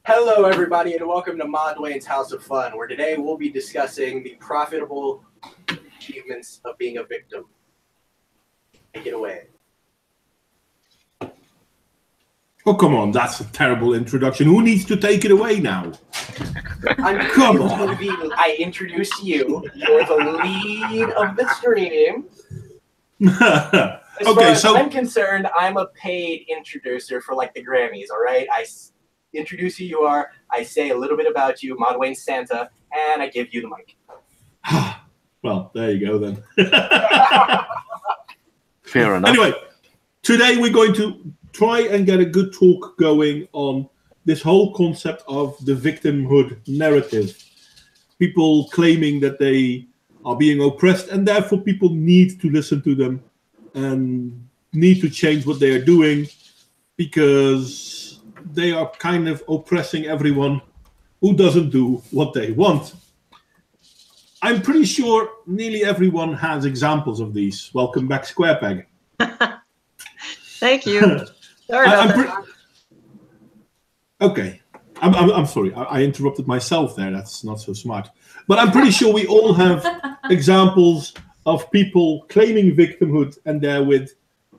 Hello, everybody, and welcome to Modwain's House of Fun, where today we'll be discussing the profitable achievements of being a victim. Take it away. Oh, come on, that's a terrible introduction. Who needs to take it away now? Come on. I introduce you. You're the lead of the stream. As far as I'm concerned, I'm a paid introducer for like the Grammys, all right? I introduce who you are, I say a little bit about you, Modwain Santa, and I give you the mic. Well, there you go then. Fair enough. Anyway, today we're going to try and get a good talk going on this whole concept of the victimhood narrative. People claiming that they are being oppressed and therefore people need to listen to them and need to change what they are doing because they are kind of oppressing everyone who doesn't do what they want. I'm pretty sure nearly everyone has examples of these. Welcome back, SquarePeg. Thank you. Sorry about that. Okay. I'm sorry. I interrupted myself there. That's not so smart. But I'm pretty sure we all have examples of people claiming victimhood and therewith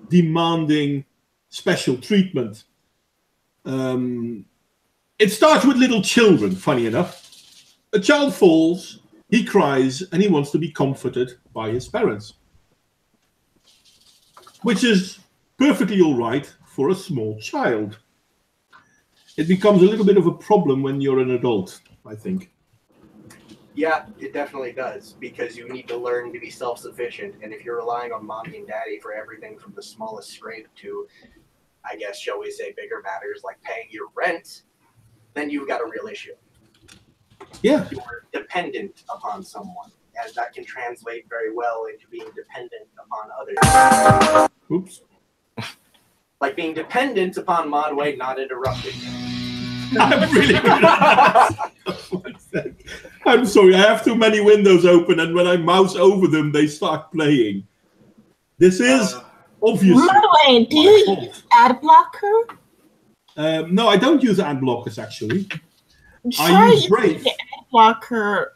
demanding special treatment. It starts with little children, funny enough. A child falls, he cries, and he wants to be comforted by his parents. Which is perfectly all right for a small child. It becomes a little bit of a problem when you're an adult, I think. Yeah, it definitely does, because you need to learn to be self-sufficient, and if you're relying on mommy and daddy for everything from the smallest scrape to, I guess, shall we say, bigger matters like paying your rent, then you've got a real issue. Yeah. You're dependent upon someone, and that can translate very well into being dependent upon others. Oops. Like being dependent upon Modwain, not interrupting. I'm really good at that. I'm sorry, I have too many windows open, and when I mouse over them, they start playing. This is obviously. Modwain, do you use ad blocker? No, I don't use ad blockers actually. I use Brave. Ad blocker.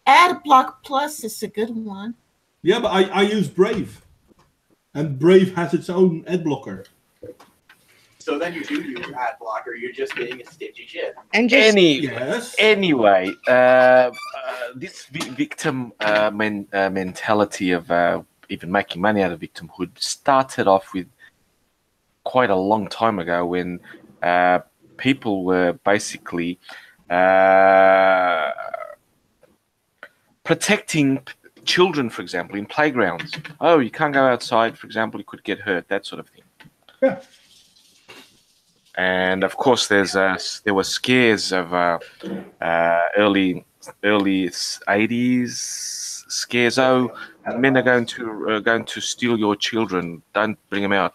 Ad block plus is a good one. Yeah, but I use Brave, and Brave has its own ad blocker. So then you do use ad blocker. You're just being a stingy shit. And just, Anyway, this victim mentality of even making money out of victimhood started off with quite a long time ago when people were basically protecting children, for example, in playgrounds. Oh, you can't go outside, for example, you could get hurt, that sort of thing. Yeah. And of course, there were scares of early 80s scares. Oh, men are going to steal your children. Don't bring them out.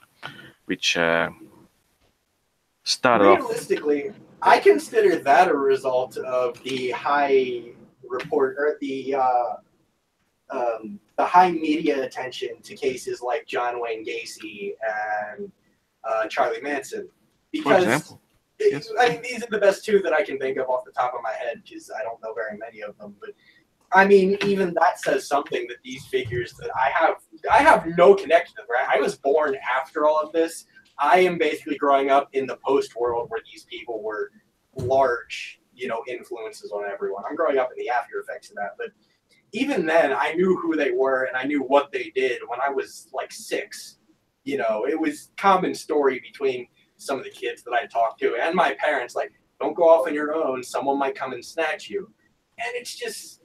Which started off. Realistically, I consider that a result of the high report or the high media attention to cases like John Wayne Gacy and Charlie Manson. Because, for example, yes. I mean, these are the best two that I can think of off the top of my head because I don't know very many of them. But I mean, even that says something that these figures that I have no connection to. Right? I was born after all of this. I am basically growing up in the post world where these people were large, influences on everyone. I'm growing up in the after effects of that. But even then, I knew who they were and I knew what they did when I was like 6. It was common story between some of the kids that I talked to and my parents, like, don't go off on your own. Someone might come and snatch you. And it's just...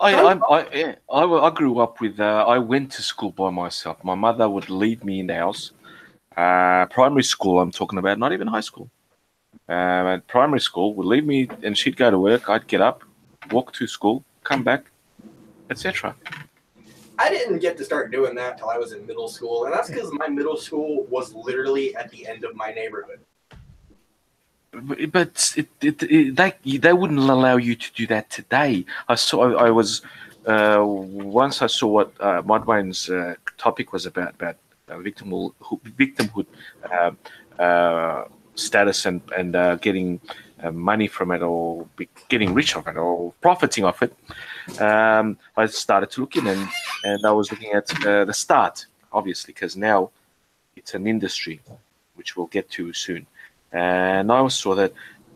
I grew up with, I went to school by myself. My mother would leave me in the house. Primary school, I'm talking about, not even high school. At primary school, would leave me and she'd go to work. I'd get up, walk to school, come back, etc. I didn't get to start doing that until I was in middle school, and that's because my middle school was literally at the end of my neighborhood. But they wouldn't allow you to do that today. Once I saw what Modwain's topic was about victimhood, status and getting money from it, or getting rich of it, or profiting off it, I started to look in, and I was looking at the start, obviously, because now it's an industry, which we'll get to soon. And I saw that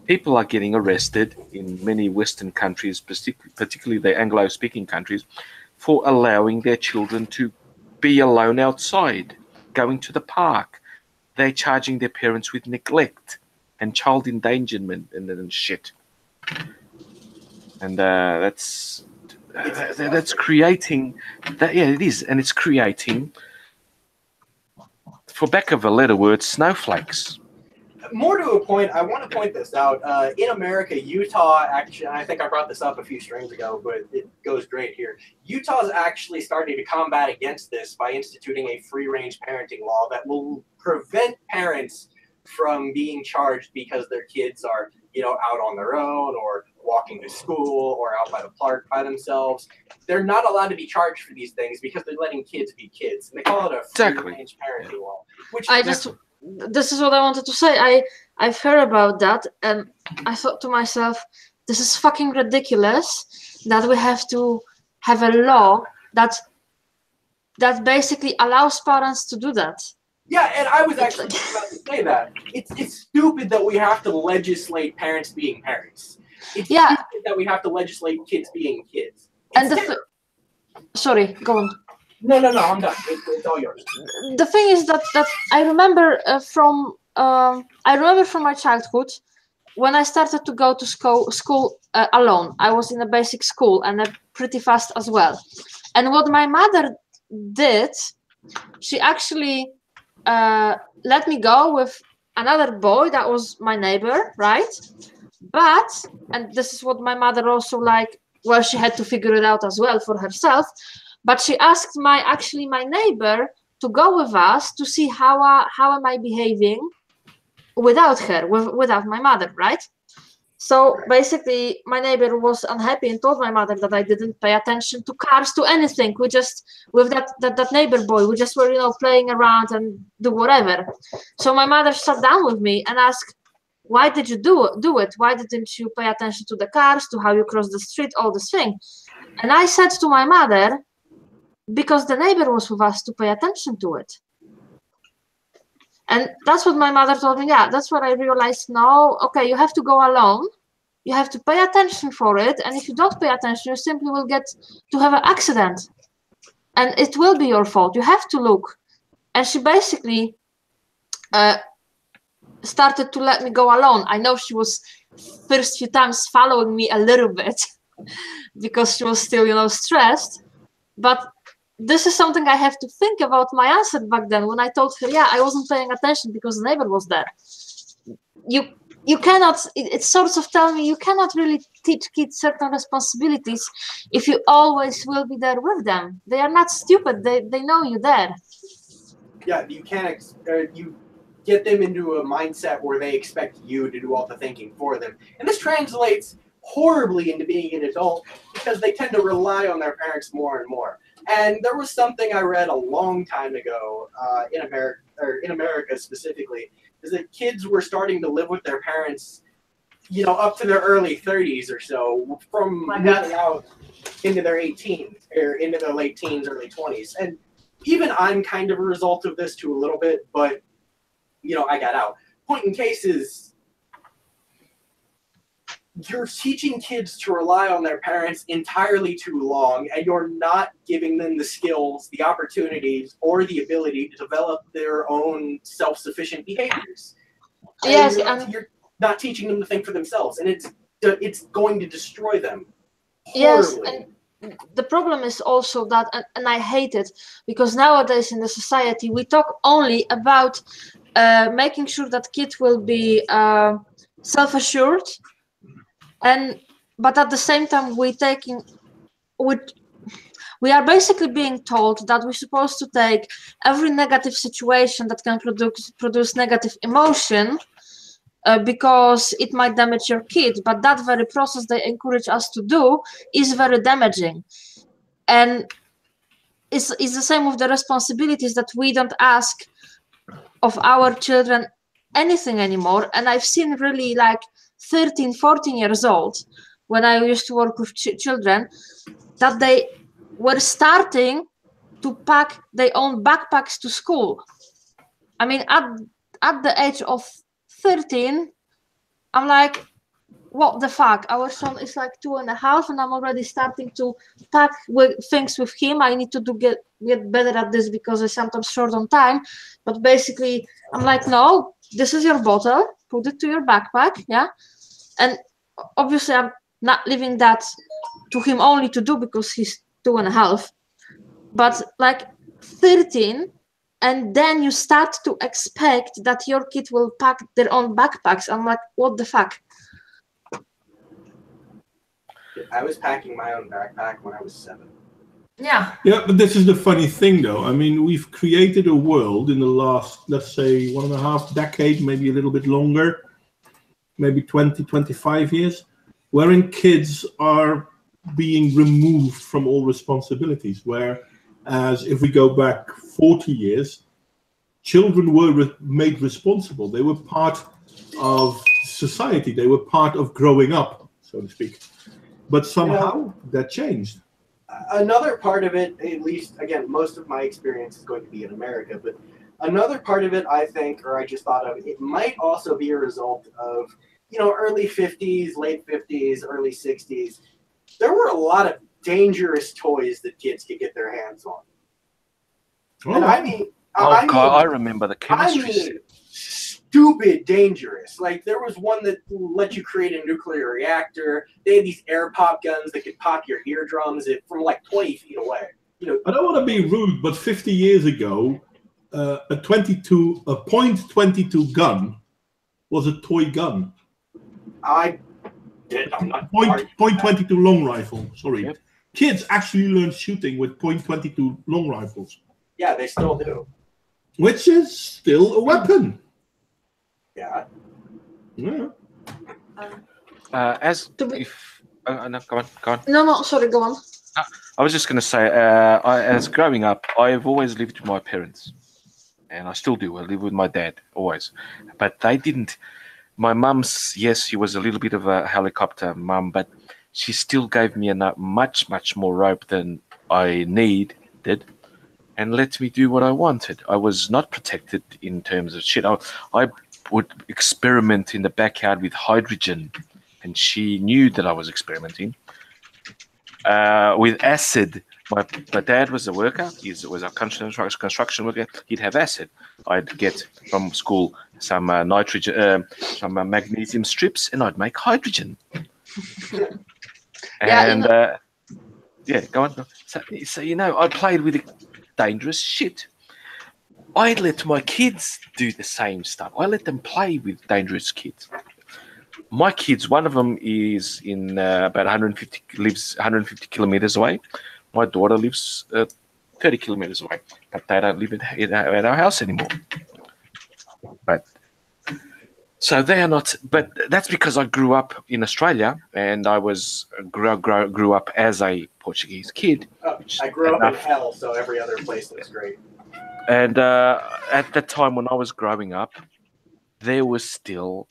people are getting arrested in many Western countries, particularly the Anglo-speaking countries, for allowing their children to be alone outside, going to the park. They're charging their parents with neglect and child endangerment and shit. And that's creating that. Yeah, it is, and it's creating, for back of a letter word, snowflakes. More to a point, I want to point this out. In America, Utah, actually, I think I brought this up a few streams ago, but it goes great here. Utah's actually starting to combat against this by instituting a free-range parenting law that will prevent parents from being charged because their kids are, out on their own or walking to school or out by the park by themselves. They're not allowed to be charged for these things because they're letting kids be kids. And they call it a free-range parenting law. Which this is what I wanted to say. I've heard about that, and I thought to myself, this is fucking ridiculous that we have to have a law that basically allows parents to do that. Yeah, and I was actually about to say that. It's stupid that we have to legislate parents being parents. It's stupid that we have to legislate kids being kids. Sorry, go on. No, I'm done. It's all yours. The thing is that I remember from my childhood, when I started to go to school alone. I was in a basic school and pretty fast as well. And what my mother did, she actually let me go with another boy that was my neighbor, right? But, and this is what my mother also she had to figure it out as well for herself. But she asked my neighbor to go with us to see how am I behaving without her, without my mother, right? So basically, my neighbor was unhappy and told my mother that I didn't pay attention to cars, to anything. We just, with that neighbor boy, we just were, playing around and do whatever. So my mother sat down with me and asked, why did you do it? Why didn't you pay attention to the cars, to how you cross the street, all this thing? And I said to my mother, because the neighbor was with us to pay attention to it. And that's what my mother told me. Yeah, that's what I realized. No, okay, you have to go alone. You have to pay attention for it. And if you don't pay attention, you simply will get to have an accident. And it will be your fault. You have to look. And she basically started to let me go alone. I know she was first few times following me a little bit because she was still, stressed. But this is something I have to think about my answer back then when I told her, yeah, I wasn't paying attention because the neighbor was there. You cannot, it's sort of telling me you cannot really teach kids certain responsibilities if you always will be there with them. They are not stupid. They know you're there. Yeah, you can't, you get them into a mindset where they expect you to do all the thinking for them. And this translates horribly into being an adult because they tend to rely on their parents more and more. And there was something I read a long time ago in America specifically, is that kids were starting to live with their parents, up to their early 30s or so, from moving out into their 18s or into their late teens, early 20s. And even I'm kind of a result of this to a little bit, but I got out. Point in case is, you're teaching kids to rely on their parents entirely too long, and you're not giving them the skills, the opportunities, or the ability to develop their own self-sufficient behaviors. Yes, and you're not teaching them to think for themselves, and it's going to destroy them. Yes, horribly. and the problem is also that, and I hate it, because nowadays in the society we talk only about making sure that kids will be self-assured. But at the same time, we are basically being told that we're supposed to take every negative situation that can produce negative emotion because it might damage your kid. But that very process they encourage us to do is very damaging. And it's the same with the responsibilities that we don't ask of our children anything anymore. And I've seen really like 13, 14 years old, when I used to work with children, that they were starting to pack their own backpacks to school. I mean, at the age of 13, I'm like, what the fuck? Our son is like 2.5, and I'm already starting to pack things with him. I need to get better at this because I'm sometimes short on time. But basically, I'm like, no, this is your bottle. Put it to your backpack, yeah. And obviously, I'm not leaving that to him only to do because he's 2.5. But like 13, and then you start to expect that your kid will pack their own backpacks. I'm like, what the fuck? I was packing my own backpack when I was 7. Yeah. Yeah, but this is the funny thing, though. I mean, we've created a world in the last, let's say, 1.5 decade, maybe a little bit longer, maybe 20, 25 years, wherein kids are being removed from all responsibilities. Whereas if we go back 40 years, children were made responsible. They were part of society. They were part of growing up, so to speak. But somehow that changed. Another part of it, at least, again, most of my experience is going to be in America, but another part of it, I think, or I just thought of, it might also be a result of, early 50s, late 50s, early 60s. There were a lot of dangerous toys that kids could get their hands on. Oh. And I mean, I remember the chemistry. Stupid dangerous. Like, there was one that let you create a nuclear reactor. They had these air pop guns that could pop your eardrums from like 20 feet away. I don't want to be rude, but 50 years ago, a .22 gun was a toy gun. I'm not .22 long rifle. Sorry, Yep. Kids actually learn shooting with .22 long rifles. Yeah, they still do. Which is still a weapon. Yeah. Yeah. No, go on. No, sorry, go on. I was just going to say, as growing up, I've always lived with my parents, and I still do. I live with my dad always, but they didn't. My mum's, yes, she was a little bit of a helicopter mum, but she still gave me much more rope than I needed, and let me do what I wanted. I was not protected in terms of shit. I would experiment in the backyard with hydrogen, and she knew that I was experimenting with acid. My dad was a worker. He was a construction worker. He'd have acid. I'd get from school some nitrogen, some magnesium strips, and I'd make hydrogen. And go on. So I played with dangerous shit. I let my kids do the same stuff. I let them play with dangerous kids. My kids, one of them is in lives 150 kilometers away. My daughter lives 30 kilometers away, but they don't live at our house anymore. But so they are not. But that's because I grew up in Australia, and I grew up as a Portuguese kid. I grew up in hell, so every other place looks great. And at the time when I was growing up, there was still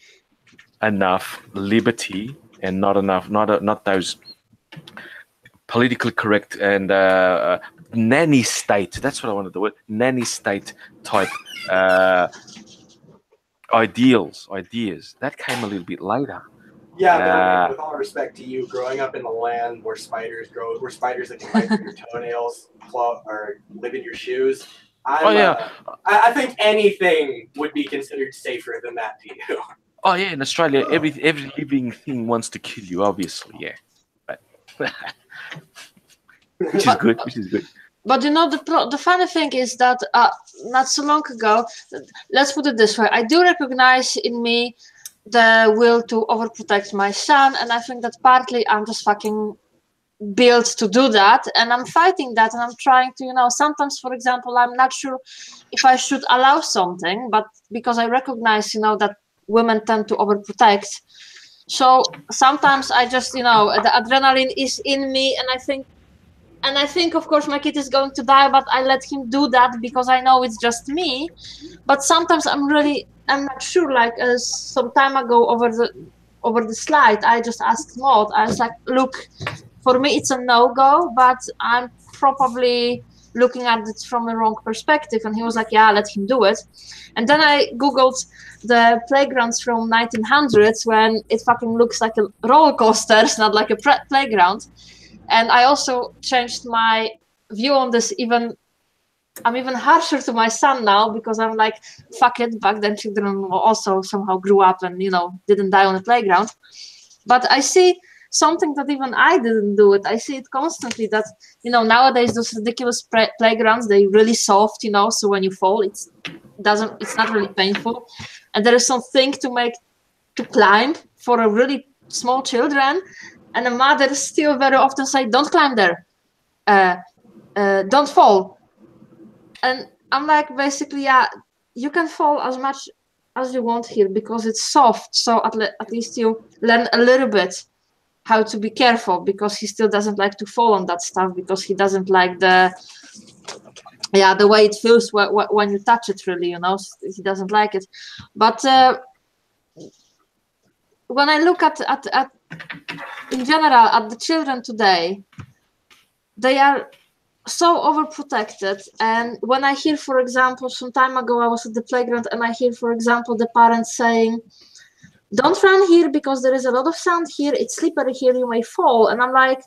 enough liberty and not those politically correct and nanny state. That's what I wanted the word. Nanny state type ideas. That came a little bit later. Yeah, but with all respect to you, growing up in the land where spiders grow, where spiders that can bite through your toenails, or live in your shoes. I think anything would be considered safer than that to you. Oh yeah, in Australia, every living thing wants to kill you. Obviously, yeah, but which is good. But the funny thing is that not so long ago, let's put it this way: I do recognize in me the will to overprotect my son, and I think that partly I'm just fucking built to do that, and I'm fighting that, and I'm trying to, sometimes, for example, I'm not sure if I should allow something, but because I recognize, that women tend to overprotect, so sometimes I just, the adrenaline is in me, and I think, of course, my kid is going to die, but I let him do that because I know it's just me. But sometimes I'm really I'm not sure. Like some time ago over the slide, I just asked Maud. I was like, look, for me it's a no-go, but I'm probably looking at it from the wrong perspective. And he was like, yeah, let him do it. And then I googled the playgrounds from 1900s when it fucking looks like a roller coaster, it's not like a playground. And I also changed my view on this. I'm even harsher to my son now, because I'm like, fuck it, back then children also somehow grew up and, didn't die on the playground. But I see something that even I didn't do it. I see it constantly that, nowadays those ridiculous playgrounds, they really soft, so when you fall, it's not really painful. And there is something to climb for a really small children. And the mother still very often say, don't climb there. Don't fall. And I'm like, basically, yeah, you can fall as much as you want here because it's soft. So at least you learn a little bit how to be careful, because he still doesn't like to fall on that stuff, because he doesn't like the way it feels when you touch it, really, he doesn't like it. But when I look at in general at the children today, they are so overprotected. And when I hear, for example, some time ago I was at the playground and I hear, for example, the parents saying, don't run here because there is a lot of sand here, it's slippery here, you may fall. And I'm like,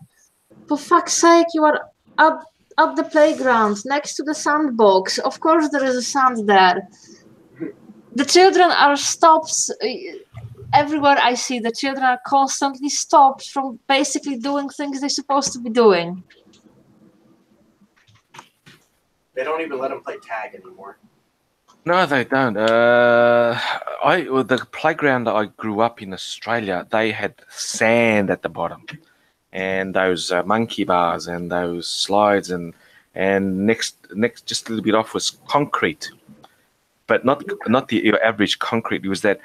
for fuck's sake, you are at the playground next to the sandbox. Of course there is a sand there. The children are stopped. Everywhere I see, the children are constantly stopped from basically doing things they're supposed to be doing. They don't even let them play tag anymore. No, they don't. The playground that I grew up in Australia, they had sand at the bottom, and those monkey bars and those slides, and next just a little bit off was concrete, but not your average concrete. It was that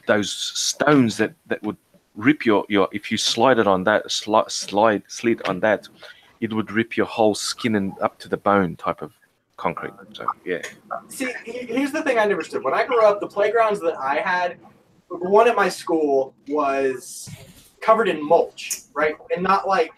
those stones that would rip your if you slid on that, it would rip your whole skin and up to the bone type of concrete. So yeah. See, here's the thing I never understood. When I grew up, the playgrounds that I had, one at my school was covered in mulch, right? And not like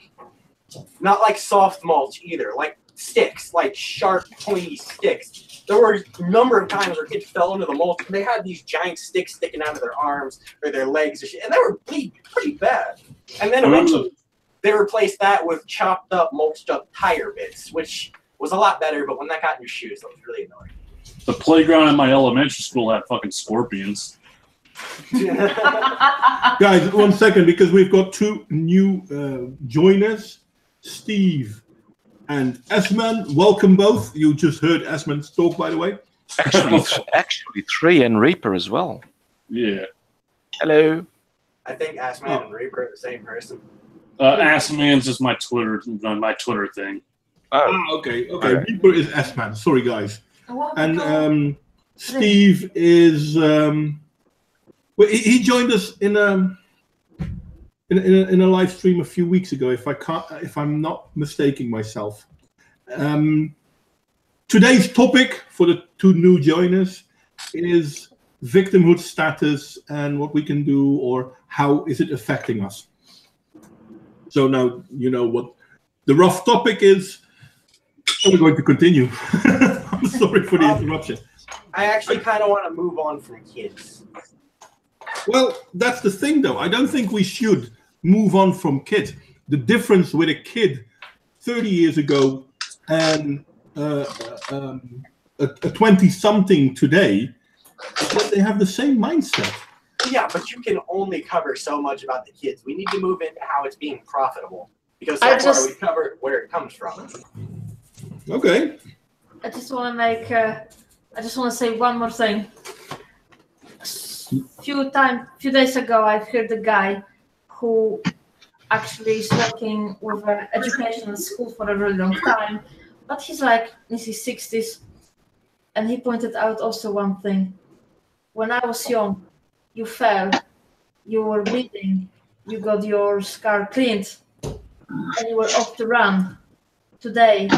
soft mulch either, like sticks, like sharp, pointy sticks. There were a number of times where kids fell into the mulch and they had these giant sticks sticking out of their arms or their legs, and they were bleeding pretty bad. And then eventually they replaced that with chopped up, mulched up tire bits, which was a lot better, but when that got in your shoes, that was really annoying. The playground at my elementary school had fucking scorpions. Guys, 1 second, because we've got two new joiners, Steve and Esman. Welcome both. You just heard Esman's talk, by the way. Actually, three, and Reaper as well. Yeah. Hello. I think Assman and Reaper are the same person. Assman's just my Twitter thing. Oh, okay. Right. Reaper is S-Man. Sorry, guys. And Steve is. He joined us in a live stream a few weeks ago. If I'm not mistaking myself. Today's topic for the two new joiners is victimhood status and what we can do, or how is it affecting us. So now you know what the rough topic is. We're going to continue. I'm sorry for the interruption. I actually kind of want to move on from kids. Well, that's the thing, though. I don't think we should move on from kids. The difference with a kid 30 years ago and a 20-something today is that they have the same mindset. Yeah, but you can only cover so much about the kids. We need to move into how it's being profitable, because that's why we cover where it comes from. Okay. I just want to say one more thing. Few days ago, I've heard a guy who actually is working with an educational school for a really long time, but he's like in his 60s, and he pointed out also one thing. When I was young, you fell, you were bleeding, you got your scar cleaned, and you were off to run. Today,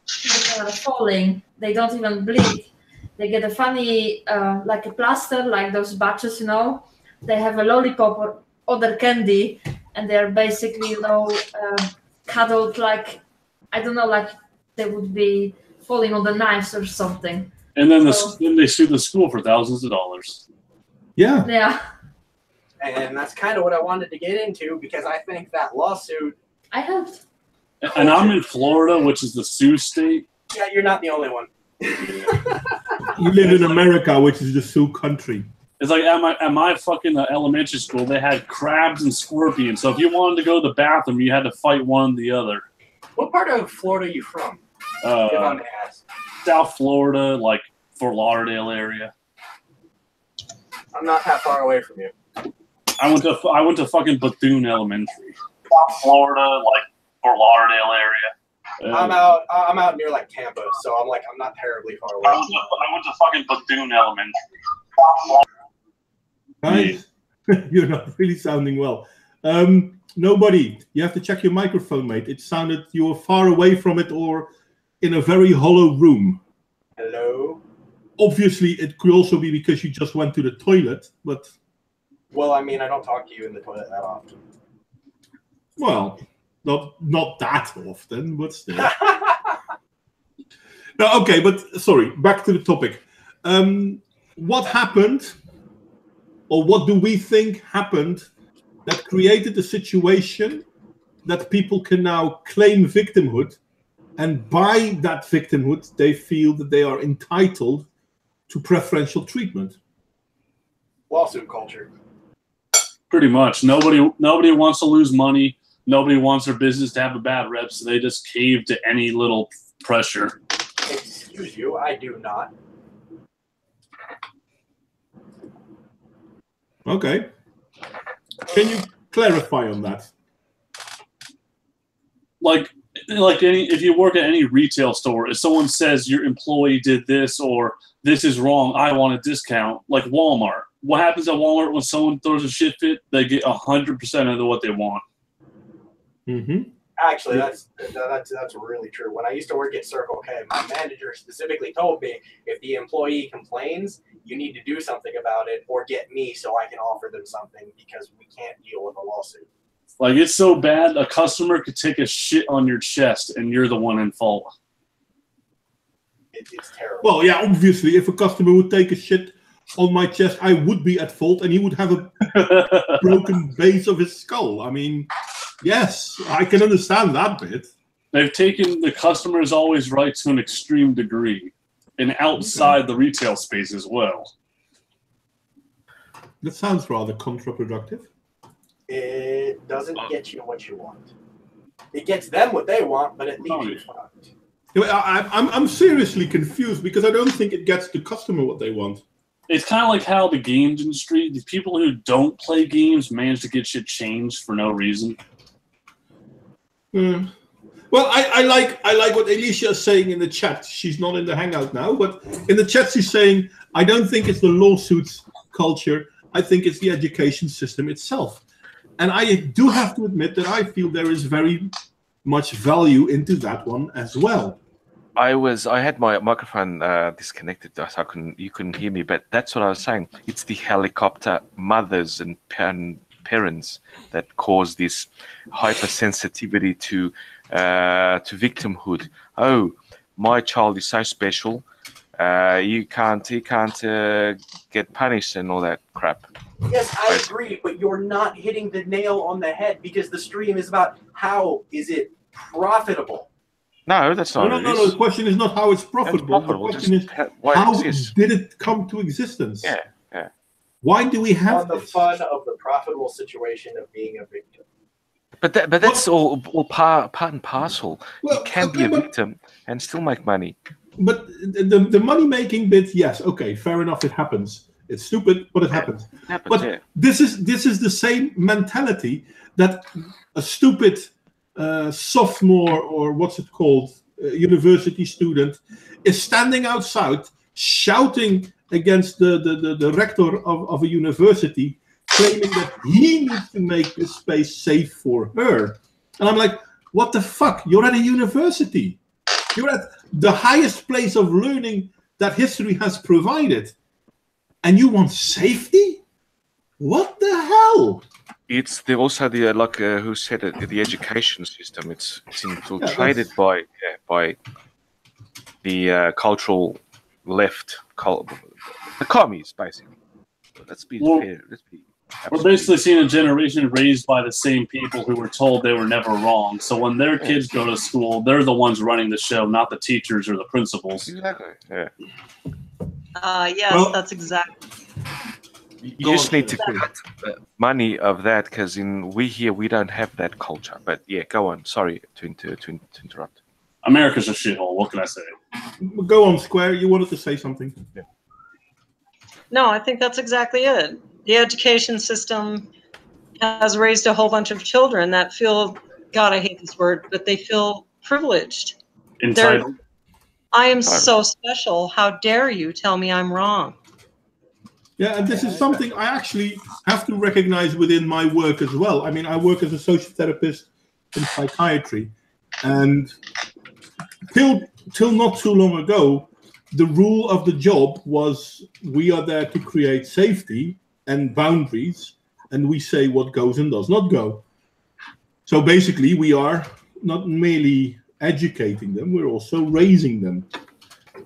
people are falling, they don't even bleed, they get a funny, like a plaster, like those batches, you know. They have a lollipop or other candy, and they're basically, you know, cuddled like, I don't know, like they would be falling on the knives or something. And then So- then they sue the school for thousands of dollars. Yeah. Yeah, And that's kind of what I wanted to get into because I think that lawsuit. I helped. And I'm in Florida, which is the Sioux state. Yeah, you're not the only one. You live in America, which is the Sioux country. It's like at my fucking elementary school, they had crabs and scorpions. So if you wanted to go to the bathroom, you had to fight one or the other. What part of Florida are you from? If I may ask. South Florida, like Fort Lauderdale area. I'm not that far away from you. I went to fucking Bethune Elementary. South Florida, like Fort Lauderdale area. I'm out near like Tampa, so I'm not terribly far away. I went to fucking Bethune Elementary. Guys, you're not really sounding well. Nobody, you have to check your microphone, mate. It sounded you were far away from it or in a very hollow room. Hello? Obviously, it could also be because you just went to the toilet, but... Well, I mean, I don't talk to you in the toilet that often. Well, not that often, but still. No, okay, but sorry, back to the topic. What happened, or what do we think happened that created a situation that people can now claim victimhood, and by that victimhood, they feel that they are entitled to preferential treatment? Lawsuit culture. Pretty much. Nobody wants to lose money. Nobody wants their business to have a bad rep, so they just cave to any little pressure. Excuse you, I do not. Okay. Can you clarify on that? Like if you work at any retail store, if someone says your employee did this or this is wrong, I want a discount, like Walmart. What happens at Walmart when someone throws a shit fit? They get 100% of what they want. Mm-hmm. Actually, that's really true. When I used to work at Circle K, my manager specifically told me if the employee complains, you need to do something about it or get me so I can offer them something because we can't deal with a lawsuit. Like, it's so bad, a customer could take a shit on your chest and you're the one in fault. It's terrible. Well, yeah, obviously, if a customer would take a shit on my chest, I would be at fault and he would have a broken base of his skull. I mean, yes, I can understand that bit. They've taken the customer is always right to an extreme degree and outside the retail space as well. That sounds rather counterproductive. It doesn't get you what you want. It gets them what they want, but it leaves you fucked. I'm seriously confused because I don't think it gets the customer what they want. It's kind of like how the games industry, the people who don't play games manage to get shit changed for no reason. Well, I like what Alicia is saying in the chat. She's not in the hangout now, but in the chat she's saying, I don't think it's the lawsuits culture. I think it's the education system itself. And I do have to admit that I feel there is very much value into that one as well. I had my microphone disconnected, so you couldn't hear me. But that's what I was saying. It's the helicopter mothers and parents that cause this hypersensitivity to victimhood. Oh, my child is so special. He can't get punished and all that crap. Yes, I agree, but you're not hitting the nail on the head because the stream is about how is it profitable. No, that's not. No. The question is not how it's profitable. The question is how did it come to existence? Yeah. Why do we have on the fun of the profitable situation of being a victim? But that's all part and parcel. Well, you can be a victim and still make money. But the money making bit, yes, okay, fair enough. It happens. It's stupid, but it happens. But this is the same mentality that a stupid sophomore or what's it called, university student is standing outside shouting against the rector of a university, claiming that he needs to make this space safe for her. And I'm like, what the fuck? You're at a university. You're at the highest place of learning that history has provided, and you want safety? What the hell? It's also the who said it, the education system. It's infiltrated Yeah, by the cultural left, the commies, basically. Let's be fair. Let's be. We're basically seeing a generation raised by the same people who were told they were never wrong. So when their kids go to school, they're the ones running the show, not the teachers or the principals. Exactly. Yeah. Yes, Well- that's exactly. You just need to cut the money of that because we don't have that culture. But yeah, go on. Sorry to interrupt. America's a shithole. What can I say? Go on, Square. You wanted to say something. Yeah. No, I think that's exactly it. The education system has raised a whole bunch of children that feel, God, I hate this word, but they feel privileged. Entitled. I am so special. How dare you tell me I'm wrong? Yeah, and this is something I actually have to recognize within my work as well. I mean, I work as a social therapist in psychiatry, and till not too long ago, the rule of the job was we are there to create safety and boundaries, and we say what goes and does not go. So basically, we are not merely educating them, we're also raising them.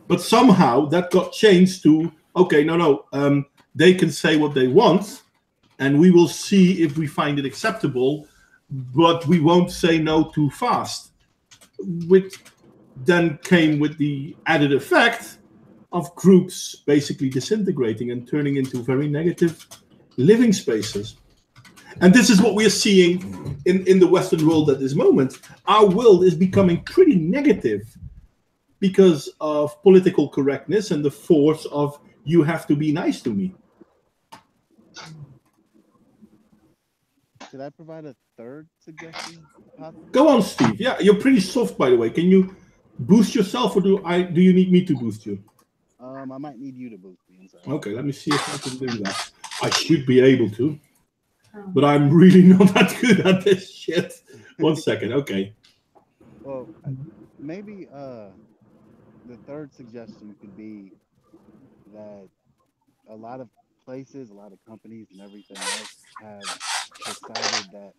But somehow that got changed to, okay, no, they can say what they want, and we will see if we find it acceptable, but we won't say no too fast. Which then came with the added effect of groups basically disintegrating and turning into very negative living spaces. And this is what we are seeing in the Western world at this moment. Our world is becoming pretty negative because of political correctness and the force of you have to be nice to me. Should I provide a third suggestion? Possibly? Go on, Steve. Yeah, you're pretty soft, by the way. Can you boost yourself, or do you need me to boost you? I might need you to boost me. I'm sorry. Okay, let me see if I can do that. I should be able to, but I'm really not that good at this shit. 1 second. Okay. Well, maybe the third suggestion could be that a lot of places, a lot of companies, and everything else have decided that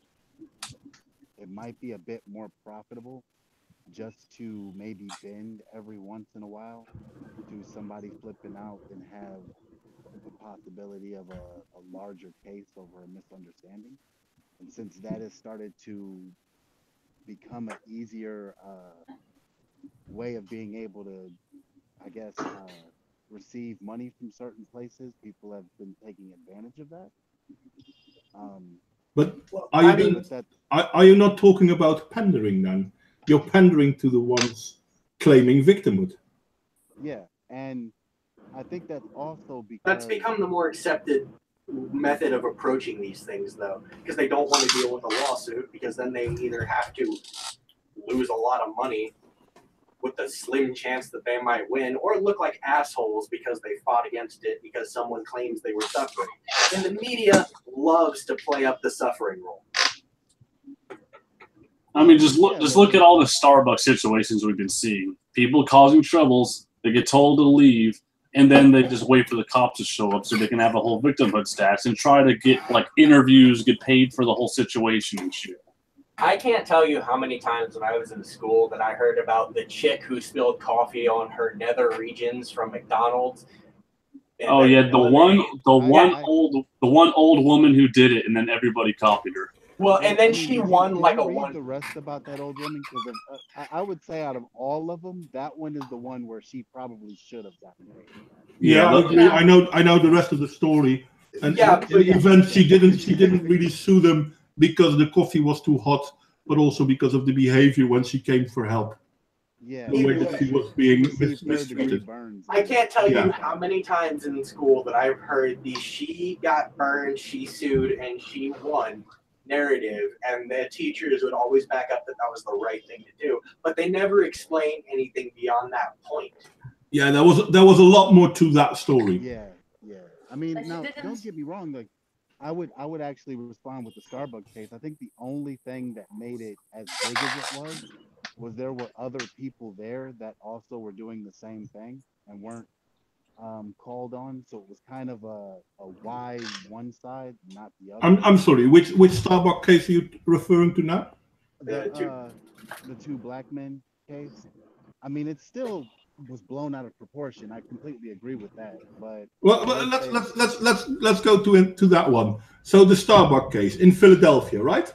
it might be a bit more profitable just to maybe bend every once in a while to somebody flipping out and have the possibility of a larger case over a misunderstanding. And since that has started to become an easier way of being able to, I guess, receive money from certain places, people have been taking advantage of that. But are you not talking about pandering then? You're pandering to the ones claiming victimhood. Yeah, and I think that's also because That's become the more accepted method of approaching these things, though, because they don't want to deal with a lawsuit, because then they either have to lose a lot of money with the slim chance that they might win, or look like assholes because they fought against it because someone claims they were suffering. And the media loves to play up the suffering role. I mean, just look at all the Starbucks situations we've been seeing. People causing troubles, they get told to leave, and then they just wait for the cops to show up so they can have a whole victimhood stats and try to get like interviews, get paid for the whole situation and shit. I can't tell you how many times when I was in school that I heard about the chick who spilled coffee on her nether regions from McDonald's. Oh yeah, the one old woman who did it, and then everybody copied her. Well, and then she won like a one. The rest about that old woman, because I would say out of all of them, that one is the one where she probably should have gotten paid. Yeah, I know the rest of the story. And in the event, she didn't really sue them because the coffee was too hot, but also because of the behavior when she came for help. Yeah, the way that she was being mistreated. I can't tell you how many times in school that I've heard the "she got burned, she sued, and she won" narrative, and the teachers would always back up that that was the right thing to do, but they never explained anything beyond that point. Yeah, there was a lot more to that story. Yeah. I mean, now don't get me wrong. Like, I would actually respond with the Starbucks case. I think the only thing that made it as big as it was there were other people there that also were doing the same thing and weren't called on, so it was kind of a why one side, not the other. I'm sorry. Which Starbucks case are you referring to now? The two black men case. I mean, it still was blown out of proportion. I completely agree with that. But Well, let's go to that one. So the Starbucks case in Philadelphia, right?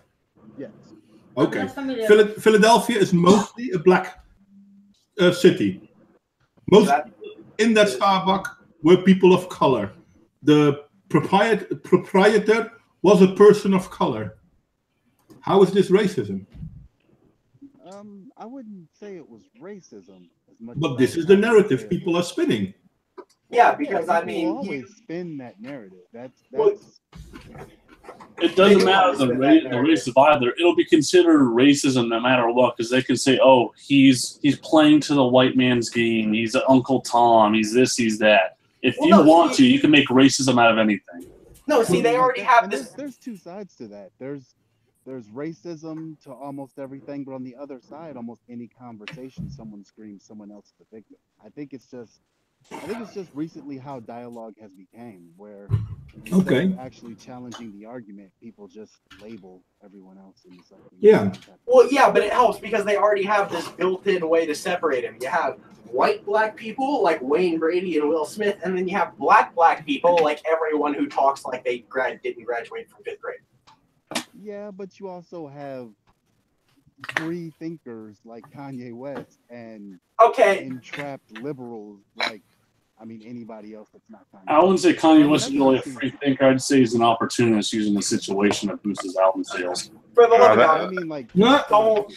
yes, Okay. not familiar. Philadelphia is mostly a black city. Most in that Starbucks were people of color. The proprietor was a person of color. How is this racism? I wouldn't say it was racism as much. But as this I is the would narrative say it people are spinning. Yeah, because I people mean, always spin that narrative. That's Well, It doesn't They matter always the, been ra- that the narrative. race of either. It'll be considered racism no matter what, because they can say, "Oh, he's playing to the white man's game. He's Uncle Tom. He's this. He's that." If Well, you no, want see- to, you can make racism out of anything. no, see, they already have and this. there's two sides to that. There's racism to almost everything, but on the other side, almost any conversation, someone screams someone else the victim. I think it's just recently how dialogue has become, where instead Okay. of actually challenging the argument, people just label everyone else in something. Yeah. Well, yeah, but it helps because they already have this built-in way to separate them. You have white black people like Wayne Brady and Will Smith, and then you have black people like everyone who talks like they didn't graduate from 5th grade. Yeah, but you also have free thinkers like Kanye West and Okay, entrapped liberals like, I mean, anybody else that's not Kanye. I wouldn't say I Kanye mean, West is that's really a something- free thinker. I'd say he's an opportunist using the situation to boost his album sales. for the love of that- God, I mean, like, No, don't.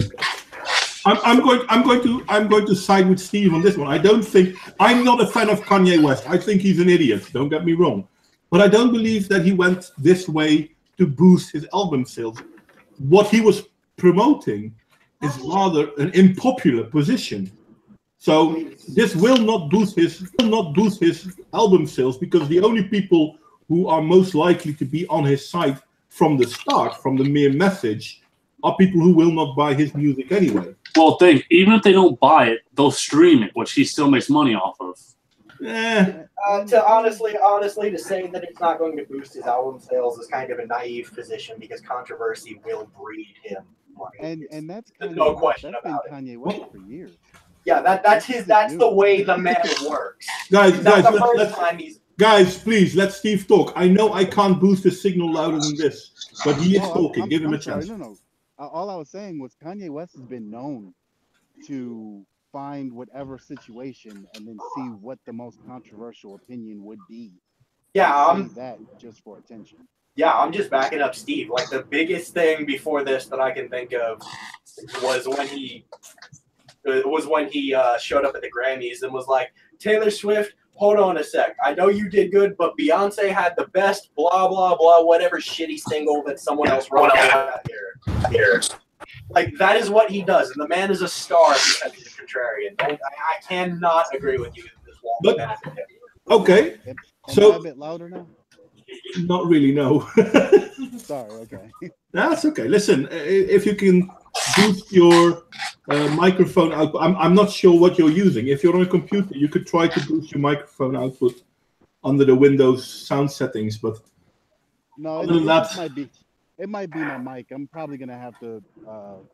I'm going to side with Steve on this one. I'm not a fan of Kanye West. I think he's an idiot. Don't get me wrong, but I don't believe that he went this way to boost his album sales. What he was promoting is rather an unpopular position. So this will not boost his album sales, because the only people who are most likely to be on his side from the start, from the mere message, are people who will not buy his music anyway. Well, even if they don't buy it, they'll stream it, which he still makes money off of. To honestly, to say that it's not going to boost his album sales is kind of a naive position because controversy will breed him money. and that's There's Kanye no West. question That's been about it. Kanye West for years. Yeah, that's the way the man works. Guys, That's the let's- first time he's. Guys, please, let Steve talk. I know I can't boost the signal louder than this, but he is Oh, talking. Give him a sorry. chance. No. All I was saying was Kanye West has been known to find whatever situation and then see what the most controversial opinion would be. Yeah, and say that just for attention. Yeah, I'm just backing up Steve. Like, the biggest thing before this that I can think of was when he showed up at the Grammys and was like, Taylor Swift, hold on a sec. I know you did good, but Beyonce had the best blah, blah, blah, whatever shitty single that someone else wrote out here. Like, that is what he does. And the man is a star because he's a contrarian. I cannot agree with you with this wall. But- Okay, Am So- I a bit louder now? not really, no. Sorry, okay. That's okay. Listen, if you can boost your microphone output, I'm not sure what you're using. If you're on a computer, you could try to boost your microphone output under the Windows sound settings, but No, Other than that- it might be my mic. I'm probably gonna have to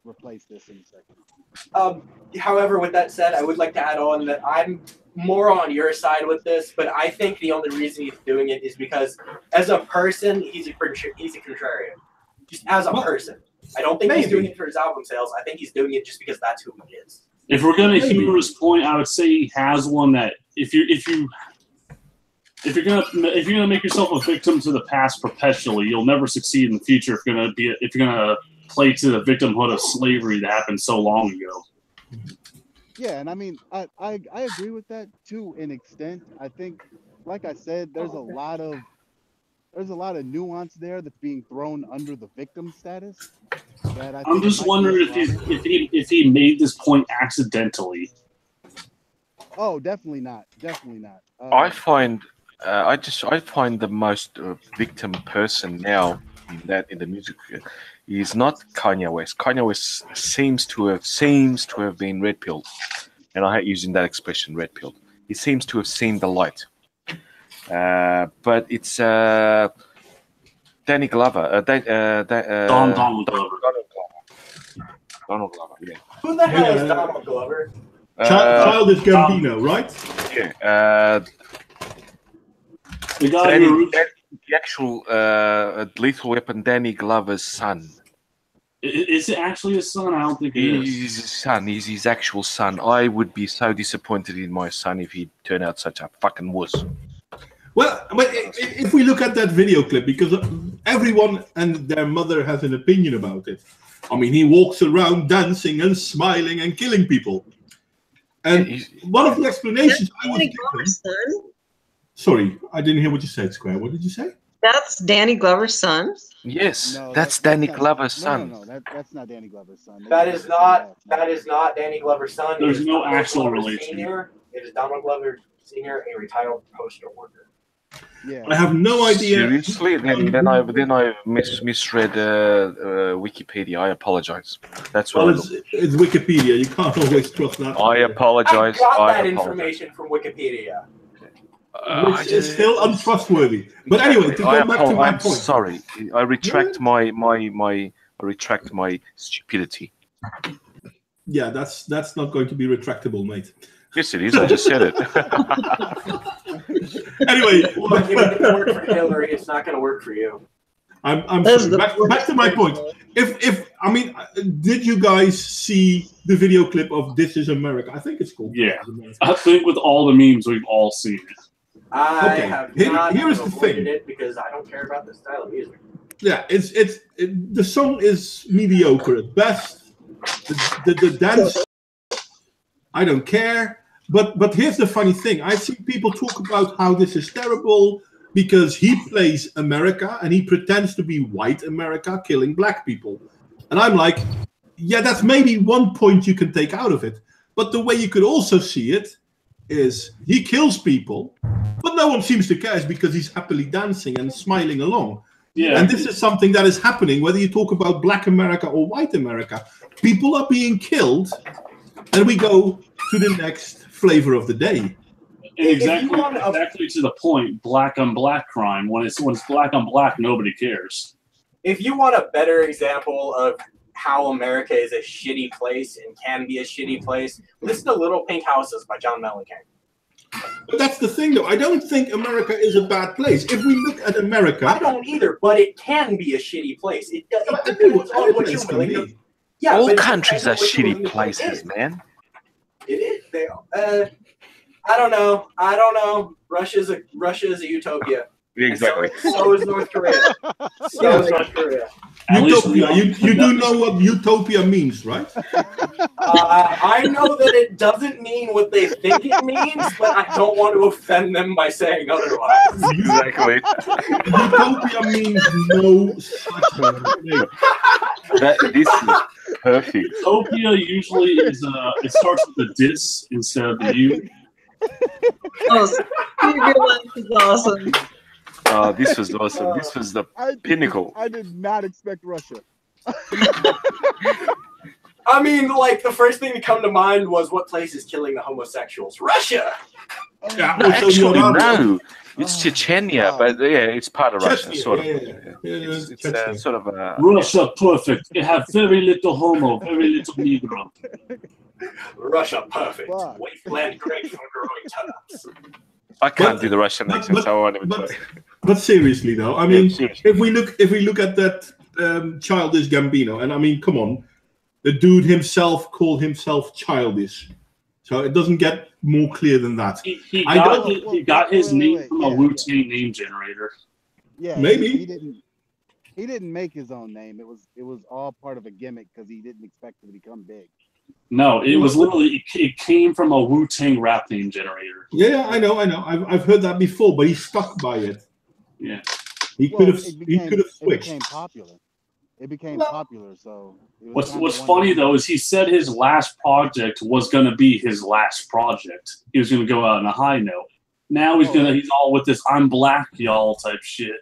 replace this in a second. However, with that said, I would like to add on that I'm more on your side with this, but I think the only reason he's doing it is because, as a person, he's a contrarian. Just as a Well, person. I don't think he's maybe. doing it for his album sales. I think he's doing it just because that's who he is. If we're gonna Maybe. humor his point, I would say he has one that if you're gonna make yourself a victim to the past perpetually, you'll never succeed in the future if you're gonna play to the victimhood of slavery that happened so long ago. Yeah, and I mean, I agree with that to an extent. I think, like I said, there's a lot of nuance there that's being thrown under the victim status. That I I'm think just might be wondering a problem. if he made this point accidentally. Oh, definitely not. Definitely not. I find the most victim person now in the music field is not Kanye West. Kanye West seems to have been red pilled, and I hate using that expression, red pilled. He seems to have seen the light. but it's Danny Glover. Donald Glover. Donald Glover, yeah. Who the hell is Donald Glover? Childish Gambino, right? Yeah. The guy who The actual Lethal Weapon, Danny Glover's son. is it actually his son? I don't think it is. He's his son. He's his actual son. I would be so disappointed in my son if he turned out such a fucking wuss. Well, but if we look at that video clip, because everyone and their mother has an opinion about it. I mean, he walks around dancing and smiling and killing people. And one of the explanations I was given... Sorry, I didn't hear what you said, Square. What did you say? That's Danny Glover's son? Yes, No, that's Danny Glover's son. No, that's not Danny Glover's son. That is not Danny Glover's son. There's It is no Donald actual Glover relation. Senior. It is Donald Glover Senior, a retired postal worker. Yeah. I have no idea. Seriously? Then I misread Wikipedia. I apologize. That's what Well, it's Wikipedia. You can't always trust that. I apologize. I got that apologize. information from Wikipedia. Which is still untrustworthy. But anyway, to go back to my I'm point. sorry. I retract my stupidity. Yeah, that's not going to be retractable, mate. Yes, it is. I just said it. Anyway, If it didn't work for Hillary, it's not going to work for you. I'm sorry. Back to my point. If I mean, did you guys see the video clip of "This Is America"? I think it's called. Yeah. This Is America. I think with all the memes, we've all seen it. I Okay, have here- not here is the avoided thing. it because I don't care about this style of music. Yeah, the song is mediocre at best. The dance, I don't care. But here's the funny thing. I see people talk about how this is terrible because he plays America and he pretends to be white America killing black people. And I'm like, yeah, that's maybe one point you can take out of it. But the way you could also see it is he kills people, but no one seems to care because he's happily dancing and smiling along. Yeah. And this is something that is happening, whether you talk about black America or white America. People are being killed, and we go to the next flavor of the day. And exactly to the point, black on black crime. When it's black on black, nobody cares. If you want a better example of how America is a shitty place and can be a shitty place, listen to Little Pink Houses by John Mellencamp. But that's the thing, though. I don't think America is a bad place. If we look at America... I don't either, but it can be a shitty place. It depends on what you're willing to... Yeah, All but it countries are depends on what you're shitty willing to places, put in. man. It is. They I don't know. Russia's a utopia. Exactly. So is North Korea. So is North Korea. Utopia. You do know what utopia means, right? I know that it doesn't mean what they think it means, but I don't want to offend them by saying otherwise. Exactly. Utopia means no such thing. This is perfect. Utopia usually is it starts with a dis instead of the U. Oh, Stevie Life is awesome. This was awesome. This was the pinnacle. I did not expect Russia. I mean, like, the first thing to come to mind was what place is killing the homosexuals? Russia! Yeah, No, also actually, Iran. no. It's Chechnya, but yeah, it's part of Russia, Chechnya, sort of. yeah. It's Chechnya. sort of a... Russia, perfect. It have very little homo, very little Negro. Russia, perfect. Fuck. Wasteland great for growing turnips. I can't do the Russian accent, so I won't even try. But seriously, though, I mean, seriously. if we look at that childish Gambino, and I mean, come on, the dude himself called himself childish, so it doesn't get more clear than that. He I got, don't- he got his name wait, from a yeah. Wu-Tang name generator. Yeah, Maybe. He didn't make his own name. It was all part of a gimmick because he didn't expect it to become big. No, it was literally, it came from a Wu-Tang rap name generator. Yeah, I know. I've heard that before, but he stuck by it. Yeah. He Well, could have it became switched. popular. It became popular, so. It was kinda What's one funny of- though is he said his last project was gonna be his last project. He was gonna go out on a high note. Now he's all with this "I'm black, y'all" type shit.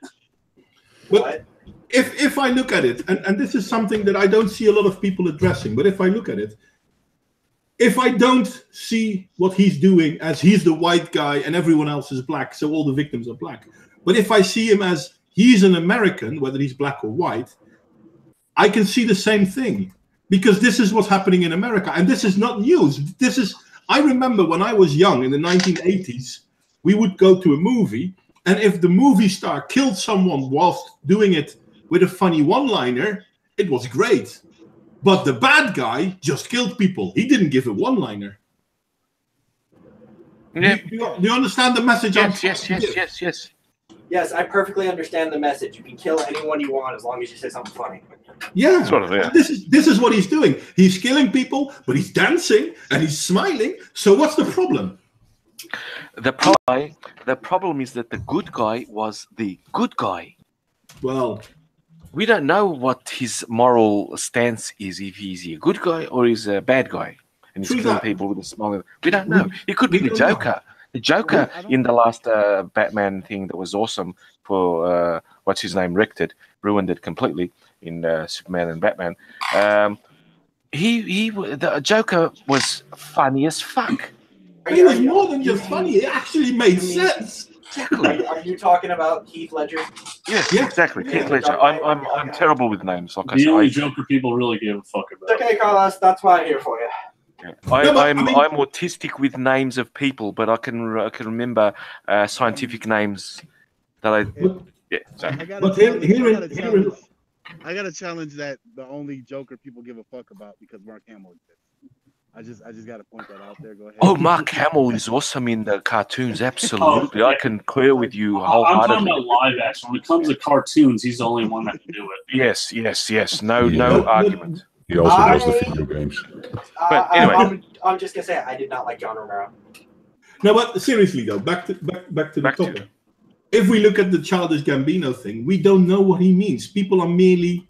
But if I look at it, and this is something that I don't see a lot of people addressing, but if I look at it, if I don't see what he's doing as he's the white guy and everyone else is black, so all the victims are black. But if I see him as he's an American, whether he's black or white, I can see the same thing. Because this is what's happening in America. And this is not news. I remember when I was young in the 1980s, we would go to a movie, and if the movie star killed someone whilst doing it with a funny one-liner, it was great. But the bad guy just killed people. He didn't give a one-liner. Yeah. Do you understand the message? Yes. Yes, I perfectly understand the message. You can kill anyone you want as long as you say something funny. Yeah, sort of. Yeah. This is what he's doing. He's killing people, but he's dancing and he's smiling. So what's the problem? The problem is that the good guy was the good guy. Well, we don't know what his moral stance is, if he's a good guy or he's a bad guy. And he's killing people with a smile. We don't know. He could be the Joker. The Joker in the last Batman thing that was awesome for, what's his name, ruined it completely in Superman and Batman. The Joker was funny as fuck. It was more than just funny. It actually made sense. Exactly. Are you talking about Heath Ledger? Yes, exactly. Heath Ledger. I'm terrible with names. Like the only Joker people really give a fuck about. Okay, Carlos, that's why I'm here for you. I'm autistic with names of people, but I can remember scientific names that I. Yeah. Sorry. I gotta challenge that the only Joker people give a fuck about because Mark Hamill exists. I just gotta point that out there. Go ahead. Oh, Mark Hamill is awesome in the cartoons. Absolutely, I can clear with you wholeheartedly. I'm talking about live action. When it comes to cartoons, he's the only one that can do it. Yes. No argument. He also does the video games. But anyway, I'm just gonna say I did not like John Romero. No, but seriously though, back to the topic. If we look at the Childish Gambino thing, we don't know what he means. People are merely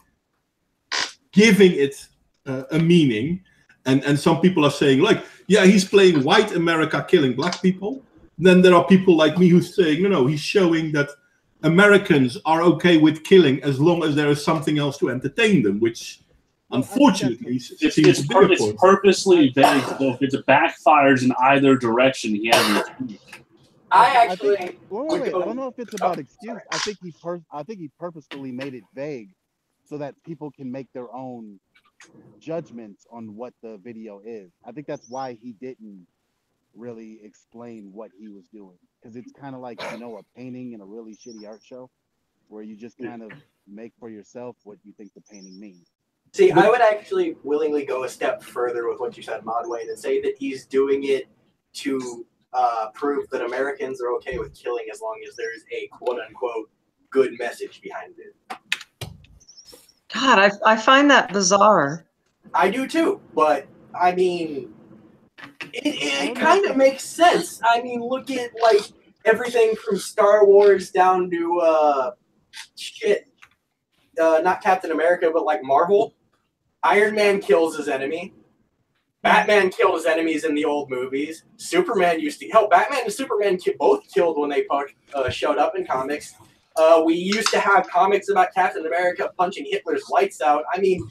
giving it a meaning, and some people are saying like, yeah, he's playing white America killing black people. Then there are people like me who's saying, no, he's showing that Americans are okay with killing as long as there is something else to entertain them, which unfortunately it's purposely vague. So if it backfires in either direction, he has an excuse. I don't know if it's about excuse. I think he purposefully made it vague so that people can make their own judgments on what the video is. I think that's why he didn't really explain what he was doing, because it's kind of like, a painting in a really shitty art show where you just kind of make for yourself what you think the painting means. See, I would actually willingly go a step further with what you said, Modwain, and say that he's doing it to prove that Americans are okay with killing as long as there's a quote-unquote good message behind it. God, I find that bizarre. I do too, but I mean, it kind of makes sense. I mean, look at like everything from Star Wars down to not Captain America, but like Marvel. Iron Man kills his enemy. Batman killed his enemies in the old movies. Superman Batman and Superman both killed when they showed up in comics. We used to have comics about Captain America punching Hitler's lights out. I mean,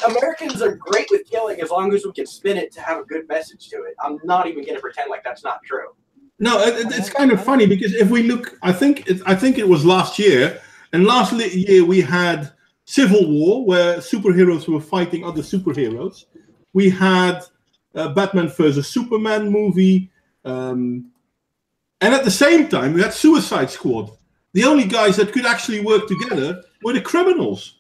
Americans are great with killing as long as we can spin it to have a good message to it. I'm not even going to pretend like that's not true. No, it's kind of funny because if we look, I think it was last year, and last year we had Civil War where superheroes were fighting other superheroes. We had Batman vs Superman movie, and at the same time we had Suicide Squad. The only guys that could actually work together were the criminals,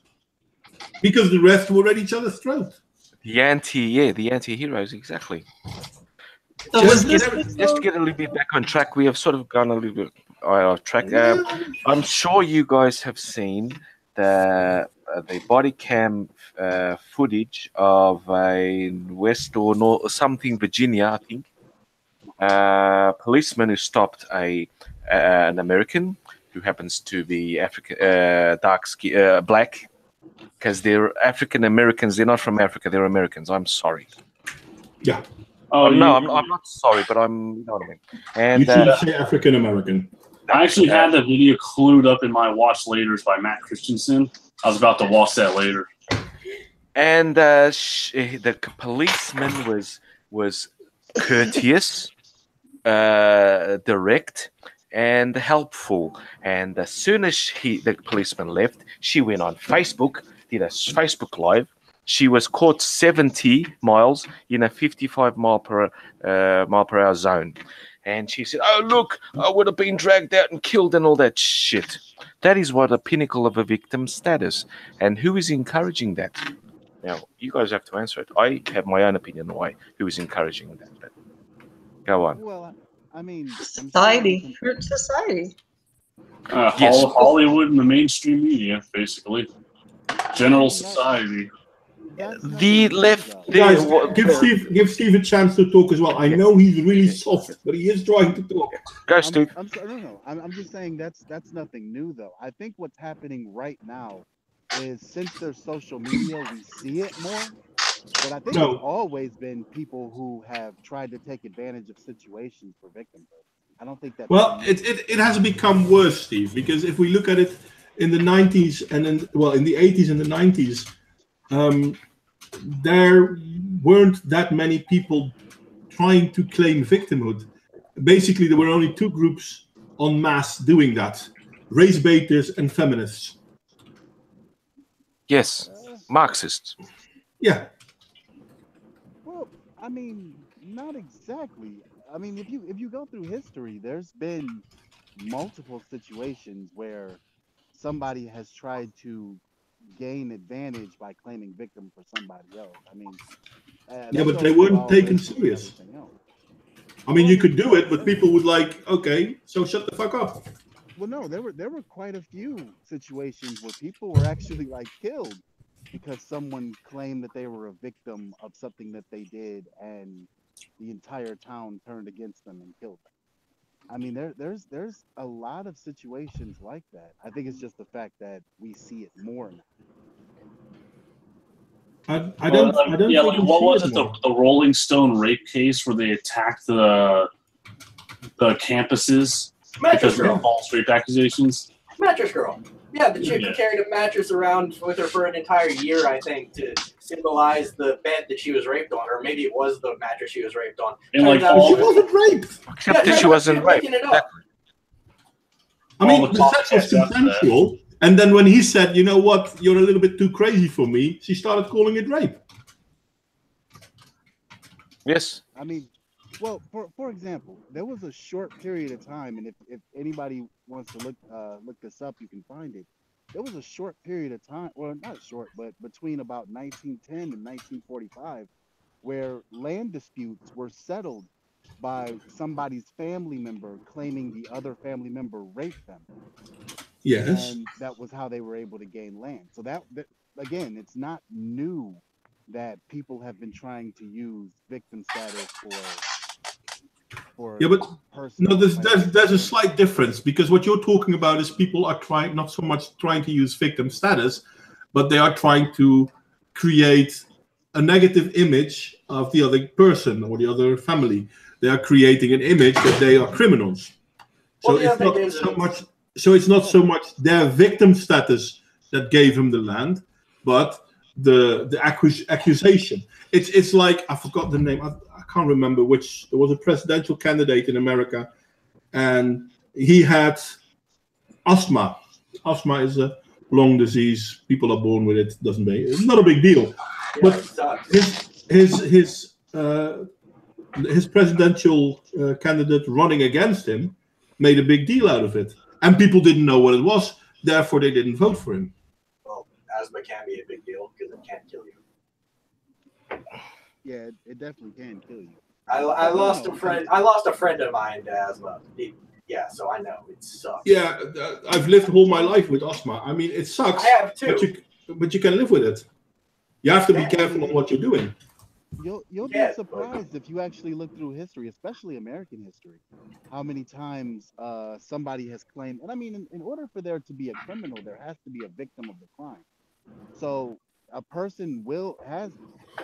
because the rest were at each other's throat. The anti-heroes, exactly. So Just to get a little bit back on track, we have sort of gone a little bit off track. I'm sure you guys have seen the body cam footage of a West or North or something, Virginia, I think. Policeman who stopped an American who happens to be black, because they're African Americans. They're not from Africa. They're Americans. I'm sorry. Yeah. Oh no, I'm not sorry, but you know what I mean. And you should say African American. I actually had the video clued up in my watch laters by Matt Christensen. I was about to watch that later. And the policeman was was courteous, direct, and helpful. And as soon as the policeman left, she went on Facebook, did a Facebook live. She was caught 70 miles in a 55 mile per hour zone. And she said, "Oh, look, I would have been dragged out and killed and all that shit." That is what a pinnacle of a victim status. And who is encouraging that? Now, you guys have to answer it. I have my own opinion why who is encouraging that. But go on. Well, I mean, I'm sure Society. Hurt society. Yes. Hollywood and the mainstream media, basically. General society. that's nothing The new, left. though. Guys, give Steve a chance to talk as well. I know he's really soft, but he is trying to talk. Go, Steve. I'm sorry, no. I'm just saying that's nothing new, though. I think what's happening right now is since there's social media, we see it more. But I think No. it's always been people who have tried to take advantage of situations for victimhood. I don't think that. Well, it has become worse, Steve, because if we look at it in the 90s and in the 80s and the 90s, there weren't that many people trying to claim victimhood. Basically, there were only two groups en masse doing that: race baiters and feminists. Yes, Marxists. Yeah. Well, I mean, not exactly. I mean, if you go through history, there's been multiple situations where somebody has tried to gain advantage by claiming victim for somebody else. I mean, Yeah, that but goes they through weren't all taken races and serious. everything else. I mean, Well, you could do yeah, it, but people would like, okay, so shut the fuck up. well, no, there were quite a few situations where people were actually like killed because someone claimed that they were a victim of something that they did, and the entire town turned against them and killed them. I mean, there's a lot of situations like that. I think it's just the fact that we see it more now. I don't Yeah, think like we what see was it it? The, more. the Rolling Stone rape case where they attacked the campuses Mattress because of the girl. false rape accusations. Mattress girl. Yeah, the chick Yeah. who carried a mattress around with her for an entire year, I think, to symbolize the bed that she was raped on, or maybe it was the mattress she was raped on. And Turns like out But all she wasn't raped. Except that turns she out wasn't was raped. making it up. I mean, all the sex was copycats after that. consensual. And then when he said, you know what, you're a little bit too crazy for me, she started calling it rape. Yes. I mean, well, for example, there was a short period of time, and if anybody wants to look this up, you can find it. There was a short period of time, well, not short, but between about 1910 and 1945, where land disputes were settled by somebody's family member claiming the other family member raped them, Yes. and that was how they were able to gain land. So that again, it's not new that people have been trying to use victim status for Yeah, but no, personal there's a claims. slight difference, because what you're talking about is people are trying, not so much trying to use victim status, but they are trying to create a negative image of the other person or the other family. They are creating an image that they are criminals. So Well, the it's other not thing is so it's- much. So it's not so much their victim status that gave him the land, but the accusation. It's like, I forgot the name. I can't remember which. There was a presidential candidate in America, and he had asthma. Asthma is a lung disease. People are born with it. Doesn't make it's not a big deal. Yeah, But it sucks. his presidential candidate running against him made a big deal out of it, and people didn't know what it was. Therefore, they didn't vote for him. Well, asthma can be a big deal because it can kill you. Yeah, it definitely can kill you. I lost a friend. I lost a friend of mine to asthma. So I know it sucks. Yeah, I've lived all my life with asthma. I mean, it sucks, I have too. but you can live with it. You have to be Yeah, careful on what you're doing. You'll Yeah, be surprised if you actually look through history, especially American history, how many times somebody has claimed. And I mean, in order for there to be a criminal, there has to be a victim of the crime. So a person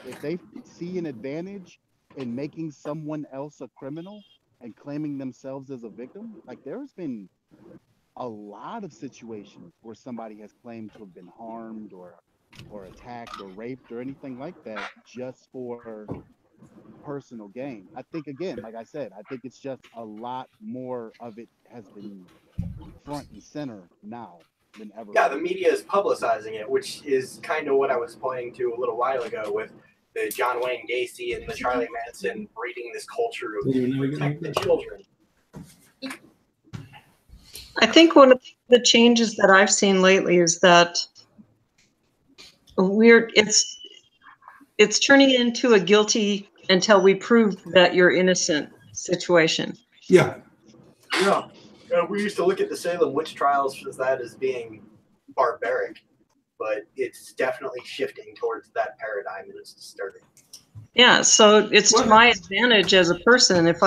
if they see an advantage in making someone else a criminal and claiming themselves as a victim, like there's been a lot of situations where somebody has claimed to have been harmed or attacked or raped or anything like that just for personal gain. I think, again, like I said, I think it's just a lot more of it has been front and center now than ever. Yeah, the media is publicizing it, which is kind of what I was pointing to a little while ago with the John Wayne Gacy and the Charlie Manson breeding this culture of protect the children. I think one of the changes that I've seen lately is that it's turning into a guilty until we prove that you're innocent situation. Yeah. Yeah. We used to look at the Salem witch trials as that as being barbaric, but it's definitely shifting towards that paradigm, and it's disturbing. Yeah, so it's to my advantage as a person if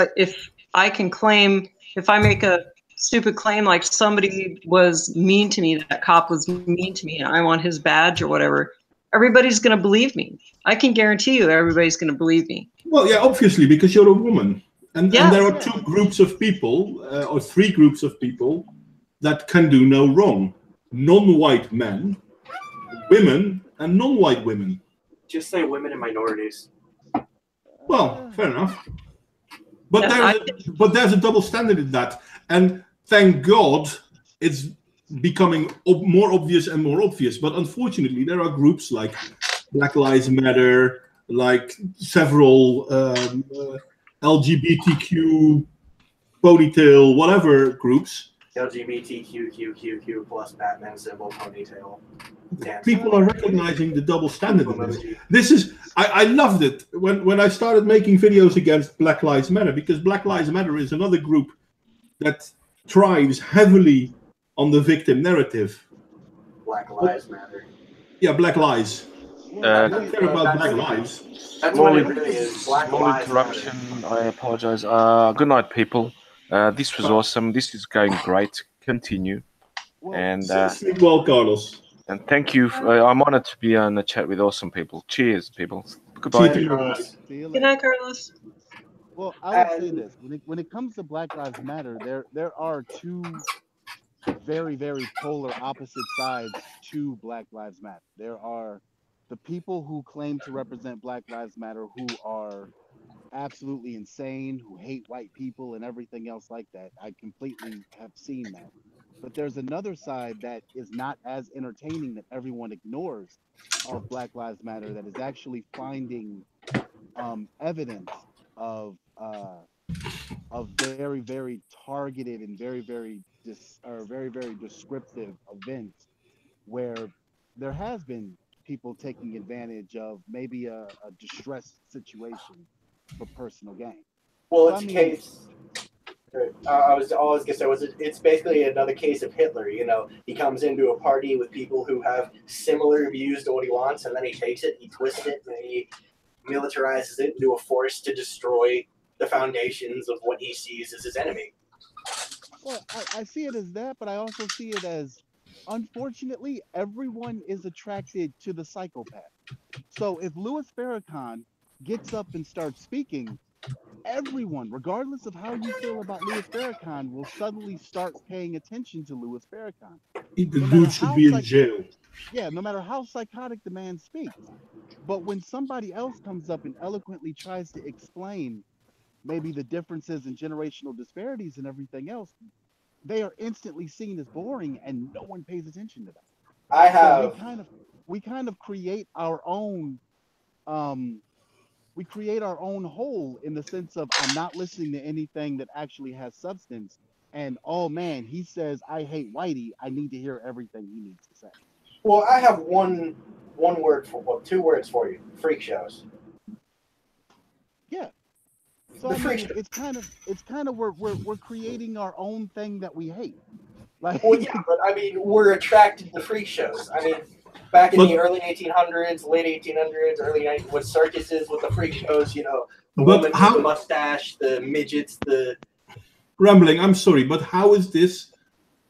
I can claim, if I make a stupid claim like somebody was mean to me, that cop was mean to me, and I want his badge or whatever, everybody's going to believe me. I can guarantee you everybody's going to believe me. Well, yeah, obviously, because you're a woman. And Yes. there are two groups of people, or three groups of people, that can do no wrong. Non-white men, women, and non-white women. Just say women and minorities. Well, fair enough. But there's a double standard in that. And thank God it's becoming more obvious and more obvious. But unfortunately, there are groups like Black Lives Matter, like several LGBTQ, ponytail, whatever groups. LGBTQQQQ plus Batman symbol ponytail. People are recognizing the double standard in this. This is, I loved it when I started making videos against Black Lives Matter, because Black Lives Matter is another group that thrives heavily on the victim narrative. Black Lives Matter. Yeah, Black Lies. I don't care about Black Lives. That's what it really is. Black Small Lives interruption. Matter. I apologize. Good night, people. This was awesome. This is going great. Continue. And sleep well, Carlos. And thank you. I'm honored to be on the chat with awesome people. Cheers, people. Goodbye. Good night, Carlos. Well, I would say this: when it comes to Black Lives Matter, there are two very, very polar opposite sides to Black Lives Matter. There are the people who claim to represent Black Lives Matter who are absolutely insane, who hate white people and everything else like that. I completely have seen that. But there's another side that is not as entertaining that everyone ignores of Black Lives Matter, that is actually finding evidence of very, very targeted and very, very descriptive events where there has been people taking advantage of maybe a distressed situation for personal gain. Well, it's a case. I was gonna say it's basically another case of Hitler. You know, he comes into a party with people who have similar views to what he wants, and then he takes it, he twists it, and he militarizes it into a force to destroy the foundations of what he sees as his enemy. Well, I see it as that, but I also see it as, unfortunately, everyone is attracted to the psychopath. So if Louis Farrakhan gets up and starts speaking, everyone, regardless of how you feel about Louis Farrakhan, will suddenly start paying attention to Louis Farrakhan. The dude should be in jail. Yeah, no matter how psychotic the man speaks. But when somebody else comes up and eloquently tries to explain maybe the differences in generational disparities and everything else, they are instantly seen as boring and no one pays attention to that. So we kind of create our own hole in the sense of, I'm not listening to anything that actually has substance, and oh man, he says I hate Whitey, I need to hear everything he needs to say. Well, I have two words for you: freak shows. Yeah. So I mean, it's kind of we're creating our own thing that we hate. Like, well, yeah, but I mean, we're attracted to freak shows. I mean, back in the early 1800s, late 1800s, early 90s, with circuses, with the freak shows, you know, the woman with the mustache, the midgets, the... Rambling, I'm sorry, but how is this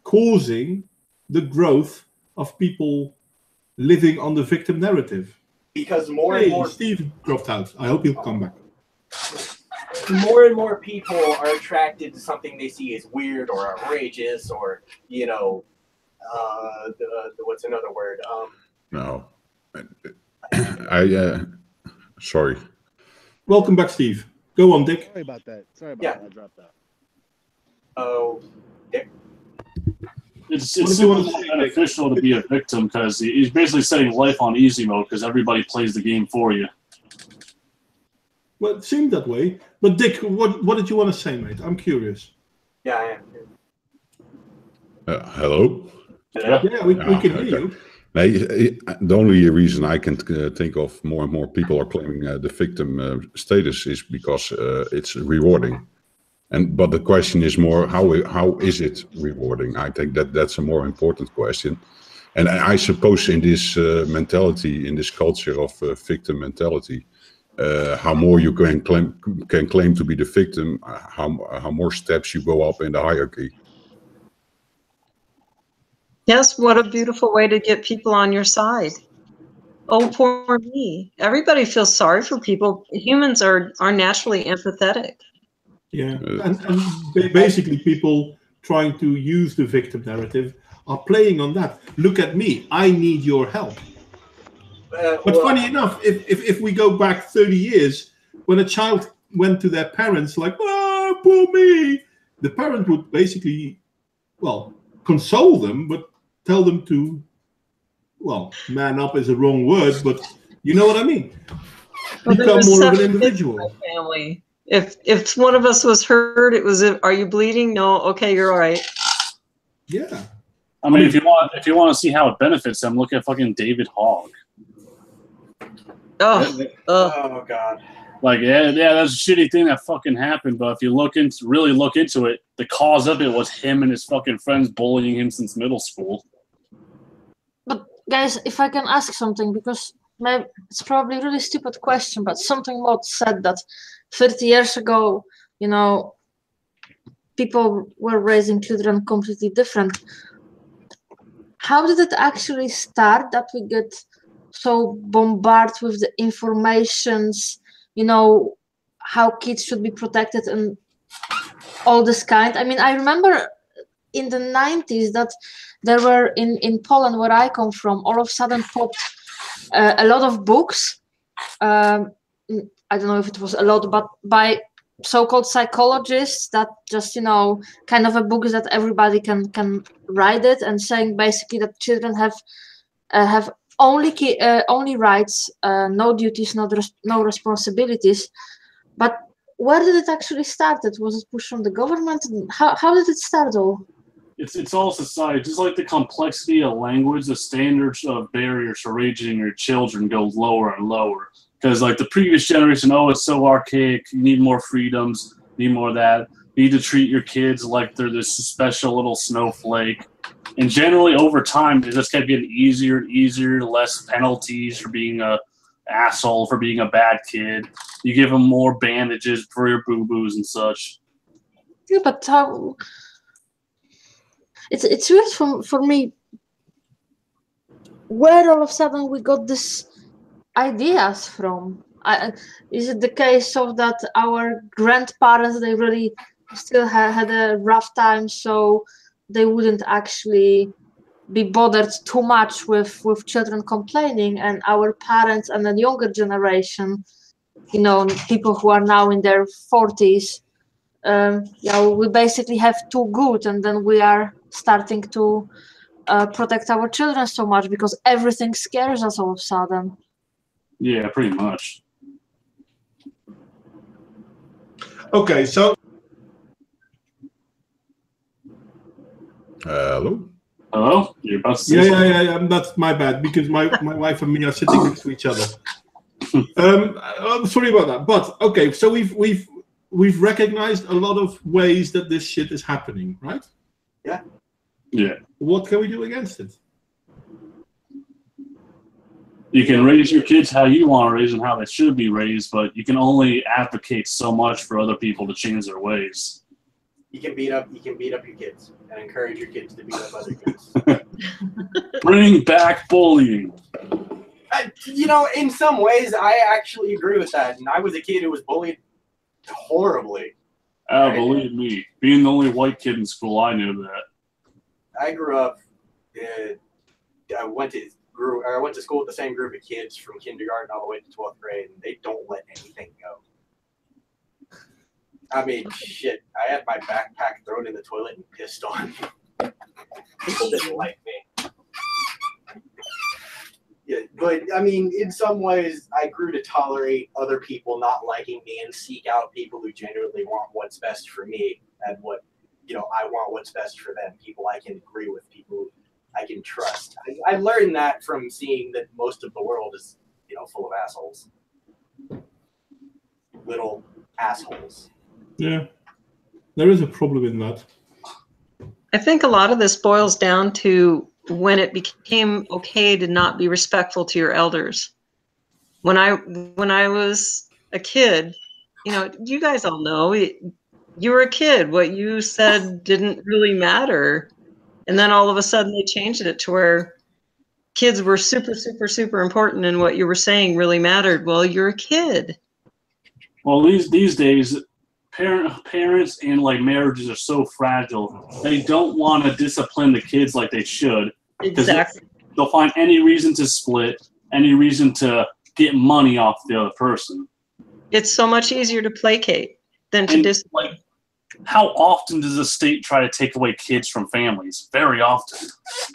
causing the growth of people living on the victim narrative? Because more and more... Steve dropped out. I hope he'll come back. More and more people are attracted to something they see as weird or outrageous or, you know, what's another word? No. Sorry. Welcome back, Steve. Go on, Dick. Sorry about that. Sorry about Yeah. that. I dropped out. Oh, It's What did you super want to say, Nick? beneficial to be a victim because he's basically setting life on easy mode because everybody plays the game for you. Well, it seemed that way. But Dick, what did you want to say, mate? I'm curious. yeah, I am. Hello? Yeah. Yeah, we can hear okay. you. The only reason I can think of more and more people are claiming the victim status is because it's rewarding. But the question is more, how is it rewarding? I think that's a more important question. And I suppose in this mentality, in this culture of victim mentality, how more you can claim to be the victim, how more steps you go up in the hierarchy. Yes, what a beautiful way to get people on your side. Oh, poor me. Everybody feels sorry for people. Humans are naturally empathetic. Yeah, and basically people trying to use the victim narrative are playing on that. Look at me, I need your help. But Well, funny enough, if we go back 30 years, when a child went to their parents like, oh, poor me, the parent would basically, well, console them, but tell them to, well, man up is a wrong word, but you know what I mean. Become more of an individual. Family. If one of us was hurt, it was, are you bleeding? No. Okay, you're all right. Yeah. I mean, if you want to see how it benefits them, look at fucking David Hogg. Oh God. Like, yeah, that's a shitty thing that fucking happened. But if you really look into it, the cause of it was him and his fucking friends bullying him since middle school. But guys, if I can ask something, because it's probably a really stupid question, but something Mod said that 30 years ago, you know, people were raising children completely different. How did it actually start that we get so bombarded with the informations, you know, how kids should be protected and all this kind? I mean, I remember in the 90s that there were in Poland, where I come from, all of a sudden popped a lot of books. I don't know if it was a lot, but by so-called psychologists that just, you know, kind of a book that everybody can write it, and saying basically that children have only rights, no duties, no responsibilities. But where did it actually start? Was it pushed from the government? How did it start all? It's all society. Just like the complexity of language, the standards of barriers for raising your children go lower and lower. Because like the previous generation, oh, it's so archaic. You need more freedoms. Need more of that. You need to treat your kids like they're this special little snowflake. And generally, over time, it just kept getting easier and easier. Less penalties for being a asshole, for being a bad kid. You give them more bandages for your boo-boos and such. Yeah, but how? It's weird for me. Where all of a sudden we got these ideas from? Is it the case of that our grandparents, they really still had a rough time, so they wouldn't actually be bothered too much with children complaining, and our parents and the younger generation, you know, people who are now in their 40s, we basically have too good, and then we are starting to protect our children so much because everything scares us all of a sudden. Yeah, pretty much. Okay, so Hello? Hello? You're about to say something? yeah. That's my bad, because my wife and me are sitting next to each other. I'm sorry about that. But okay, so we've recognized a lot of ways that this shit is happening, right? Yeah. Yeah. What can we do against it? You can raise your kids how you want to raise them, how they should be raised, but you can only advocate so much for other people to change their ways. You can beat up your kids and encourage your kids to beat up other kids. Bring back bullying. You know, in some ways, I actually agree with that. And I was a kid who was bullied horribly. Oh, believe me, being the only white kid in school, I knew that. I grew up. I went to school with the same group of kids from kindergarten all the way to 12th grade, and they don't let anything go. I mean, shit. I had my backpack thrown in the toilet and pissed on. People didn't like me. Yeah, but I mean, in some ways, I grew to tolerate other people not liking me and seek out people who genuinely want what's best for me and what, I want what's best for them. People I can agree with, people I can trust. I learned that from seeing that most of the world is, full of assholes. Little assholes. Yeah, there is a problem in that. I think a lot of this boils down to when it became okay to not be respectful to your elders. When I was a kid, you guys all know, you were a kid. What you said didn't really matter. And then all of a sudden they changed it to where kids were super, super, super important and what you were saying really mattered. Well, you're a kid. Well, these days, parents and marriages are so fragile. They don't want to discipline the kids like they should. Exactly. They'll find any reason to split, any reason to get money off the other person. It's so much easier to placate than to discipline. How often does the state try to take away kids from families? Very often.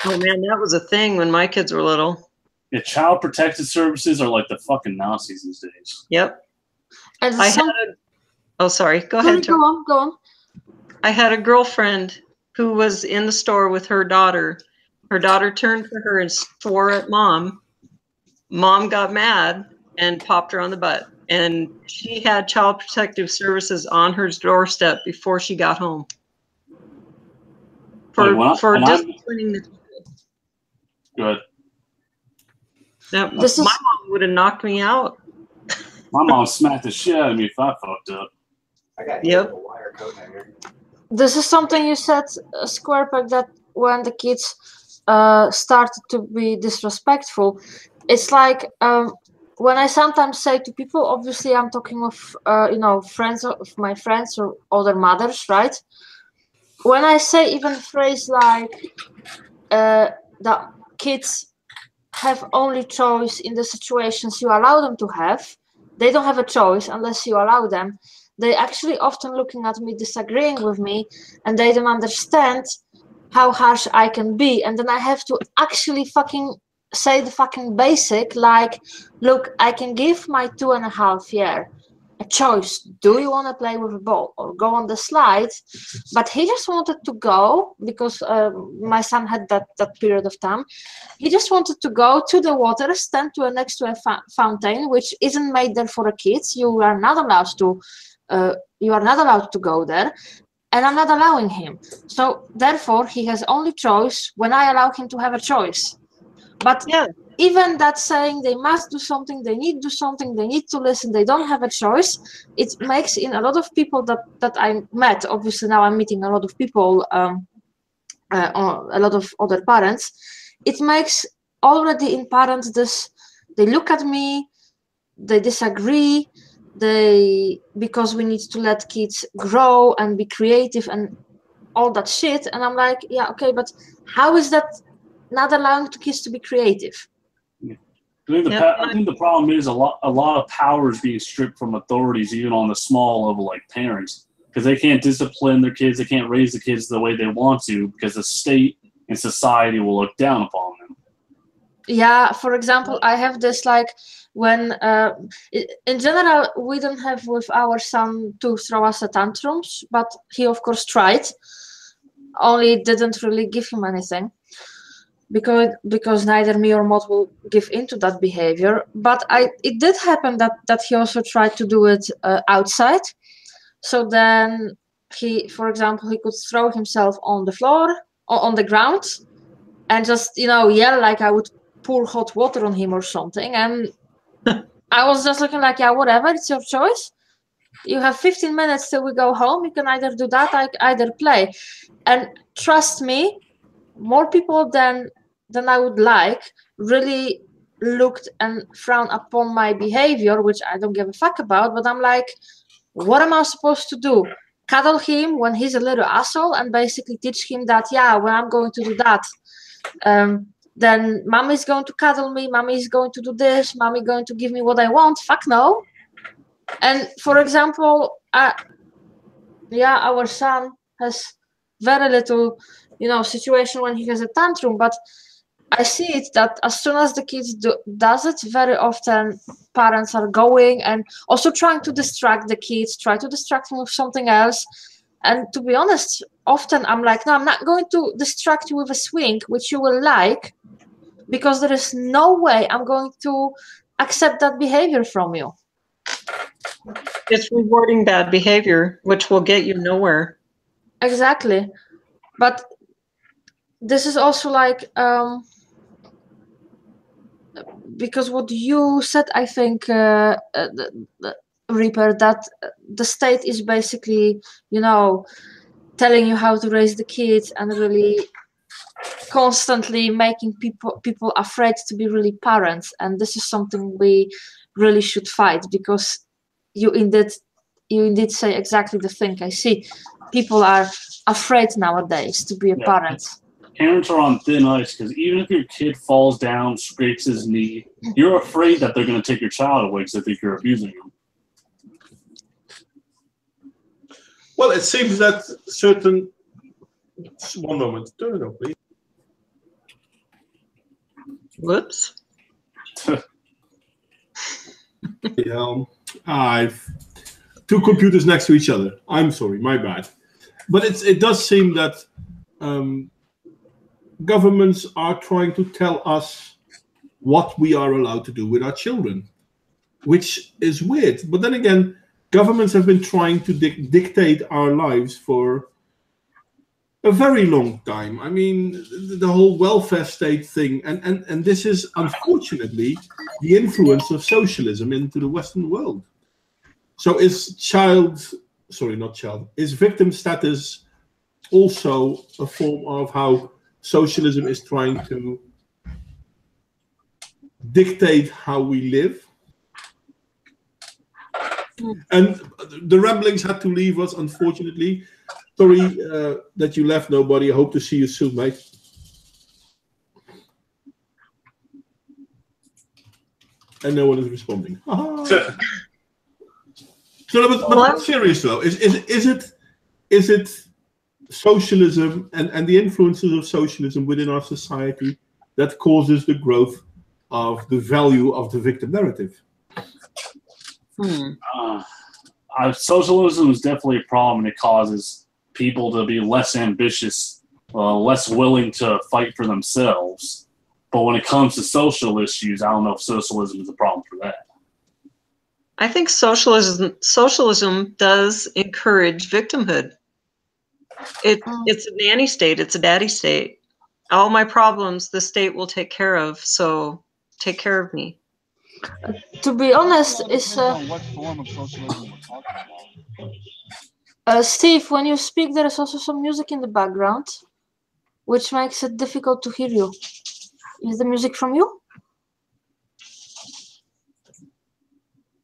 Oh man, that was a thing when my kids were little. Yeah, child protective services are like the fucking Nazis these days. Yep. And sorry. Go ahead. Go on. I had a girlfriend who was in the store with her daughter. Her daughter turned to her and swore at mom. Mom got mad and popped her on the butt. And she had child protective services on her doorstep before she got home. For disciplining the child. Good. Now, my mom would have knocked me out. My mom smacked the shit out of me if I fucked up. I got a wire coat hanger. This is something you said, Squarepack, that when the kids started to be disrespectful, it's like when I sometimes say to people, obviously I'm talking of friends of my friends or other mothers, right? When I say even a phrase like the kids have only choice in the situations you allow them to have, they don't have a choice unless you allow them. They actually often looking at me, disagreeing with me, and they don't understand how harsh I can be. And then I have to actually fucking say the fucking basic, like, look, I can give my 2.5-year a choice. Do you want to play with a ball or go on the slide? But he just wanted to go because my son had that period of time. He just wanted to go to the water, stand next to a fountain, which isn't made there for the kids. You are not allowed to go there, and I'm not allowing him. So therefore, he has only choice when I allow him to have a choice. But yeah, even that saying they must do something, they need to do something, they need to listen, they don't have a choice, it makes in a lot of people that I met, obviously now I'm meeting a lot of people, a lot of other parents, it makes already in parents this, they look at me, they disagree, because we need to let kids grow and be creative and all that shit, and I'm like, yeah, okay, but how is that not allowing the kids to be creative? I think the problem is a lot of power is being stripped from authorities, even on the small level, like parents, because they can't discipline their kids, they can't raise the kids the way they want to, because the state and society will look down upon them. Yeah, for example, I have this like when in general we don't have with our son to throw us a tantrums, but he of course tried, only didn't really give him anything. Because neither me or Mod will give into that behavior, but it did happen that he also tried to do it outside. So then for example, he could throw himself on the floor or on the ground and just yell like I would pour hot water on him or something. And I was just looking like, yeah, whatever, it's your choice. You have 15 minutes till we go home. You can either do that, either play. And trust me, more people than I would like really looked and frowned upon my behavior, which I don't give a fuck about, but I'm like, what am I supposed to do? Cuddle him when he's a little asshole and basically teach him that, yeah, when I'm going to do that, then mommy is going to cuddle me, mommy is going to do this, mommy going to give me what I want. Fuck no. And for example, yeah, our son has very little, situation when he has a tantrum, but I see it that as soon as the kids does it, very often parents are going and also trying to distract the kids, try to distract them with something else. And to be honest, often I'm like, no, I'm not going to distract you with a swing, which you will like, because there is no way I'm going to accept that behavior from you. It's rewarding bad behavior, which will get you nowhere. Exactly. But this is also like, because what you said, I think, Reaper, that the state is basically, telling you how to raise the kids and really constantly making people afraid to be really parents. And this is something we really should fight, because you indeed say exactly the thing I see. People are afraid nowadays to be a parent. Parents are on thin ice because even if your kid falls down, scrapes his knee, you're afraid that they're going to take your child away because they think you're abusing them. Well, it seems that certain... One moment. Turn it off, please. Whoops. I've two computers next to each other. I'm sorry, my bad. But it does seem that governments are trying to tell us what we are allowed to do with our children, which is weird. But then again, governments have been trying to dictate our lives for a very long time. I mean, the whole welfare state thing, and this is unfortunately the influence of socialism into the Western world. So is victim status also a form of how socialism is trying to dictate how we live? And the ramblings had to leave us, unfortunately. Sorry that you left, nobody. I hope to see you soon, mate. And no one is responding. So, but serious though, is it socialism and the influences of socialism within our society that causes the growth of the value of the victim narrative? Socialism is definitely a problem, and it causes people to be less ambitious, less willing to fight for themselves. But when it comes to social issues, I don't know if socialism is a problem for that. I think socialism does encourage victimhood. It's a nanny state. It's a daddy state. All my problems, the state will take care of. So take care of me. To be honest, Depends on what form of socialism we're talking about. Steve, when you speak, there is also some music in the background, which makes it difficult to hear you. Is the music from you?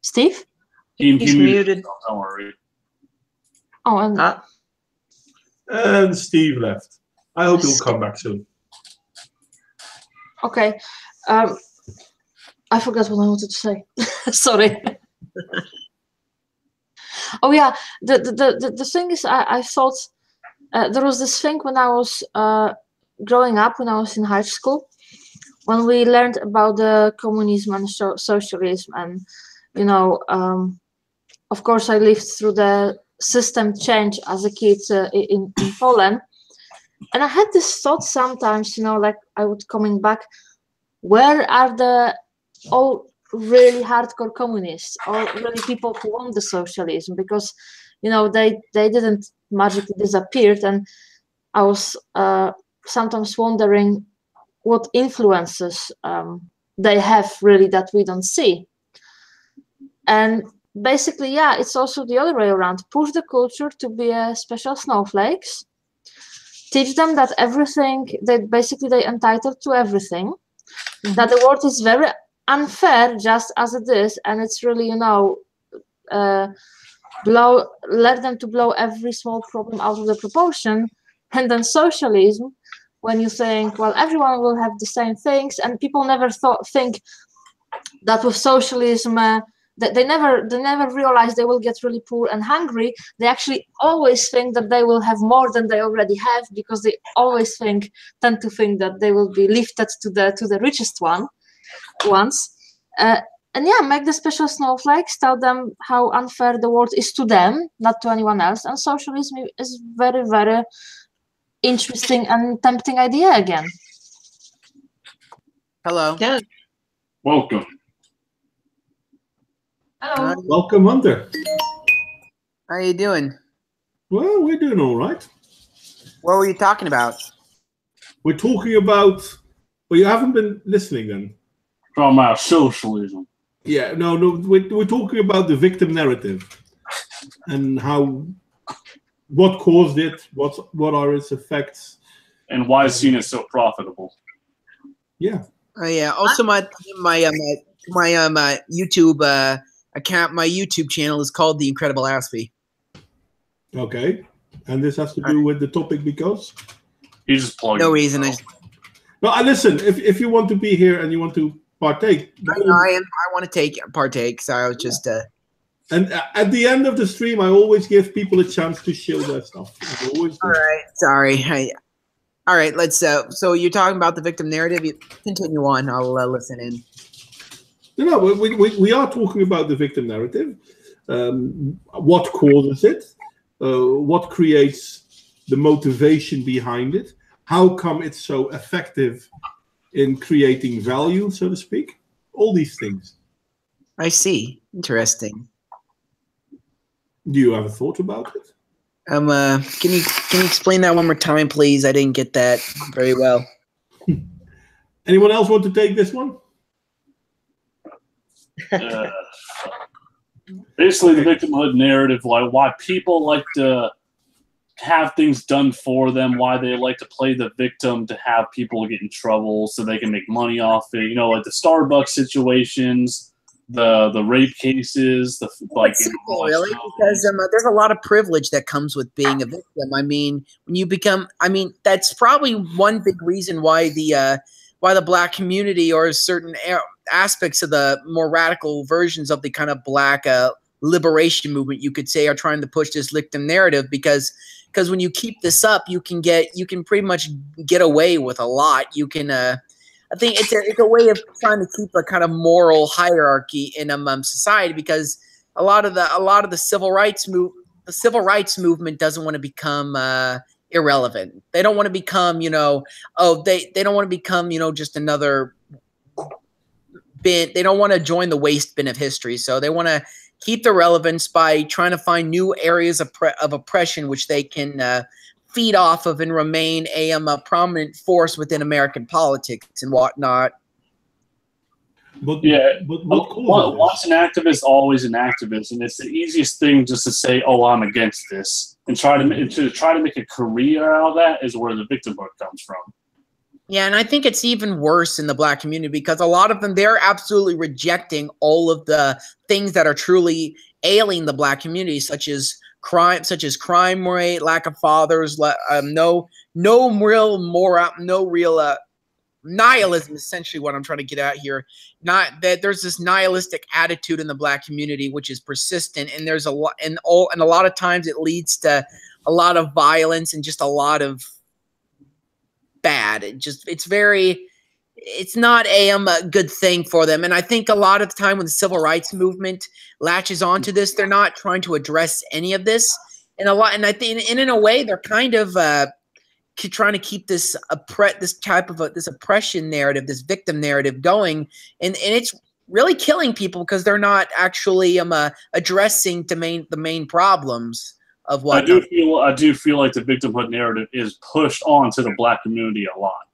Steve? He's muted. Don't worry. Oh, and Steve left. I hope he'll come back soon. Okay. I forgot what I wanted to say. Sorry. Oh yeah, the thing is, I thought there was this thing when I was growing up, when I was in high school, when we learned about the communism and socialism, and of course I lived through the system change as a kid in Poland, and I had this thought sometimes, like I would coming back, where are the all really hardcore communists or really people who want the socialism? Because they didn't magically disappear, and I was sometimes wondering what influences they have really that we don't see. And basically, yeah, it's also the other way around. Push the culture to be a special snowflakes, teach them that everything, that basically they're entitled to everything, that the world is very unfair just as it is, and it's really, let them to blow every small problem out of the proportion. And then socialism, when you think, well, everyone will have the same things, and people never think that with socialism they never realize they will get really poor and hungry. They actually always think that they will have more than they already have, because they always tend to think that they will be lifted to the richest ones. And yeah, make the special snowflakes, tell them how unfair the world is to them, not to anyone else. And socialism is very, very interesting and tempting idea again. Hello. Yeah. Welcome. Hello. Welcome, Hunter. How you doing? Well, we're doing all right. What were you talking about? We're talking about. Well, you haven't been listening then. Talking about socialism. Yeah, no. We're talking about the victim narrative and what caused it, what are its effects, and why it's seen as so profitable. Yeah. Oh yeah. Also, my YouTube account, my YouTube channel is called The Incredible Aspie. Okay, and this has to do with the topic because you just plug. No reason. No, listen. If you want to be here and you want to partake, I want to partake. So I was just. And at the end of the stream, I always give people a chance to show their stuff. All right. Sorry. All right. Let's. So you're talking about the victim narrative. You continue on. I'll listen in. No, we are talking about the victim narrative. What causes it? What creates the motivation behind it? How come it's so effective in creating value, so to speak? All these things. I see. Interesting. Do you have a thought about it? Can you explain that one more time, please? I didn't get that very well. Anyone else want to take this one? Basically, the victimhood narrative, like why people like to have things done for them, why they like to play the victim to have people get in trouble so they can make money off it. You know, like the Starbucks situations, the rape cases, It's simple, really, because there's a lot of privilege that comes with being a victim. I mean, when you become, that's probably one big reason why the Black community or certain aspects of the more radical versions of the kind of Black liberation movement, you could say, are trying to push this victim narrative, because when you keep this up, you can pretty much get away with a lot. You can I think it's a way of trying to keep a kind of moral hierarchy in society, because a lot of the civil rights movement doesn't want to become irrelevant. They don't want to become, they don't want to become, just another bin. They don't want to join the waste bin of history. So they want to keep the relevance by trying to find new areas of oppression which they can feed off of and remain a prominent force within American politics and whatnot. But once an activist, always an activist, and it's the easiest thing just to say, "Oh, I'm against this," and try to make a career out of that is where the victimhood comes from. Yeah, and I think it's even worse in the Black community, because a lot of them, they're absolutely rejecting all of the things that are truly ailing the Black community, such as crime rate, lack of fathers, no real nihilism, essentially what I'm trying to get at here. Not that there's this nihilistic attitude in the Black community which is persistent, and there's a lot, and a lot of times it leads to a lot of violence and just a lot of bad. It's not a good thing for them. And I think a lot of the time when the civil rights movement latches onto this, they're not trying to address any of this. And I think in a way they're kind of trying to keep this oppression narrative, this victim narrative going, and it's really killing people, because they're not actually addressing the main problems of what I do feel like the victimhood narrative is pushed onto the Black community a lot.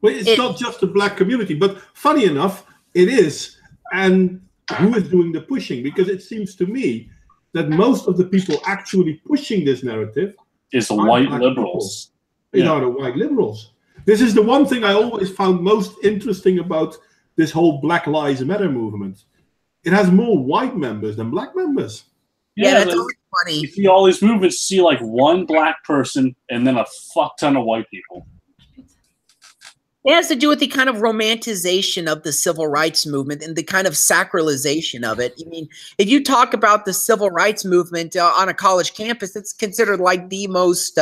Well, it's not just the Black community, but funny enough, it is. And who is doing the pushing? Because it seems to me that most of the people actually pushing this narrative is white liberals. They are the white liberals. This is the one thing I always found most interesting about this whole Black Lives Matter movement. It has more white members than Black members. Yeah, that's always funny. You see all these movements, see like one Black person and then a fuck ton of white people. It has to do with the kind of romanticization of the civil rights movement and the kind of sacralization of it. I mean, if you talk about the civil rights movement on a college campus, it's considered like the most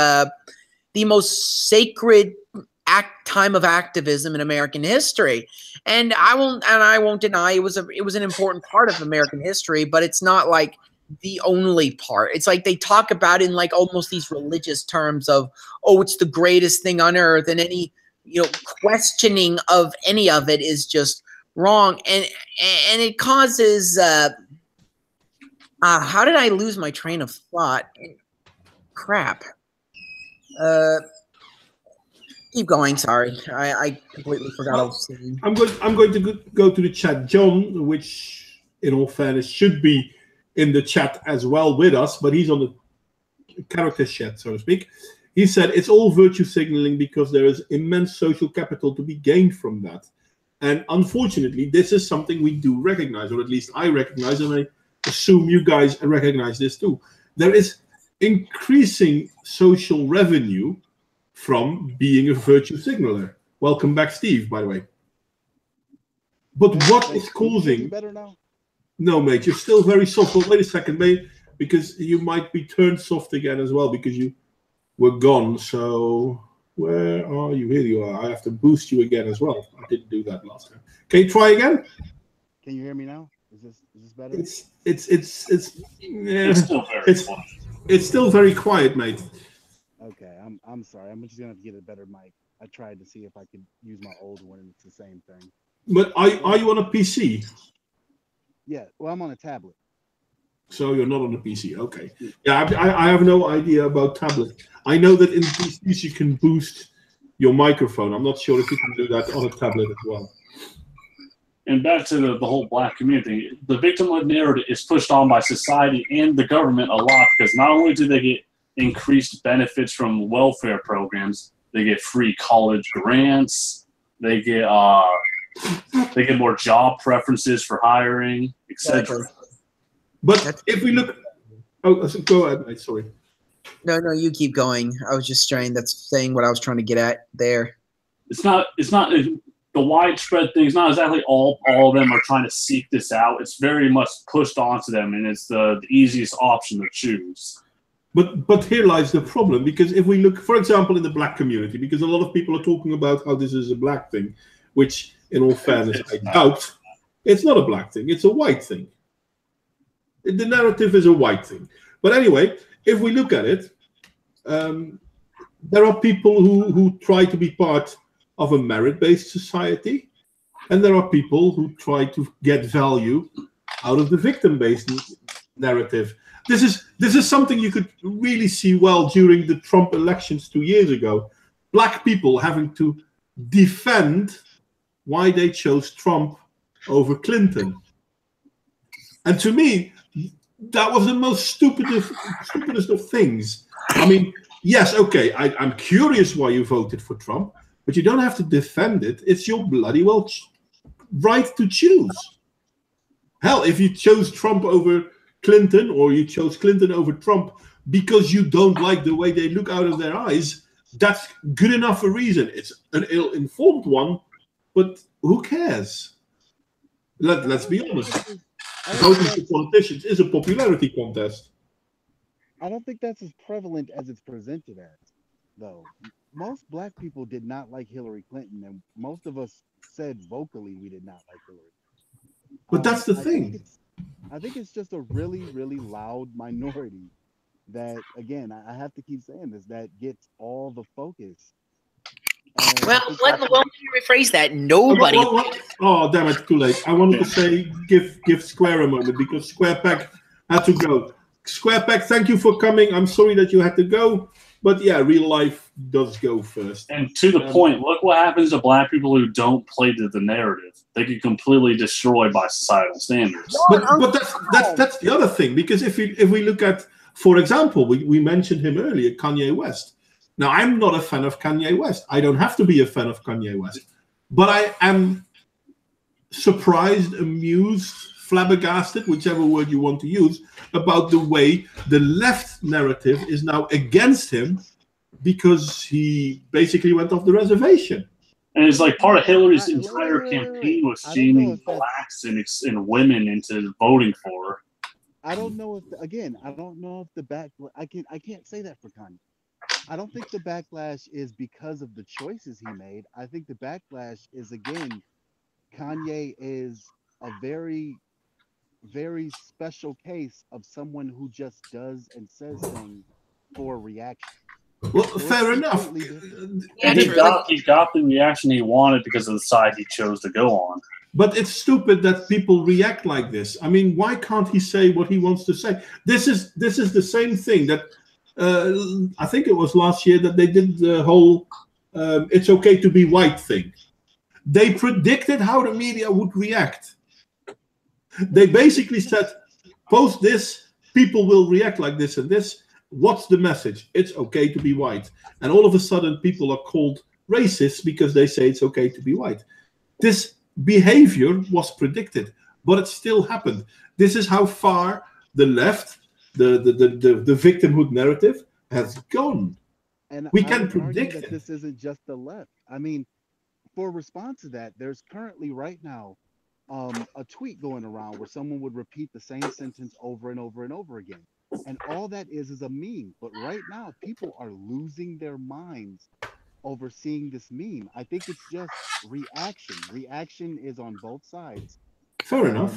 sacred time of activism in American history. And I won't deny it was an important part of American history, but it's not like the only part. It's like they talk about it in like almost these religious terms of, oh, it's the greatest thing on earth, and any questioning of any of it is just wrong, and it causes how did I lose my train of thought? Crap. Keep going. Sorry, I completely forgot what I was saying. I'm going to go to the chat. John, which in all fairness should be in the chat as well with us, but he's on the character chat, so to speak. He said it's all virtue signaling because there is immense social capital to be gained from that. And unfortunately, this is something we do recognize, or at least I recognize, and I assume you guys recognize this too. There is increasing social revenue from being a virtue signaler. Welcome back, Steve, by the way. But what is causing... Better now? No, mate, you're still very soft. But wait a second, mate, because you might be turned soft again as well, because you were gone. So where are you? Here you are. I have to boost you again as well. I didn't do that last time. Can you try again? Can you hear me now? Is this better? It's still very quiet, mate. Okay, I'm sorry. I'm just gonna have to get a better mic. I tried to see if I could use my old one, and it's the same thing. But are you on a PC? Yeah, well, I'm on a tablet. So you're not on a PC, okay. Yeah, I have no idea about tablet. I know that in PCs you can boost your microphone. I'm not sure if you can do that on a tablet as well. And back to the whole black community, the victimhood narrative is pushed on by society and the government a lot, because not only do they get increased benefits from welfare programs, they get free college grants, they get more job preferences for hiring, etc. But if we look, go ahead, mate. Sorry. No, you keep going. I was just saying what I was trying to get at there. It's not the widespread thing. It's not exactly all of them are trying to seek this out. It's very much pushed onto them, and it's the easiest option to choose. But here lies the problem, because if we look, for example, in the black community, because a lot of people are talking about how this is a black thing, which, in all fairness, I doubt. It's not a black thing. It's a white thing. The narrative is a white thing. But anyway, if we look at it, there are people who try to be part of a merit-based society, and there are people who try to get value out of the victim-based narrative. This is something you could really see well during the Trump elections 2 years ago. Black people having to defend why they chose Trump over Clinton. And to me, that was the most stupidest of things. I mean, yes, okay, I'm curious why you voted for Trump, but you don't have to defend it. It's your bloody well right to choose. Hell, if you chose Trump over Clinton, or you chose Clinton over Trump because you don't like the way they look out of their eyes, that's good enough a reason. It's an ill-informed one, but who cares? Let's be honest. Voting for politicians is a popularity contest. I don't think that's as prevalent as it's presented as, though. Most black people did not like Hillary Clinton, and most of us said vocally we did not like Hillary. But that's the thing. I think it's just a really, really loud minority that, again, I have to keep saying this, that gets all the focus. Well, let me rephrase that. Nobody. Oh, damn it, too late. I wanted to say give Square a moment, because SquarePack had to go. SquarePack, thank you for coming. I'm sorry that you had to go, but yeah, real life does go first. And to the point, look what happens to black people who don't play to the narrative. They get completely destroyed by societal standards. But that's the other thing, because if we look at, for example, we mentioned him earlier, Kanye West. Now, I'm not a fan of Kanye West. I don't have to be a fan of Kanye West. But I am surprised, amused, flabbergasted, whichever word you want to use, about the way the left narrative is now against him because he basically went off the reservation. And it's like part of Hillary's Wait, entire wait, wait, wait. campaign was I don't know shaming if that's. blacks and women into voting for her. I don't know if again. I don't know if the back. I can't say that for Kanye. I don't think the backlash is because of the choices he made. I think the backlash is again, Kanye is a very, very special case of someone who just does and says things for reaction. Well, So fair it's enough. completely different. Yeah, And he true. got the reaction he wanted because of the side he chose to go on. But it's stupid that people react like this. I mean, why can't he say what he wants to say? This is the same thing that I think it was last year that they did the whole "it's okay to be white" thing. They predicted how the media would react. They basically said, "Post this, people will react like this and this." What's the message? It's okay to be white. And all of a sudden, people are called racist because they say it's okay to be white. This behavior was predicted, but it still happened. This is how far the left, the victimhood narrative has gone. And We I can would argue predict that it. this isn't just the left. I mean, for a response to that, there's currently right now a tweet going around where someone would repeat the same sentence over and over and over again. And all that is a meme. But right now, people are losing their minds over seeing this meme. I think it's just reaction. Reaction is on both sides. Fair enough.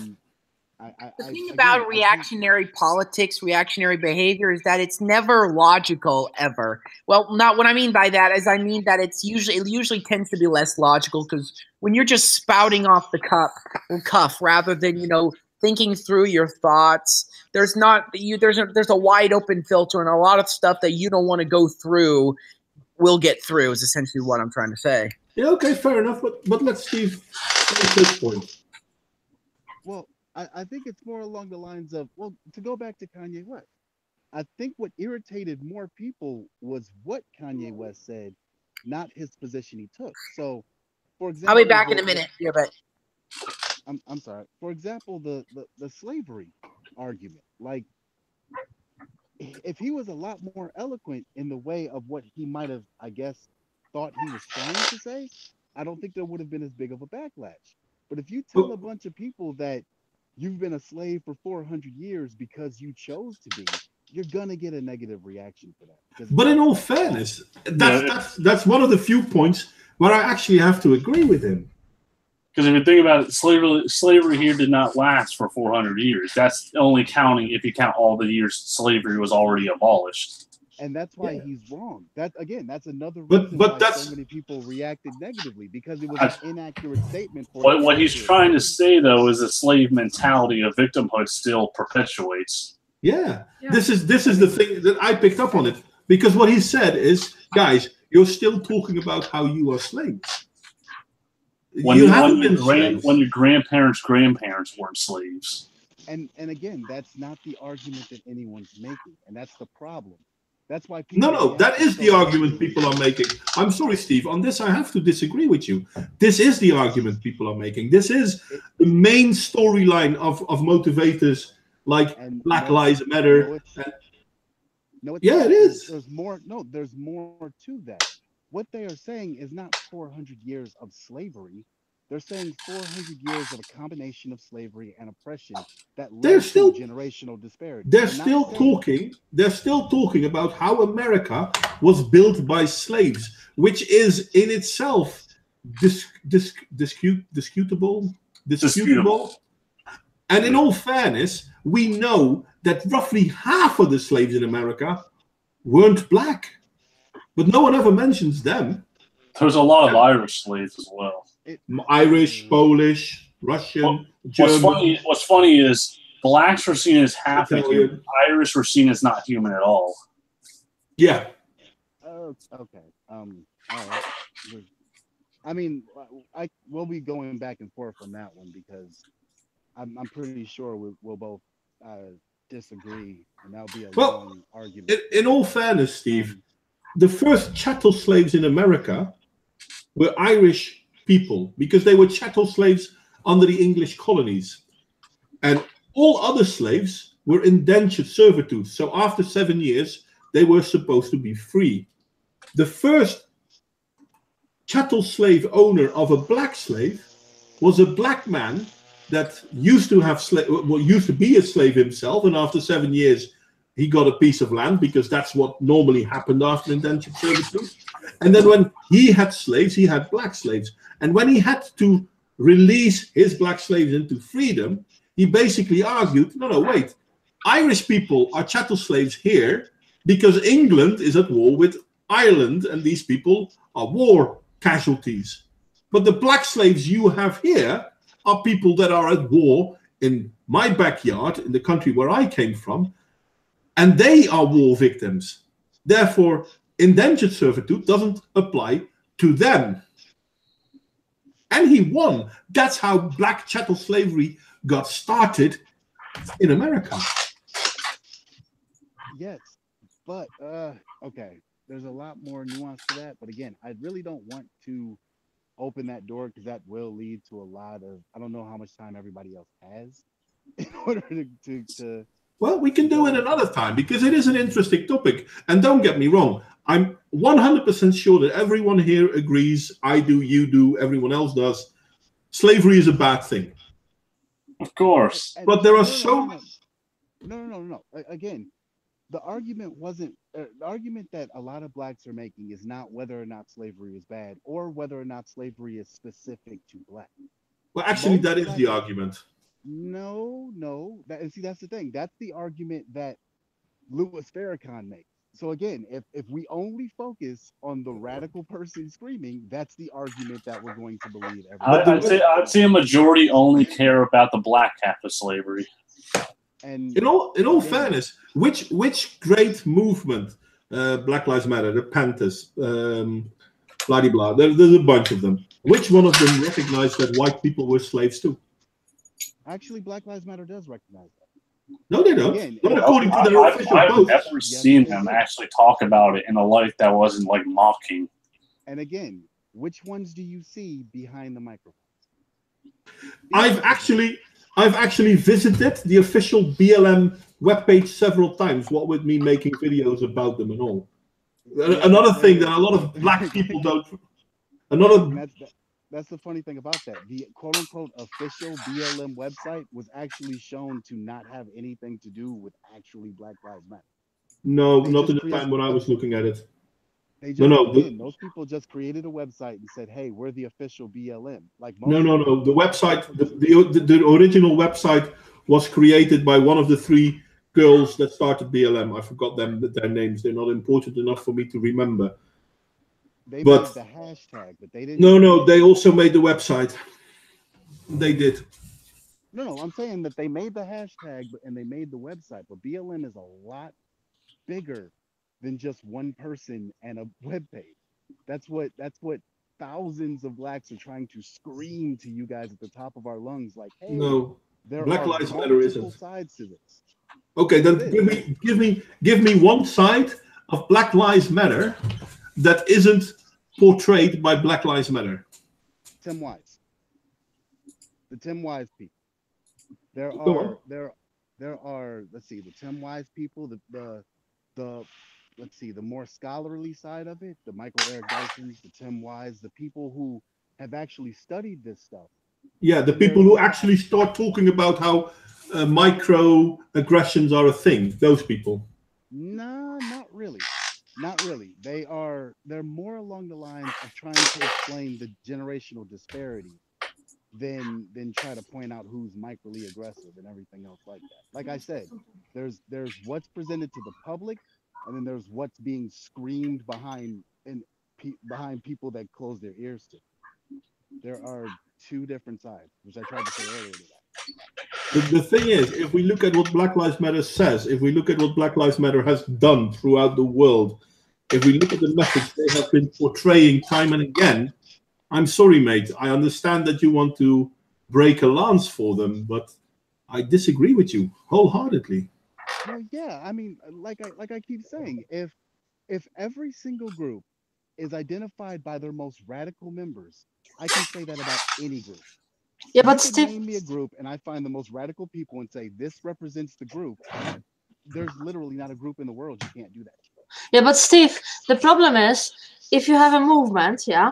The thing about reactionary politics, reactionary behavior, is that it's never logical ever. Well, not what I mean by that is I mean that it usually tends to be less logical because when you're just spouting off the cuff rather than thinking through your thoughts, there's a wide open filter, and a lot of stuff that you don't want to go through will get through. Is essentially what I'm trying to say. Yeah, okay, fair enough. But let's Steve finish this point. Well, I think it's more along the lines of, well, to go back to Kanye West, I think what irritated more people was what Kanye West said, not his position he took. So, for example, I'll be back in a minute. Yeah, but I'm sorry. For example, the slavery argument, like if he was a lot more eloquent in the way of what he might have, I guess, thought he was trying to say, I don't think there would have been as big of a backlash. But if you tell a bunch of people that you've been a slave for 400 years because you chose to be, you're gonna get a negative reaction for that. But in all fairness, that's one of the few points where I actually have to agree with him. Because if you think about it, slavery here did not last for 400 years. That's only counting if you count all the years slavery was already abolished. And that's why he's wrong. That's another reason why so many people reacted negatively, because it was an inaccurate statement. What he's trying to say, though, is the slave mentality of victimhood still perpetuates. Yeah. This is the thing that I picked up on it, because what he said is, guys, you're still talking about how you are slaves. When your grandparents' grandparents weren't slaves. And again, that's not the argument that anyone's making, and that's the problem. That's why No, that is the argument people are making. I'm sorry, Steve. On this, I have to disagree with you. This is the argument people are making. This is the main storyline of motivators like Black Lives Matter. It is. There's more. No, there's more to that. What they are saying is not 400 years of slavery. They're saying 400 years of a combination of slavery and oppression that led to generational disparity. They're still talking about how America was built by slaves, which is in itself disputable. And in all fairness, we know that roughly half of the slaves in America weren't black, but no one ever mentions them. There's a lot of Irish slaves as well. Irish, Polish, Russian, German. What's funny is blacks were seen as half human. Irish were seen as not human at all. Yeah. Okay. All right. I mean, we'll be going back and forth on that one because I'm pretty sure we'll both disagree, and that'll be a long argument. In all fairness, Steve, the first chattel slaves in America were Irish people because they were chattel slaves under the English colonies, and all other slaves were indentured servitude. So after 7 years, they were supposed to be free. The first chattel slave owner of a black slave was a black man that used to be a slave himself, and after 7 years he got a piece of land, because that's what normally happened after indentured servitude. And then when he had slaves, he had black slaves. And when he had to release his black slaves into freedom, he basically argued, no, wait, Irish people are chattel slaves here because England is at war with Ireland, and these people are war casualties. But the black slaves you have here are people that are at war in my backyard, in the country where I came from, and they are war victims. Therefore, indentured servitude doesn't apply to them. And he won. That's how black chattel slavery got started in America. Yes, but okay, there's a lot more nuance to that. But again, I really don't want to open that door, because that will lead to a lot of, I don't know how much time everybody else has in order to Well, we can do it another time, because it is an interesting topic. And don't get me wrong, I'm 100% sure that everyone here agrees, I do, you do, everyone else does, slavery is a bad thing. Of course. But there are so... No. Again, the argument wasn't, the argument that a lot of blacks are making is not whether or not slavery is bad, or whether or not slavery is specific to black. Well, actually, that is the argument. No. That's the thing. That's the argument that Louis Farrakhan makes. So again, if we only focus on the radical person screaming, that's the argument that we're going to believe. I'd say a majority only care about the black half of slavery. And in all fairness, which great movement, Black Lives Matter, the Panthers, blah blah, there's a bunch of them. Which one of them recognized that white people were slaves too? Actually, Black Lives Matter does recognize that. No, they don't. Again, not according to their official I've post. never seen them actually talk about it in a light that wasn't like mocking. And again, which ones do you see behind the microphones? I've actually visited the official BLM webpage several times, what with me making videos about them and all. Another thing that a lot of black people don't... That's the funny thing about that. The quote-unquote official BLM website was actually shown to not have anything to do with actually Black Lives Matter. No, not at the time when I was looking at it. Those people just created a website and said, "Hey, we're the official BLM." Like no. The website, the original website was created by one of the three girls that started BLM. I forgot their names. They're not important enough for me to remember. They made the hashtag, but they didn't. No. They also made the website. They did. No. I'm saying that they made the hashtag and they made the website, but BLM is a lot bigger than just one person and a web page. That's what thousands of blacks are trying to scream to you guys at the top of our lungs, like, hey, no, there Black are Lives Matter isn't. sides to this. Okay, then give me one side of Black Lives Matter that isn't portrayed by Black Lives Matter. Tim Wise. The Tim Wise people. There are let's see, the Tim Wise people, the let's see, the more scholarly side of it, the Michael Eric Dysons, the Tim Wise, the people who have actually studied this stuff. Yeah, the people who actually start talking about how microaggressions are a thing. Those people. No, not really. Not really. They're more along the lines of trying to explain the generational disparity than try to point out who's microly aggressive and everything else like that. Like I said, there's what's presented to the public, and then there's what's being screamed behind people that close their ears to. There are two different sides, which I tried to say earlier to that. The thing is, if we look at what Black Lives Matter says, if we look at what Black Lives Matter has done throughout the world, if we look at the message they have been portraying time and again, I'm sorry, mate. I understand that you want to break a lance for them, but I disagree with you wholeheartedly. Well, yeah, I mean, like I keep saying, if every single group is identified by their most radical members, I can say that about any group. Yeah, but Steve, Steve, name me a group, and I find the most radical people and say this represents the group. There's literally not a group in the world you can't do that. yeah, but Steve, the problem is if you have a movement, yeah,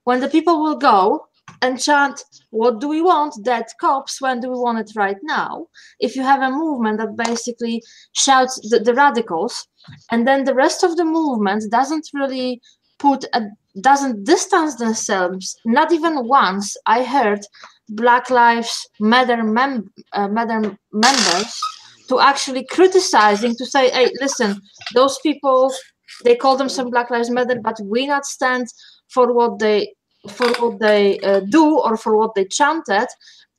when the people will go and chant, what do we want? Dead cops. When do we want it? Right now. If you have a movement that basically shouts the radicals, and then the rest of the movement doesn't really doesn't distance themselves. Not even once I heard Black Lives Matter members to actually criticizing, to say, hey, listen, those people, they call themselves Black Lives Matter, but we not stand for what they do or for what they chanted.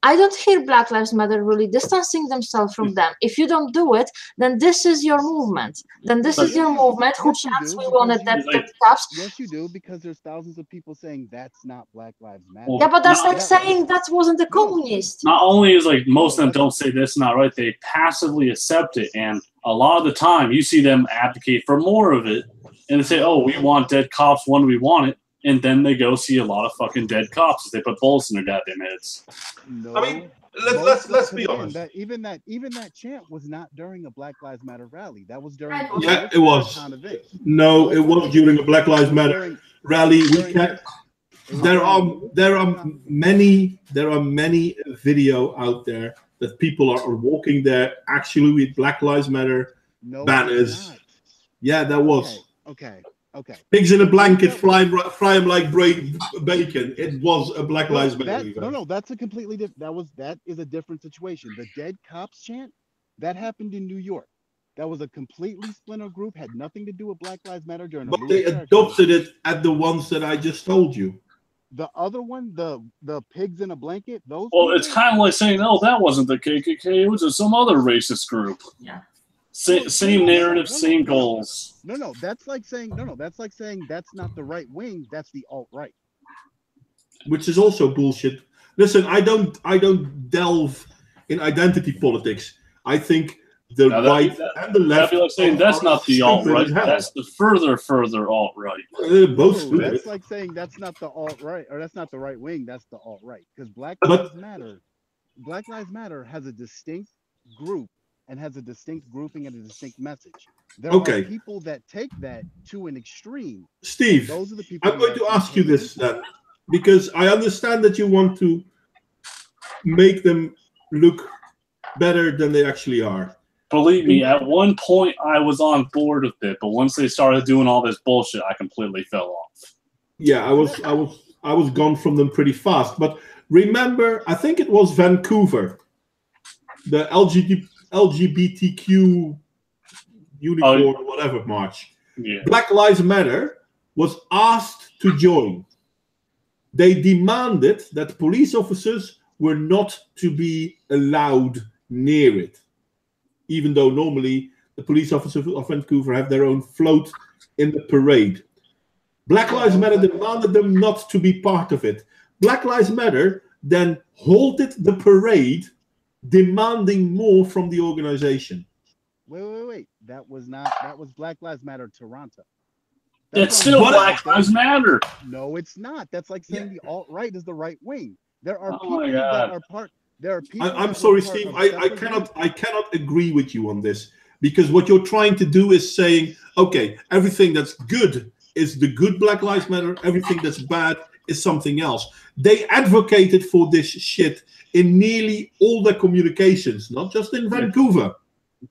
I don't hear Black Lives Matter really distancing themselves from them. If you don't do it, then this is your movement. Then this is your movement who chants we wanted that cops. Yes, you do, because there's thousands of people saying that's not Black Lives Matter. Yeah, but that's like saying that wasn't a communist. Not only is like most of them don't say this not right, they passively accept it, and a lot of the time you see them advocate for more of it, and they say, "Oh, we want dead cops when we want it," and then they go see a lot of fucking dead cops as they put bullets in their goddamn heads. No, I mean, let's be honest. Even that chant was not during a Black Lives Matter rally. That was during yeah, it was. No, it was during a Black Lives Matter rally. There are many video out there that people are walking there actually with Black Lives Matter banners. Yeah, that was. Okay. Pigs in a blanket fry them like bacon. It was a Black Lives Matter. No, that's a completely different. That is a different situation. The dead cops chant that happened in New York. That was a completely splinter group. Had nothing to do with Black Lives Matter during. But they adopted it at the ones that I just told you. The other one, the pigs in a blanket. Those. Well, it's kind of like saying, "No, that wasn't the KKK. It was just some other racist group." Yeah. Same narrative, same goals. No, that's like saying that's not the right wing, that's the alt-right. Which is also bullshit. Listen, I don't delve in identity politics. I think the right and the left. That'd be like saying that's not the alt-right. That's the further alt-right. Both stupid. That's like saying that's not the alt-right, or that's not the right wing. That's the alt-right. Because Black Lives Matter has a distinct group. And has a distinct grouping and a distinct message. There are people that take that to an extreme. Steve, those are the people I'm going to ask you this then, because I understand that you want to make them look better than they actually are. Believe me, at one point I was on board with it, but once they started doing all this bullshit, I completely fell off. Yeah, I was gone from them pretty fast. But remember, I think it was Vancouver, the LGBTQ unicorn whatever march. Yeah. Black Lives Matter was asked to join. They demanded that police officers were not to be allowed near it, even though normally the police officers of Vancouver have their own float in the parade. Black Lives Matter demanded them not to be part of it. Black Lives Matter then halted the parade, demanding more from the organization. Wait. That was Black Lives Matter Toronto. It's still Black Lives Matter. No, it's not. That's like saying the alt-right is the right wing. There are people that are part. There are people. I'm sorry, Steve. I cannot agree with you on this, because what you're trying to do is saying, okay, everything that's good is the good Black Lives Matter. Everything that's bad is something else. They advocated for this shit in nearly all their communications, not just in Vancouver.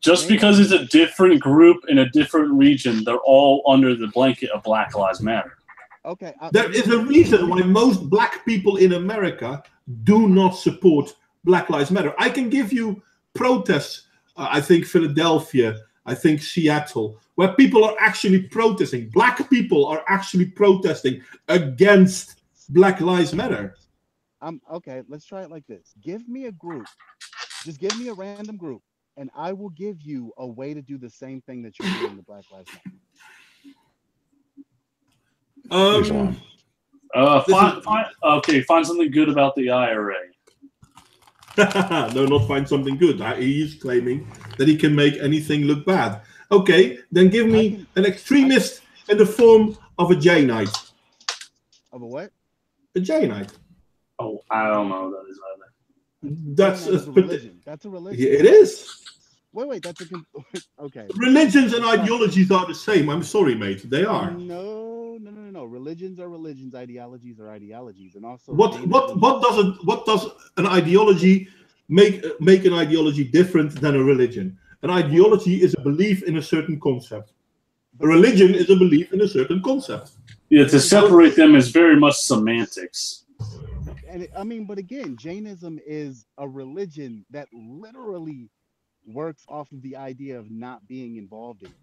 Just because it's a different group in a different region, they're all under the blanket of Black Lives Matter. Okay. There is a reason why most black people in America do not support Black Lives Matter. I can give you protests, I think Philadelphia, I think Seattle, where people are actually protesting. Black people are actually protesting against Black Lives Matter. Okay, let's try it like this. Give me a group. Just give me a random group, and I will give you a way to do the same thing that you're doing to Black Lives Matter. Find something good about the IRA. No, not find something good. He is claiming that he can make anything look bad. Okay, then give me an extremist in the form of a Jainite. Of a what? A Jainite. Oh, I don't know what that is either. That's a religion. That's a religion. Yeah, it is. Wait. Okay. Religions and ideologies are the same. I'm sorry, mate. They are. No. Religions are religions. Ideologies are ideologies, and also What does an ideology make an ideology different than a religion? An ideology is a belief in a certain concept. A religion is a belief in a certain concept. Yeah, to separate them is very much semantics. And but again, Jainism is a religion that literally works off of the idea of not being involved in it.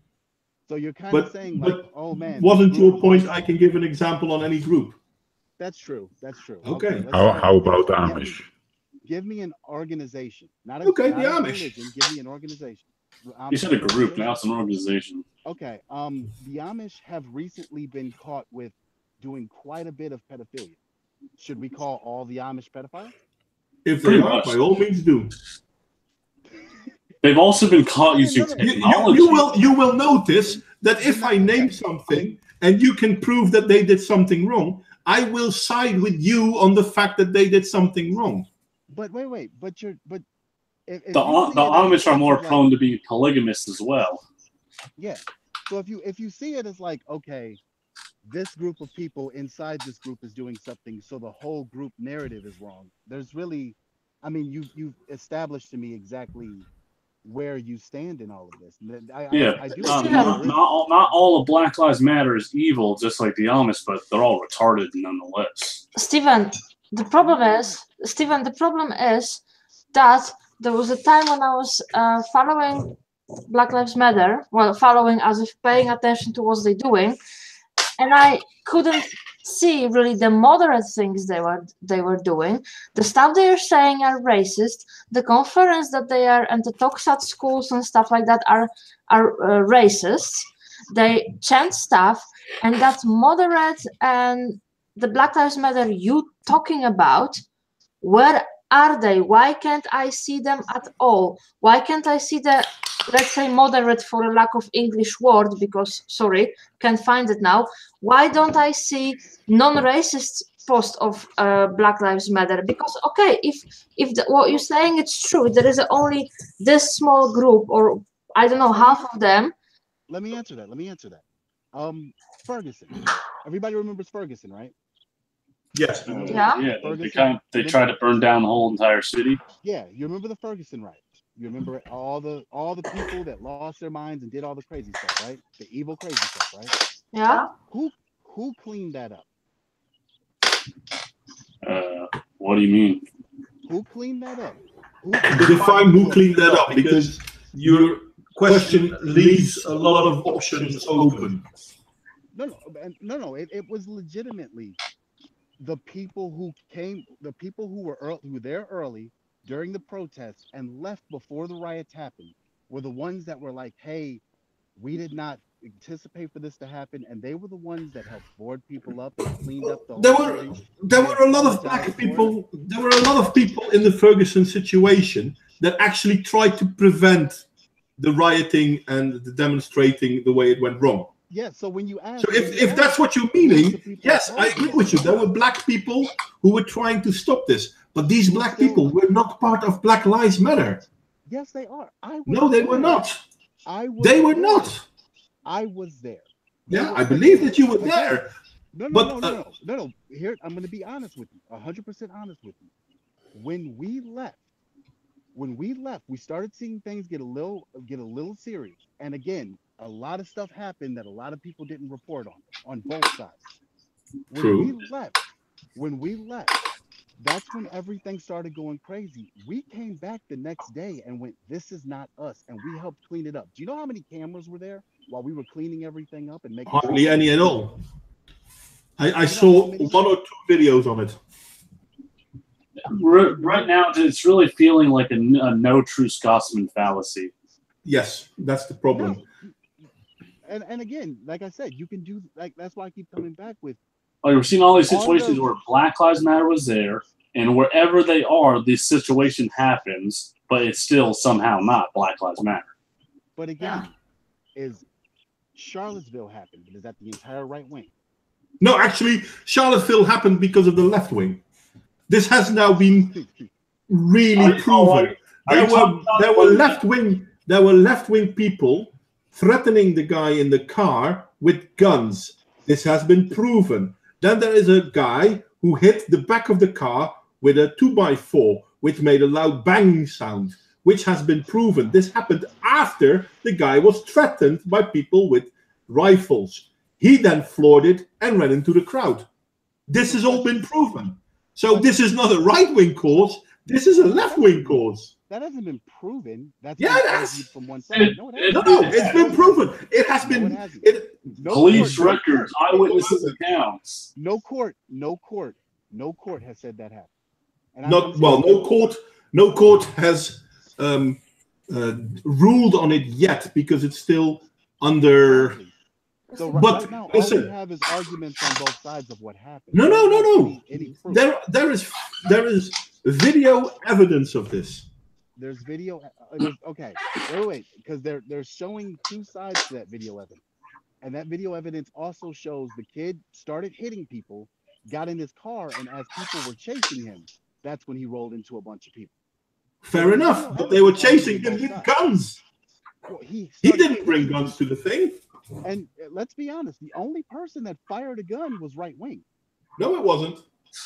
So you're kind of saying like, oh man, wasn't your point? I can give an example on any group. That's true. That's true. Okay. How about the Amish? Give me an organization, not a the Amish. religion. Give me an organization. You said a group, now it's an organization. Okay. The Amish have recently been caught with doing quite a bit of pedophilia. Should we call all the Amish pedophiles? If they are, by all means do. They've also been caught using technology. You will notice that if I name something and you can prove that they did something wrong, I will side with you on the fact that they did something wrong. But wait, the Amish are more prone to be polygamous as well. Yeah. So if you see it as like, okay, this group of people inside this group is doing something, so the whole group narrative is wrong. There's really, you've established to me exactly where you stand in all of this. I do not all of Black Lives Matter is evil, just like the Amish, but they're all retarded nonetheless. Stephen, the problem is that there was a time when I was following Black Lives Matter, following as if paying attention to what they're doing, and I couldn't see really the moderate things they were doing. The stuff they are saying are racist. The conference that they are and the talks at schools and stuff like that are racist. They chant stuff, and that's moderate. And the Black Lives Matter you talking about, where are they? Why can't I see them at all? Why can't I see the, let's say, moderate for a lack of English word, because, sorry, can't find it now. Why don't I see non-racist post of Black Lives Matter? Because, okay, if what you're saying is true, there is only this small group, or I don't know, half of them. Let me answer that. Ferguson. Everybody remembers Ferguson, right? Yes. Yeah. They tried to burn down the whole entire city. Yeah, you remember the Ferguson riots. You remember all the people that lost their minds and did all the crazy stuff, right? The evil, crazy stuff, right? Yeah. Who cleaned that up? What do you mean? Who cleaned that up? Define who cleaned that up, because your question leaves a lot of options open. No. It was legitimately the people who were there early during the protests and left before the riots happened were the ones that were like, hey, we did not anticipate for this to happen, and they were the ones that helped board people up and cleaned up the whole there were a lot of black people. There were a lot of people in the Ferguson situation that actually tried to prevent the rioting and the demonstrating the way it went wrong. Yeah, so when you ask, so if that's what you're meaning, yes, I agree with you. There were black people who were trying to stop this, but these black people were not part of Black Lives Matter. Yes, they are. No, they were not. They were not. I was there. Yeah, I believe that you were there. No. Here, I'm going to be honest with you, 100% honest with you. When we left, we started seeing things get a little serious. And again, a lot of stuff happened that a lot of people didn't report on both sides. When we left, that's when everything started going crazy. We came back the next day and went, this is not us. And we helped clean it up. Do you know how many cameras were there while we were cleaning everything up and making hardly any at all? I saw 1 or 2 videos on it. Right now, it's really feeling like a no true Scotsman fallacy. Yes, that's the problem. No. And again, like I said, you can do, like, that's why I keep coming back with. Oh, we're seeing all these situations where Black Lives Matter was there, and wherever they are, this situation happens, but it's still somehow not Black Lives Matter. But again, is Charlottesville happened? Is that the entire right wing? No, actually, Charlottesville happened because of the left wing. This has now been really proven. There were left wing people threatening the guy in the car with guns, This has been proven. Then there is a guy who hit the back of the car with a 2x4, which made a loud banging sound, which has been proven. This happened after the guy was threatened by people with rifles. He then floored it and ran into the crowd. This has all been proven. So this is not a right-wing cause. This is a left-wing cause. That hasn't been proven. That's Yeah, been it argued has. from one side. No, it hasn't. No, it's been proven. It has been. No Police court- records, eyewitnesses accounts. No court has said that happened. And I'm Not saying- well. No court has ruled on it yet because it's still under. So But right now, all listen. we have is arguments on both sides of what happened. No. Any proof. There is video evidence of this. There's video. Okay, wait, because they're showing two sides to that video evidence, and that video evidence also shows the kid started hitting people, got in his car, and as people were chasing him, that's when he rolled into a bunch of people. Fair enough, but they were chasing him with guns. Well, He started didn't bring hitting guns to the thing. And let's be honest, the only person that fired a gun was right wing. No, it wasn't.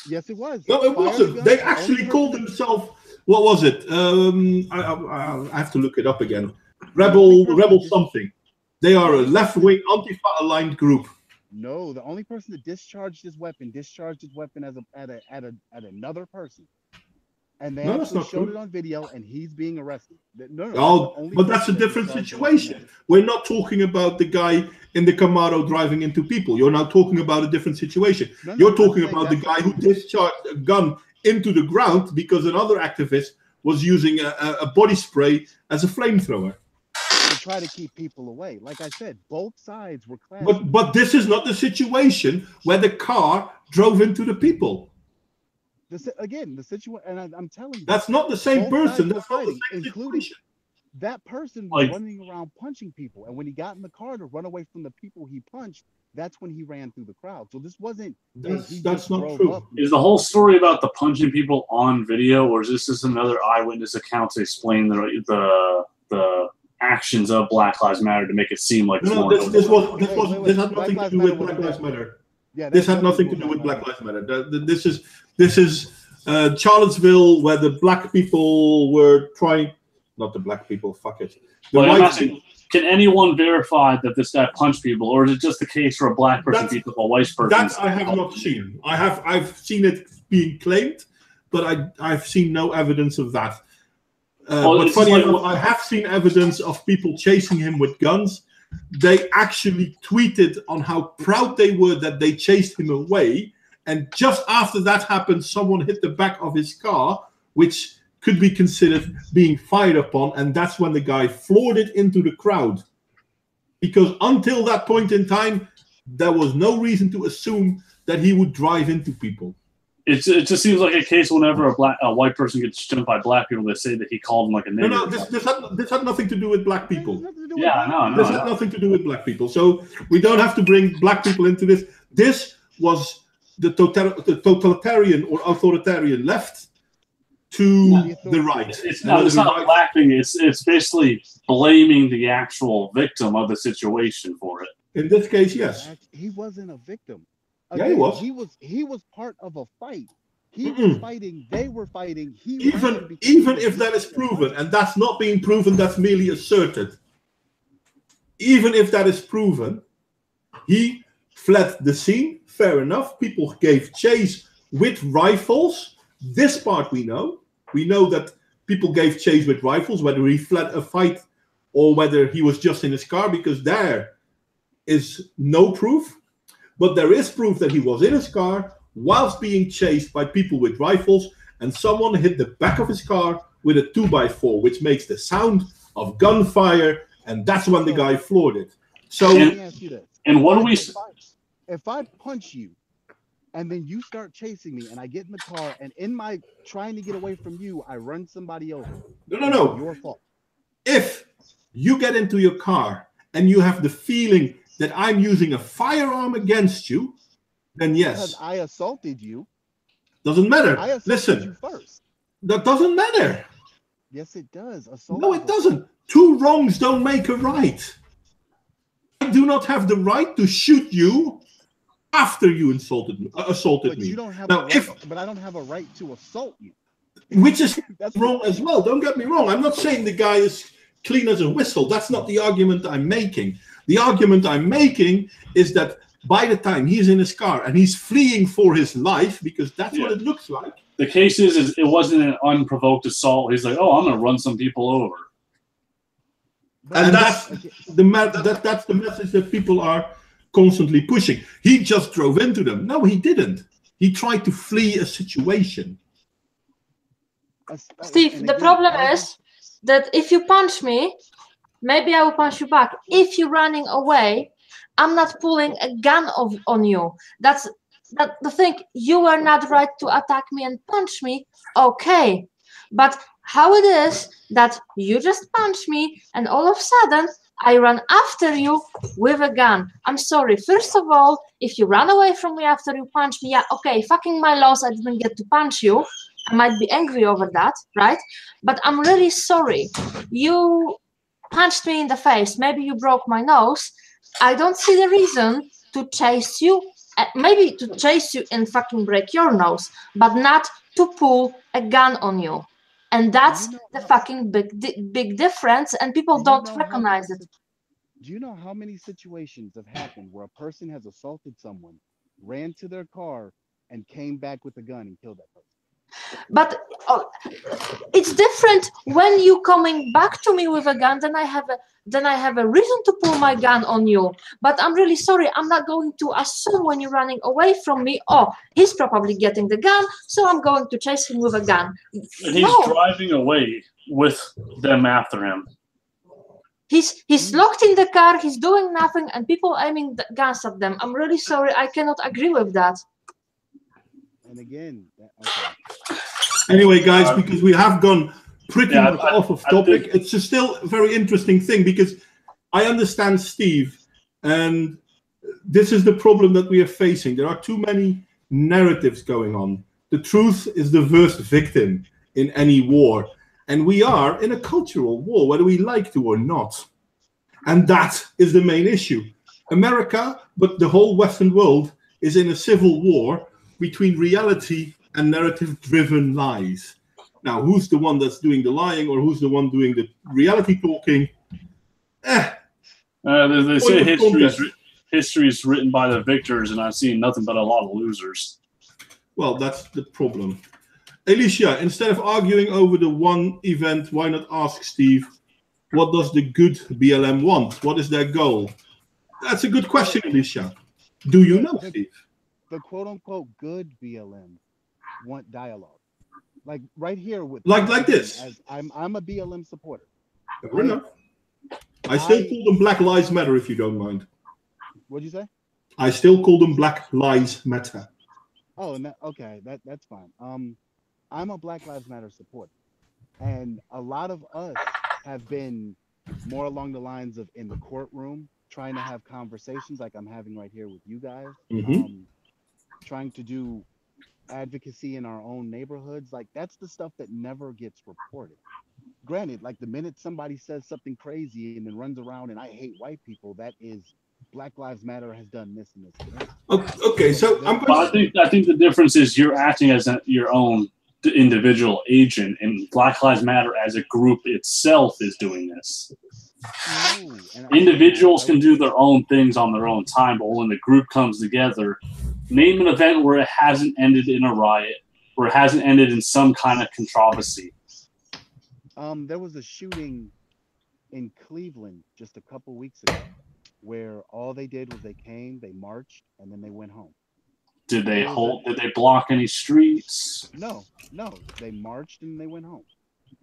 Yes, it was. No, it Fired a wasn't. gun, They the actually only called person- themselves. What was it? I have to look it up again. Rebel something. They are a left-wing Antifa-aligned group. No, the only person that discharged his weapon at another person. And they No, that's actually not showed true. it on video, and he's being arrested. No, Oh, but that's a different situation. We're not talking about the guy in the Camaro driving into people. You're now talking about a different situation. You're talking about the guy who discharged a gun into the ground because another activist was using a body spray as a flamethrower. To try to keep people away. Like I said, both sides were clashing. But this is not the situation where the car drove into the people. The situation, and I'm telling you, That's not the same both person. sides were That's not the fighting, same including situation. that person was Like- running around punching people, and when he got in the car to run away from the people he punched, that's when he ran through the crowd. So this wasn't. That's just not drove true. up. Is the whole story about the punching people on video, or is this just another eyewitness account to explain the actions of Black Lives Matter to make it seem like it's No, more this had Black nothing to Lives do Matter with was Black a Lives different- Matter. Yeah, This that's had nothing to with do with Black Black Lives Matter. This is Charlottesville, where the black people were trying. Not the black people. Fuck it. The Well, I'm white asking, people. can anyone verify that this guy punched people, or is it just the case where a black person That's- beats up a white person? That I have not seen. I've seen it being claimed, but I've seen no evidence of that. Well, But it's funny like- enough, I have seen evidence of people chasing him with guns. They actually tweeted on how proud they were that they chased him away. And just after that happened, someone hit the back of his car, which could be considered being fired upon. And that's when the guy floored it into the crowd. Because until that point in time, there was no reason to assume that he would drive into people. It just seems like a case whenever a white person gets jumped by black people, they say that he called them like a nigger. No, this had nothing to do with black people. Yeah, I know. This had nothing to do with black people. So we don't have to bring black people into this. This was the totalitarian or authoritarian left to the right. It's And not, whether it's the not a right- black thing. It's basically blaming the actual victim of the situation for it. In this case, yes. He wasn't a victim. Yeah, he was. He was part of a fight. He was Mm-mm. fighting. They were fighting. He ran Even because he even was if that is victim. proven, and that's not being proven, that's merely asserted. Even if that is proven, he fled the scene. Fair enough. People gave chase with rifles. This part we know. We know that people gave chase with rifles, whether he fled a fight or whether he was just in his car, because there is no proof. But there is proof that he was in his car whilst being chased by people with rifles, and someone hit the back of his car with a 2x4, which makes the sound of gunfire, and that's when the guy floored it. So, Let me ask you this. And what do we? If I punch you, and then you start chasing me, and I get in the car, and in my trying to get away from you, I run somebody over. No. Your fault. If you get into your car and you have the feeling that I'm using a firearm against you, then yes. Because I assaulted you. Doesn't matter. I assaulted Listen, you first. that doesn't matter. Yes, it does. Assault. No, it doesn't. Two wrongs don't make a right. I do not have the right to shoot you after you assaulted But me. you don't have Now, a right, but I don't have a right to assault you. Which is That's wrong as well. Don't get me wrong. I'm not saying the guy is clean as a whistle. That's not the argument I'm making. The argument I'm making is that by the time he's in his car and he's fleeing for his life, because that's what it looks like. The case is it wasn't an unprovoked assault. He's like, oh, I'm going to run some people over. And that's the message that people are constantly pushing. He just drove into them. No, he didn't. He tried to flee a situation. Steve, the problem is that if you punch me, maybe I will punch you back. If you're running away, I'm not pulling a gun on you. That's the thing. You are not right to attack me and punch me. Okay. But how it is that you just punch me and all of a sudden I run after you with a gun. I'm sorry. First of all, if you run away from me after you punch me, yeah, okay, fucking my loss, I didn't get to punch you. I might be angry over that, right? But I'm really sorry. You punched me in the face. Maybe you broke my nose. I don't see the reason to chase you. Maybe to chase you and fucking break your nose, but not to pull a gun on you. And that's the fucking big difference, and people don't recognize it. Do you know how many situations have happened where a person has assaulted someone, ran to their car, and came back with a gun and killed that person? But it's different when you coming back to me with a gun. Then I have a reason to pull my gun on you. But I'm really sorry. I'm not going to assume when you're running away from me. Oh, he's probably getting the gun, so I'm going to chase him with a gun. And he's driving away with them after him. He's locked in the car. He's doing nothing, and people aiming the guns at them. I'm really sorry. I cannot agree with that. And again, Anyway, guys, because we have gone pretty much off of topic, it's a still very interesting thing because I understand Steve, and this is the problem that we are facing. There are too many narratives going on. The truth is the worst victim in any war, and we are in a cultural war, whether we like to or not. And that is the main issue. America, but the whole Western world, is in a civil war between reality and narrative-driven lies. Now, who's the one that's doing the lying or who's the one doing the reality talking? They say history is written by the victors, and I've seen nothing but a lot of losers. Well, that's the problem. Alicia, instead of arguing over the one event, why not ask Steve, what does the good BLM want? What is their goal? That's a good question, Alicia. Do you know, Steve? The quote-unquote good BLM want dialogue, like right here with like this. As I'm a BLM supporter. Fair enough. I still call them Black Lives Matter, if you don't mind. What'd you say? I still call them Black Lives Matter. Oh, and okay, that's fine. I'm a Black Lives Matter supporter, and a lot of us have been more along the lines of in the courtroom, trying to have conversations like I'm having right here with you guys. Trying to do advocacy in our own neighborhoods. Like that's the stuff that never gets reported. Granted, like the minute somebody says something crazy and then runs around and I hate white people, that is Black Lives Matter has done this and this. Okay, so I think the difference is you're acting as your own individual agent, and Black Lives Matter as a group itself is doing this. Individuals can do their own things on their own time, but when the group comes together, name an event where it hasn't ended in a riot, where it hasn't ended in some kind of controversy. There was a shooting in Cleveland just a couple weeks ago where all they did was they came, they marched, and then they went home. Did they block any streets? No. They marched and they went home.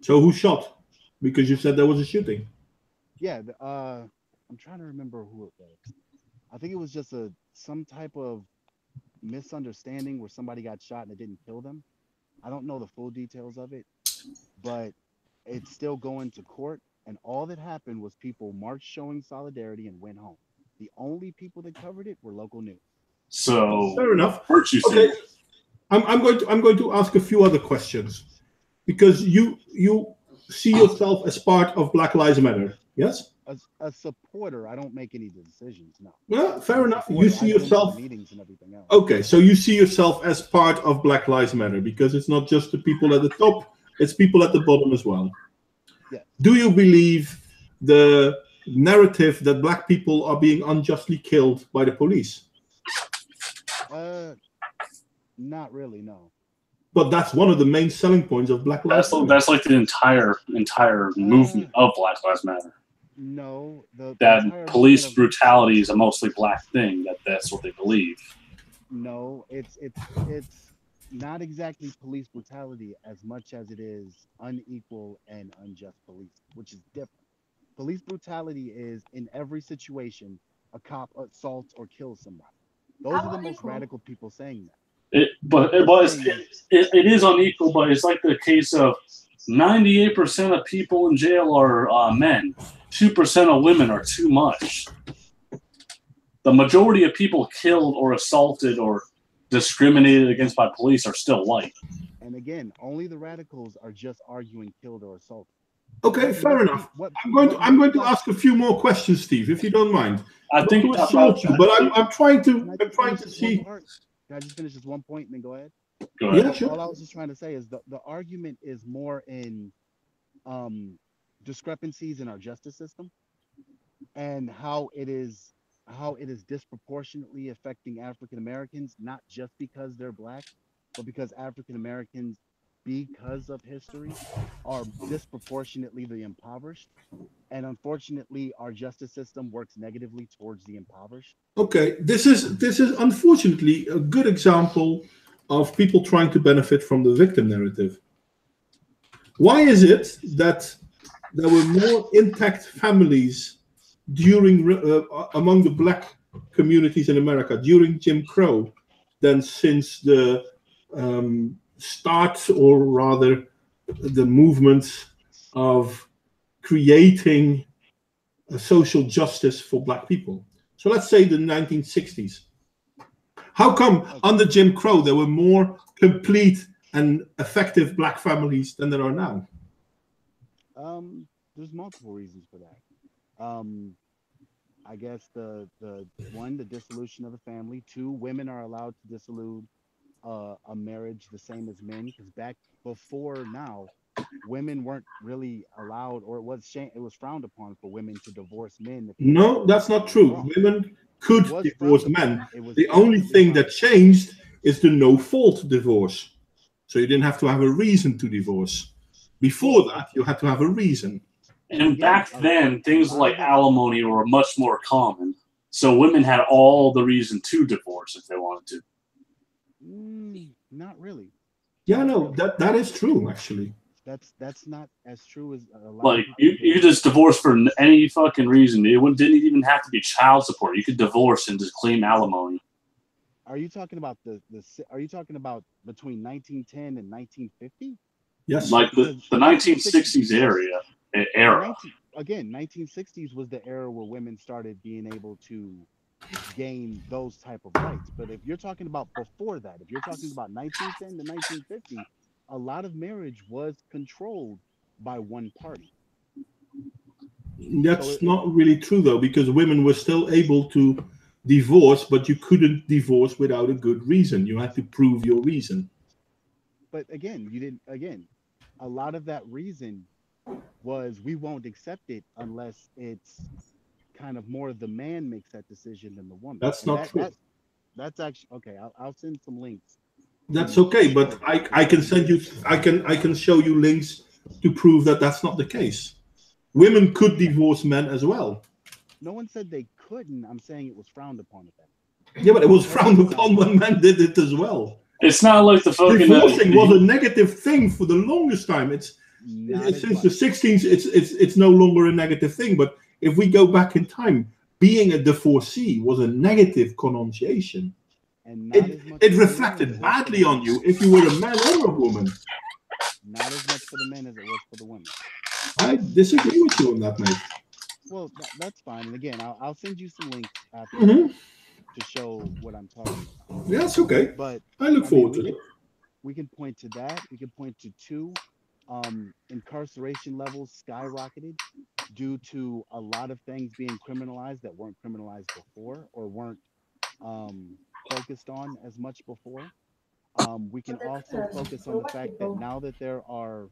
So who shot? Because you said there was a shooting. Yeah, I'm trying to remember who it was. I think it was just some type of misunderstanding where somebody got shot and it didn't kill them. I don't know the full details of it, but it's still going to court. And all that happened was people marched showing solidarity and went home. The only people that covered it were local news. So fair enough. Okay. I'm going to ask a few other questions because you see yourself as part of Black Lives Matter, yes? a supporter. I don't make any decisions. No. Well, fair I'm a enough. You supporter. see I go into the yourself. meetings and everything else. Okay, so you see yourself as part of Black Lives Matter because it's not just the people at the top; it's people at the bottom as well. Yes. Do you believe the narrative that black people are being unjustly killed by the police? Not really. No. But that's one of the main selling points of Black Lives Matter. That's like the entire movement of Black Lives Matter. No, That entire police movement of- brutality is a mostly black thing. That's what they believe. No, it's not exactly police brutality as much as it is unequal and unjust police, which is different. Police brutality is in every situation a cop assaults or kills somebody. Those are the most radical people saying that. It is unequal, but it's like the case of 98% of people in jail are men. 2% of women are too much. The majority of people killed or assaulted or discriminated against by police are still white. And again, only the radicals are just arguing killed or assaulted. Okay, fair enough. I'm going to ask a few more questions, Steve, if you don't mind. I think to assault you, but I'm trying to see. Can I just finish this one point and then go ahead? Go ahead. Yeah, sure. All I was just trying to say is the argument is more in discrepancies in our justice system and how it is disproportionately affecting African Americans, not just because they're black, but because African Americans, because of history, are disproportionately the impoverished. And unfortunately, our justice system works negatively towards the impoverished. Okay, this is unfortunately a good example of people trying to benefit from the victim narrative. Why is it that there were more intact families during among the black communities in America during Jim Crow than since the start, or rather the movement of creating a social justice for black people? So let's say the 1960s. How come under Jim Crow there were more complete and effective black families than there are now? There's multiple reasons for that. I guess the one, the dissolution of the family. Two, women are allowed to dissolve a marriage the same as men, because back before now, women weren't really allowed, or it was frowned upon for women to divorce men. No, that's not true. Women could divorce men. The only thing that changed is the no-fault divorce. So you didn't have to have a reason to divorce. Before that, you had to have a reason. And back then, things like alimony were much more common. So women had all the reason to divorce if they wanted to. Not really. Yeah, no, that is true, actually. That's not as true as a lot. Like you just divorce for any fucking reason. It didn't even have to be child support. You could divorce and just claim alimony. Are you talking about Are you talking about between 1910 and 1950? Yes. Like the 1960s era. Again, 1960s was the era where women started being able to gain those type of rights. But if you're talking about before that, if you're talking about 1910 to 1950, a lot of marriage was controlled by one party. That's not really true, though, because women were still able to divorce, but you couldn't divorce without a good reason. You had to prove your reason. But again, a lot of that reason was we won't accept it unless it's kind of more the man makes that decision than the woman. That's not true. That's actually okay. I'll send some links. That's okay, but I can send you. I can show you links to prove that that's not the case. Women could divorce men as well. No one said they couldn't. I'm saying it was frowned upon at that. Yeah, but it was frowned upon when men did it as well. It's not like the fucking divorcing was a negative thing for the longest time. It's since the 60s. It's no longer a negative thing. But if we go back in time, being a divorcee was a negative connotation. And it reflected badly on you if you were a man or a woman. Not as much for the men as it was for the women. I disagree with you on that, mate. Well, that's fine. And again, I'll send you some links after to show what I'm talking about. Yeah, that's okay. But I look forward to it. We can point to that. We can point to two. Incarceration levels skyrocketed due to a lot of things being criminalized that weren't criminalized before or weren't focused on as much before. We can also focus on the fact that now that there are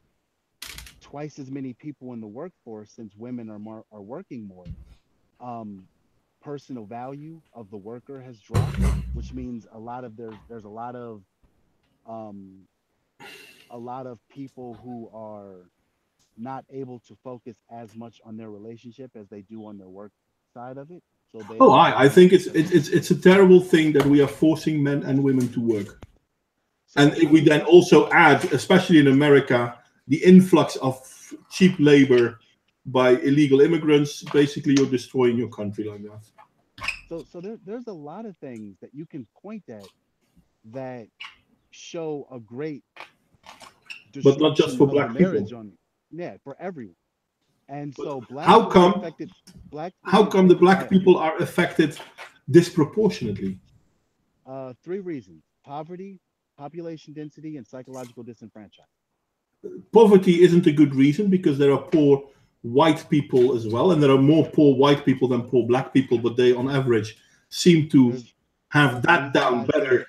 twice as many people in the workforce, since women are working more, personal value of the worker has dropped, which means there's um, a lot of people who are not able to focus as much on their relationship as they do on their work side of it. So they Oh, are I think it's a terrible thing that we are forcing men and women to work. And if we then also add, especially in America, the influx of cheap labor by illegal immigrants, basically you're destroying your country like that. So there's a lot of things that you can point at that show a great But not just destruction for of the black people. marriage on, yeah, for everyone. And But so black how people are come? affected. Black people How are come the affected black by people are affected disproportionately? three reasons: poverty, population density, and psychological disenfranchisement. Poverty isn't a good reason because there are poor white people as well, and there are more poor white people than poor black people, but they, on average, seem to have There's a that reason down why I better. said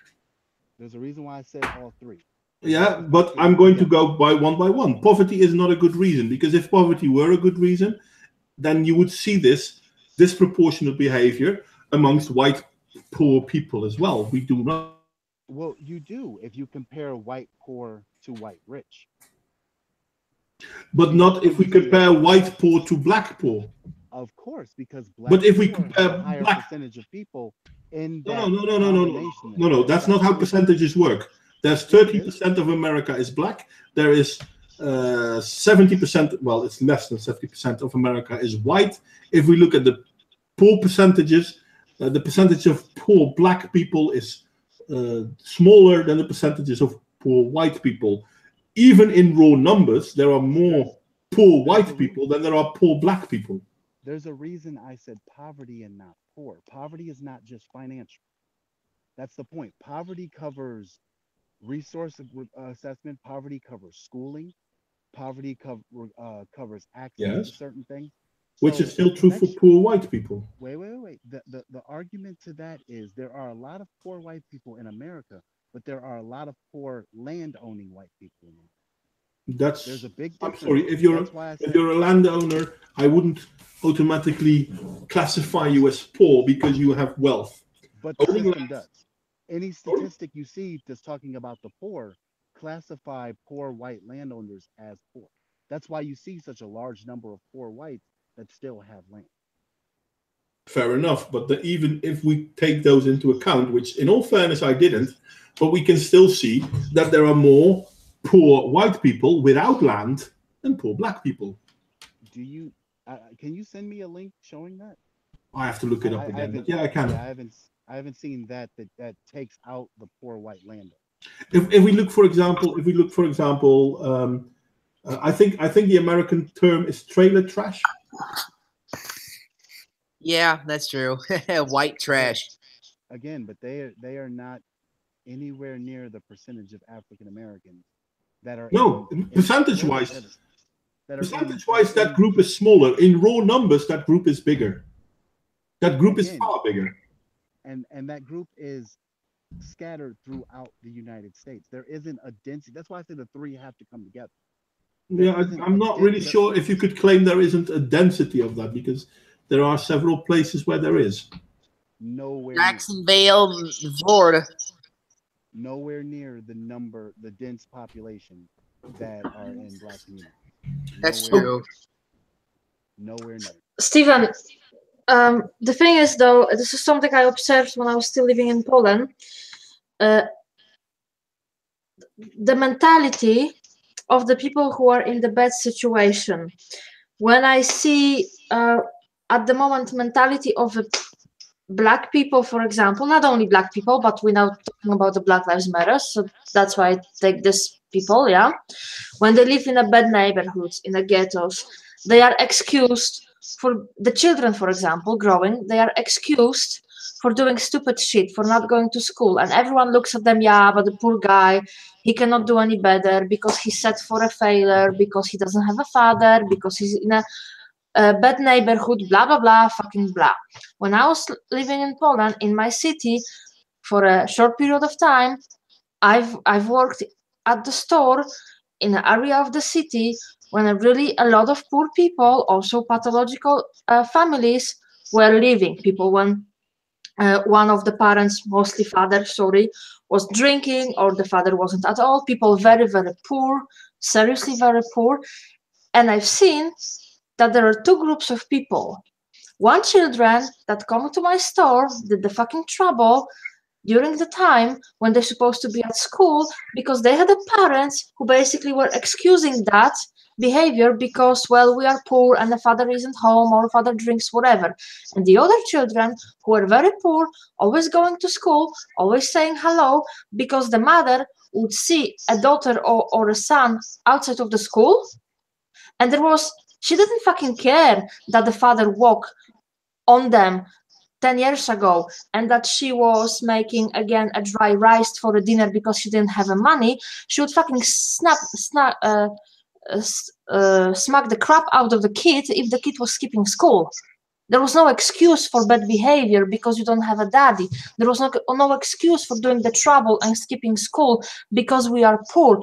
there's a reason why I said all three. They Yeah, have but to I'm go going to together. go by one. Poverty is not a good reason, because if poverty were a good reason, then you would see this disproportionate behavior amongst white poor people as well. We do not. Well, you do if you compare white poor to white rich. But See, that's not where if we you see compare white poor to black poor. Of course, because black But if we poor have a compare higher black, percentage of people in no, that no, no, no, no, no, combination there. no. That's not Black how rich. percentages work. There's Yes, it is. 30% of America is black. There is 70%. Well, it's less than 70% of America is white. If we look at the poor percentages, the percentage of poor black people is smaller than the percentages of poor white people. Even in raw numbers, there are more poor white people than there are poor black people. There's a reason I said poverty and not poor. Poverty is not just financial. That's the point. Poverty covers resource assessment. Poverty covers schooling. Poverty covers access to Yes, certain things. which is So still the true for next poor white people. wait. The argument to that is there are a lot of poor white people in America, but there are a lot of poor land owning white people in America. There's a big I'm difference. sorry, if That's why I said you're a landowner, I wouldn't automatically classify you as poor because you have wealth. but the Owning system does. Any statistic you see that's talking about the poor classify poor white landowners as poor. That's why you see such a large number of poor whites that still have land. Fair enough, but even if we take those into account, which in all fairness I didn't, but we can still see that there are more poor white people without land than poor black people. Do you? Can you send me a link showing that? I have to look it up again. But yeah, I can. Yeah, I haven't seen that takes out the poor white landowner. If we look, for example, I think the American term is trailer trash. Yeah, that's true. White trash. Again, but they are not anywhere near the percentage of African Americans that are No, percentage-wise. That group is smaller. In raw numbers, that group is bigger. That group is far bigger. And that group is scattered throughout the United States. There isn't a density. That's why I say the three have to come together. Yeah, I'm not really sure if you could claim there isn't a density of that, because there are several places where there is. Nowhere. Jacksonville, Florida. Nowhere near the dense population that are in black communities. That's true. Nowhere near. Stephen, the thing is, though, this is something I observed when I was still living in Poland. The mentality of the people who are in the bad situation. When I see at the moment mentality of black people, for example, not only black people, but we're now talking about the Black Lives Matter, so that's why I take this people, yeah. When they live in a bad neighborhoods, in the ghettos, they are excused for the children, for example, growing, they are excused for doing stupid shit, for not going to school. And everyone looks at them, yeah, but the poor guy, he cannot do any better because he's set for a failure, because he doesn't have a father, because he's in a... bad neighborhood, blah, blah, blah, fucking blah. When I was living in Poland, in my city, for a short period of time, I've worked at the store in an area of the city when a lot of poor people, also pathological families, were living. People when one of the parents, mostly father, sorry, was drinking, or the father wasn't at all. People very, very poor, seriously very poor. And I've seen that there are two groups of people. One, children that come to my store, did the fucking trouble during the time when they're supposed to be at school, because they had parents who basically were excusing that behavior because, well, we are poor and the father isn't home, or father drinks, whatever. And the other children who were very poor, always going to school, always saying hello, because the mother would see a daughter or a son outside of the school, and she didn't fucking care that the father walked on them 10 years ago, and that she was making again a dry rice for a dinner because she didn't have money. She would fucking smack the crap out of the kid if the kid was skipping school. There was no excuse for bad behavior because you don't have a daddy. There was no excuse for doing the trouble and skipping school because we are poor.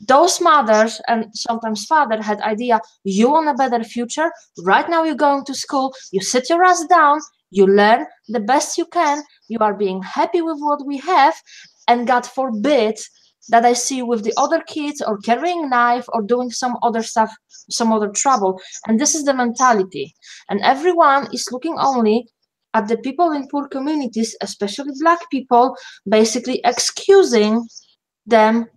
Those mothers and sometimes father had idea, you want a better future, right now you're going to school, you sit your ass down, you learn the best you can, you are being happy with what we have, and God forbid that I see you with the other kids or carrying a knife or doing some other stuff, some other trouble. And this is the mentality. And everyone is looking only at the people in poor communities, especially black people, basically excusing them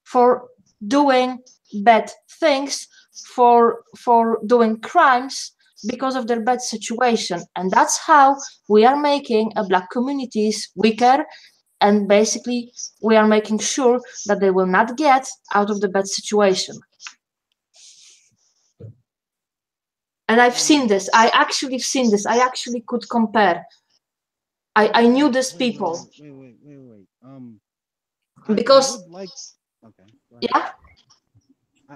for doing bad things, for doing crimes because of their bad situation. And that's how we are making a black communities weaker, and basically we are making sure that they will not get out of the bad situation. And I've seen this. I actually seen this. I actually could compare. I knew these people. Wait. Because okay. Yeah.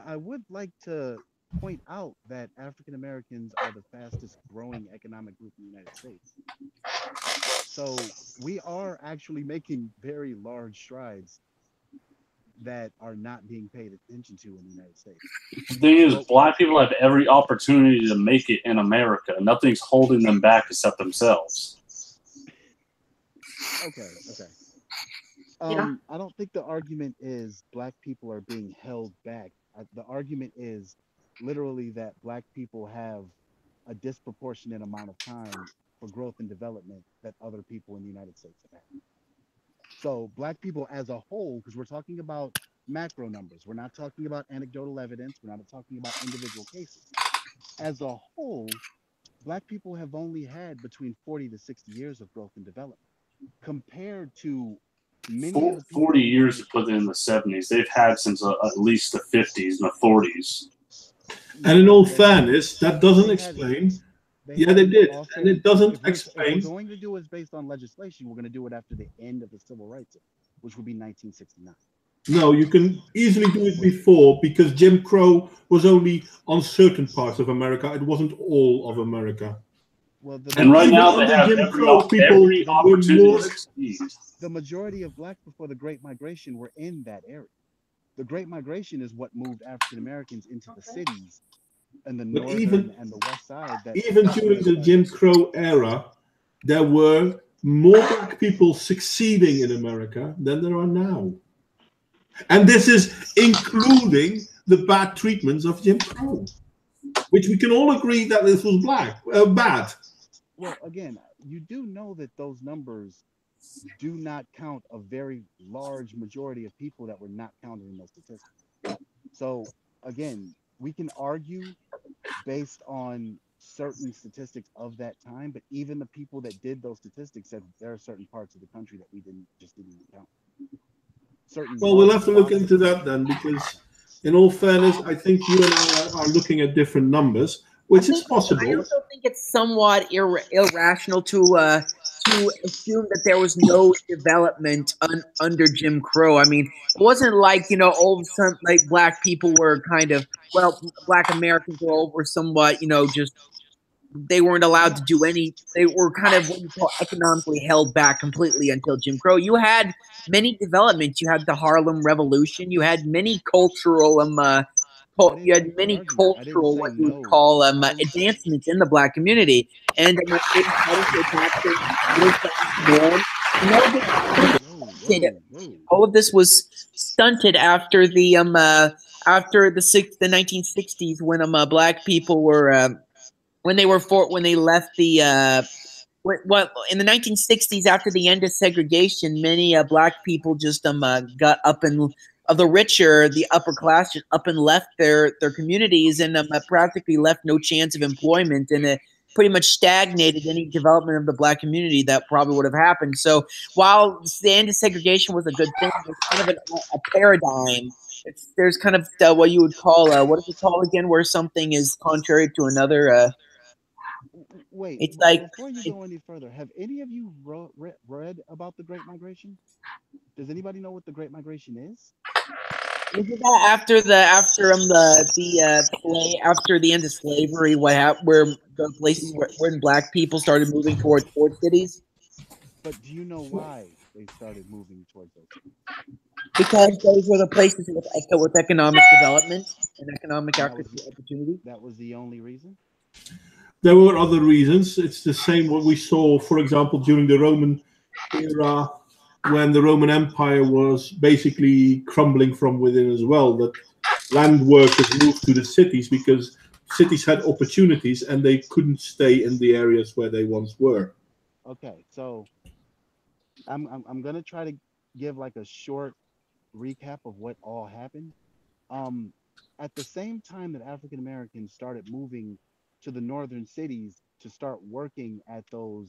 I would like to point out that African Americans are the fastest growing economic group in the United States. So we are actually making very large strides that are not being paid attention to in the United States. The thing is, black people have every opportunity to make it in America. Nothing's holding them back except themselves. Okay. Yeah. I don't think the argument is black people are being held back. The argument is literally that black people have a disproportionate amount of time for growth and development that other people in the United States have had. So black people as a whole, because we're talking about macro numbers, we're not talking about anecdotal evidence, we're not talking about individual cases. As a whole, black people have only had between 40 to 60 years of growth and development compared to many of the people 40 years to put in the 70s. They've had since at least the 50s and the 40s. And in all fairness, that doesn't explain. Yeah, they did. And it doesn't explain. If we're going to do it based on legislation, we're going to do it after the end of the Civil Rights Act, which would be 1969. No, you can easily do it before, because Jim Crow was only on certain parts of America. It wasn't all of America. Well, and right now they have Jim Crow people every opportunity to succeed. The majority of blacks before the Great Migration were in that area. The Great Migration is what moved African Americans into the cities and the northern and the west side. Even during the Jim Crow era, there were more black people succeeding in America than there are now. And this is including the bad treatments of Jim Crow, which we can all agree that this was bad. Well, again, you do know that those numbers do not count a very large majority of people that were not counted in those statistics. So, again, we can argue based on certain statistics of that time, but even the people that did those statistics said there are certain parts of the country that we didn't even count. Well, we'll have to look into that then, because in all fairness, I think you and I are looking at different numbers, which is possible. I also think it's somewhat irrational to to assume that there was no development under Jim Crow. I mean, it wasn't like, all of a sudden, like black people were kind of, black Americans were somewhat, just they weren't allowed to do any. They were kind of what you call economically held back completely until Jim Crow. You had many developments. You had the Harlem Revolution. You had many cultural you had many cultural what you would call advancements in the black community, and they started to adopt the middle class norm. All of this was stunted after the 1960s when black people were when they left the what in the 1960s after the end of segregation, many black people just got up and of the richer, the upper class, just up and left their communities and practically left no chance of employment, and it pretty much stagnated any development of the black community that probably would have happened. So while the end of segregation was a good thing, it's kind of a paradigm. There's kind of what you would call what is it called again, where something is contrary to another. Wait, it's like before you go any further, have any of you read about the Great Migration? Does anybody know what the Great Migration is? Isn't that after the end of slavery? Where the places where black people started moving towards port cities? But do you know why they started moving towards those cities? Because those were the places with economic development and economic opportunity. That was the only reason? There were other reasons. It's the same what we saw, for example, during the Roman era, when the Roman Empire was basically crumbling from within as well, that land workers moved to the cities because cities had opportunities and they couldn't stay in the areas where they once were. Okay, so I'm gonna try to give like a short recap of what all happened. At the same time that African Americans started moving to the northern cities to start working at the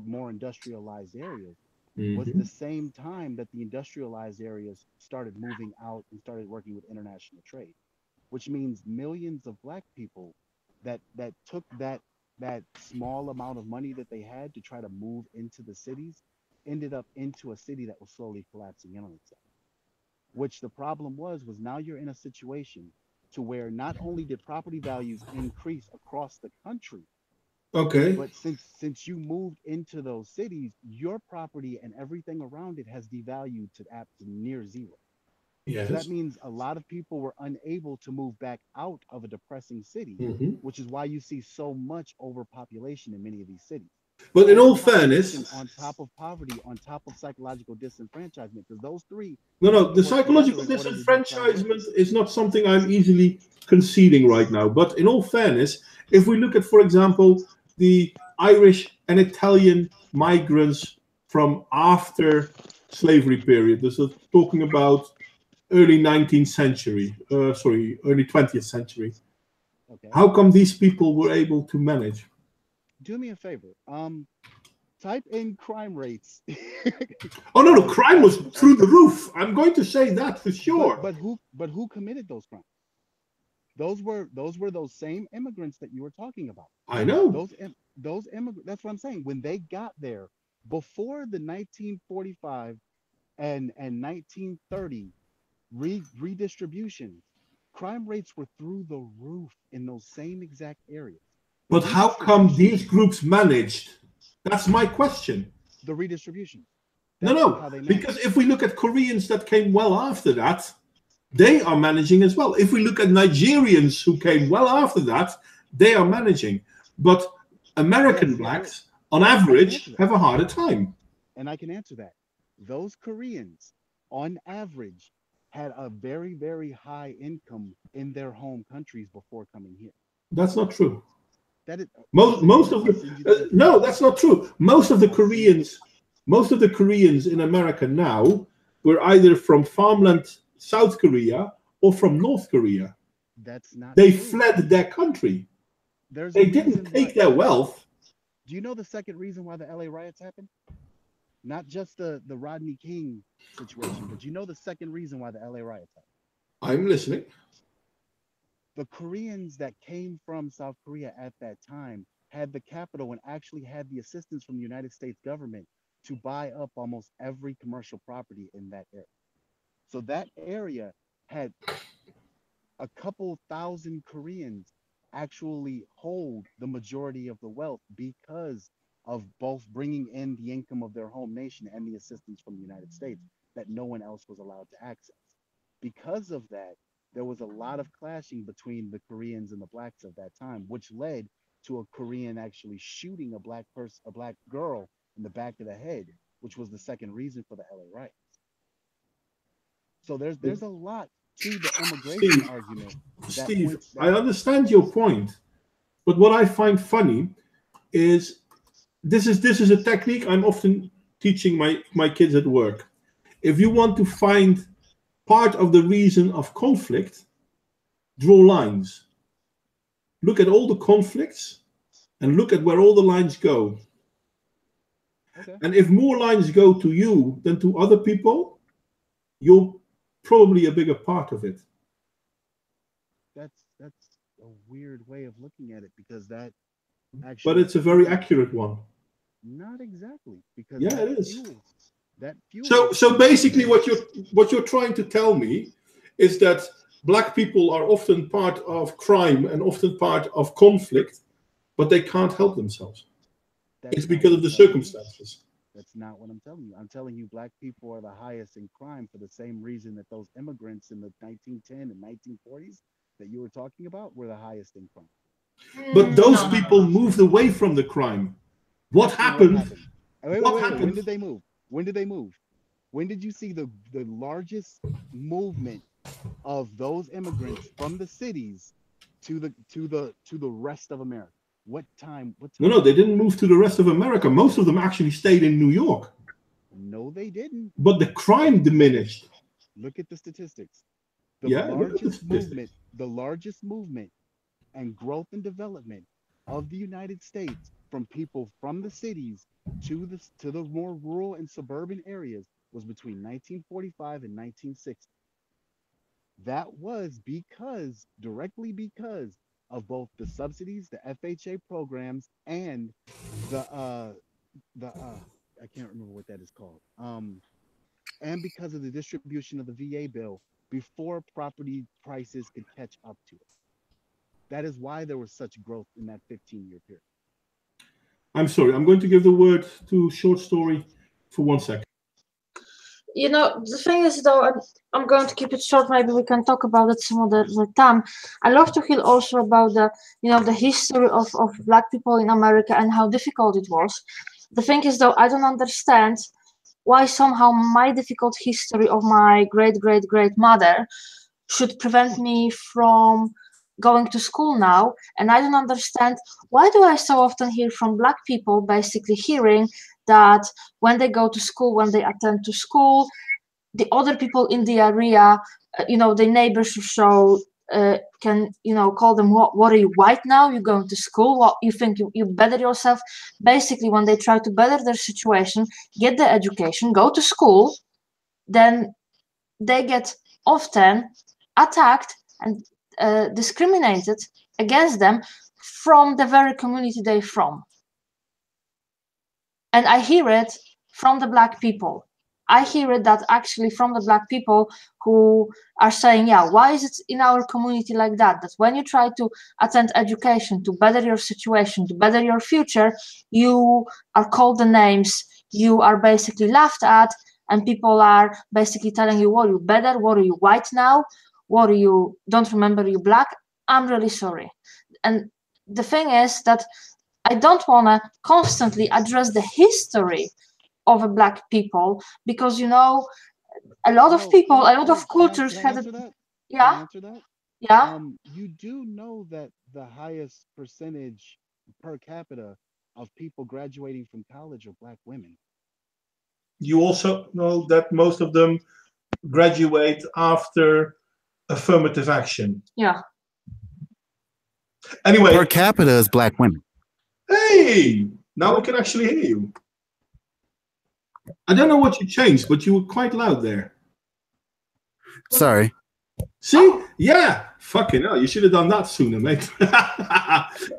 more industrialized areas, was the same time that the industrialized areas started moving out and started working with international trade, which means millions of black people that took that small amount of money that they had to try to move into the cities ended up into a city that was slowly collapsing in on itself. Which the problem was now you're in a situation to where not only did property values increase across the country, okay, but since you moved into those cities, your property and everything around it has devalued to near zero. yes. So that means a lot of people were unable to move back out of a depressing city, which is why you see so much overpopulation in many of these cities. But in all fairness, on top of poverty, on top of psychological disenfranchisement, because those three. No, the psychological disenfranchisement is not something I'm easily conceding right now. But in all fairness, if we look at, for example, the Irish and Italian migrants from after slavery period, this is talking about early 19th century, early 20th century. Okay. How come these people were able to manage? Do me a favor. Type in crime rates. Oh no, crime was through the roof. I'm going to say that for sure. But who committed those crimes? Those were those same immigrants that you were talking about. I know. Those immigrants. That's what I'm saying. When they got there before the 1945 and 1930 redistribution, crime rates were through the roof in those same exact areas. But how come these groups managed? That's my question. The redistribution. No, because if we look at Koreans that came well after that, they are managing as well. If we look at Nigerians who came well after that, they are managing. But American blacks, on average, have a harder time. And I can answer that. Those Koreans, on average, had a very, very high income in their home countries before coming here. That's not true. That is most of the no, that's not true. Most of the Koreans in America now were either from farmland South Korea or from North Korea. That's not they true. Fled their country. They didn't take their wealth. Do you know the second reason why the LA riots happened? Not just the Rodney King situation, but you know the second reason why the LA riots happened? I'm listening. The Koreans that came from South Korea at that time had the capital and actually had the assistance from the United States government to buy up almost every commercial property in that area. So that area had a couple thousand Koreans actually hold the majority of the wealth because of both bringing in the income of their home nation and the assistance from the United States that no one else was allowed to access. Because of that, there was a lot of clashing between the Koreans and the blacks of that time, which led to a Korean actually shooting a black person, a black girl in the back of the head, which was the second reason for the LA riots. So there's a lot to the immigration argument. Steve, I understand your point, but what I find funny is this is a technique I'm often teaching my kids at work. If you want to find part of the reason of conflict, draw lines. Look at all the conflicts and look at where all the lines go. Okay. And if more lines go to you than to other people, you're probably a bigger part of it. That's a weird way of looking at it, because that actually. But it's a very accurate one. Not exactly, because yeah, it is. That fuels. So basically, what you're trying to tell me is that black people are often part of crime and often part of conflict, but they can't help themselves. It's because of the circumstances. That's not what I'm telling you. I'm telling you black people are the highest in crime for the same reason that those immigrants in the 1910 and 1940s that you were talking about were the highest in crime. But those people moved away from the crime. What happened? Wait. When did they move? When did they move? When did you see the largest movement of those immigrants from the cities to the rest of America? What time? No, they didn't move to the rest of America. Most of them actually stayed in New York. No, they didn't. But the crime diminished. Look at the statistics. The largest movement and growth and development of the United States from people from the cities to the more rural and suburban areas was between 1945 and 1960. That was directly because of both the subsidies, the FHA programs, and the I can't remember what that is called. And because of the distribution of the VA bill before property prices could catch up to it. That is why there was such growth in that 15-year period. I'm sorry, I'm going to give the word to Short Story for 1 second. You know, the thing is, though, I'm going to keep it short. Maybe we can talk about it some other time. I love to hear also about the history of black people in America and how difficult it was. The thing is, though, I don't understand why somehow my difficult history of my great-great-great-mother should prevent me from going to school now. And I don't understand why do I so often hear from black people basically hearing that when they go to school, when they attend to school, the other people in the area, the neighbors or so can, call them, what are you, white now? You're going to school? What, you think you better yourself? Basically, when they try to better their situation, get the education, go to school, then they get often attacked and discriminated against them from the very community they're from. And I hear it from the black people. I hear it that actually from the black people who are saying, yeah, why is it in our community like that? That when you try to attend education, to better your situation, to better your future, you are called the names, you are basically laughed at, and people are basically telling you, what are you better? What are you white now? What are you, don't remember you black? I'm really sorry. And the thing is that I don't want to constantly address the history of black people because, a lot of people, a lot of cultures had it. Yeah. Can I answer that? Yeah. You do know that the highest percentage per capita of people graduating from college are black women. You also know that most of them graduate after affirmative action. Yeah. Anyway. Per capita is black women. Hey, now we can actually hear you. I don't know what you changed, but you were quite loud there. Sorry. See? Yeah. Fucking hell, you should have done that sooner, mate.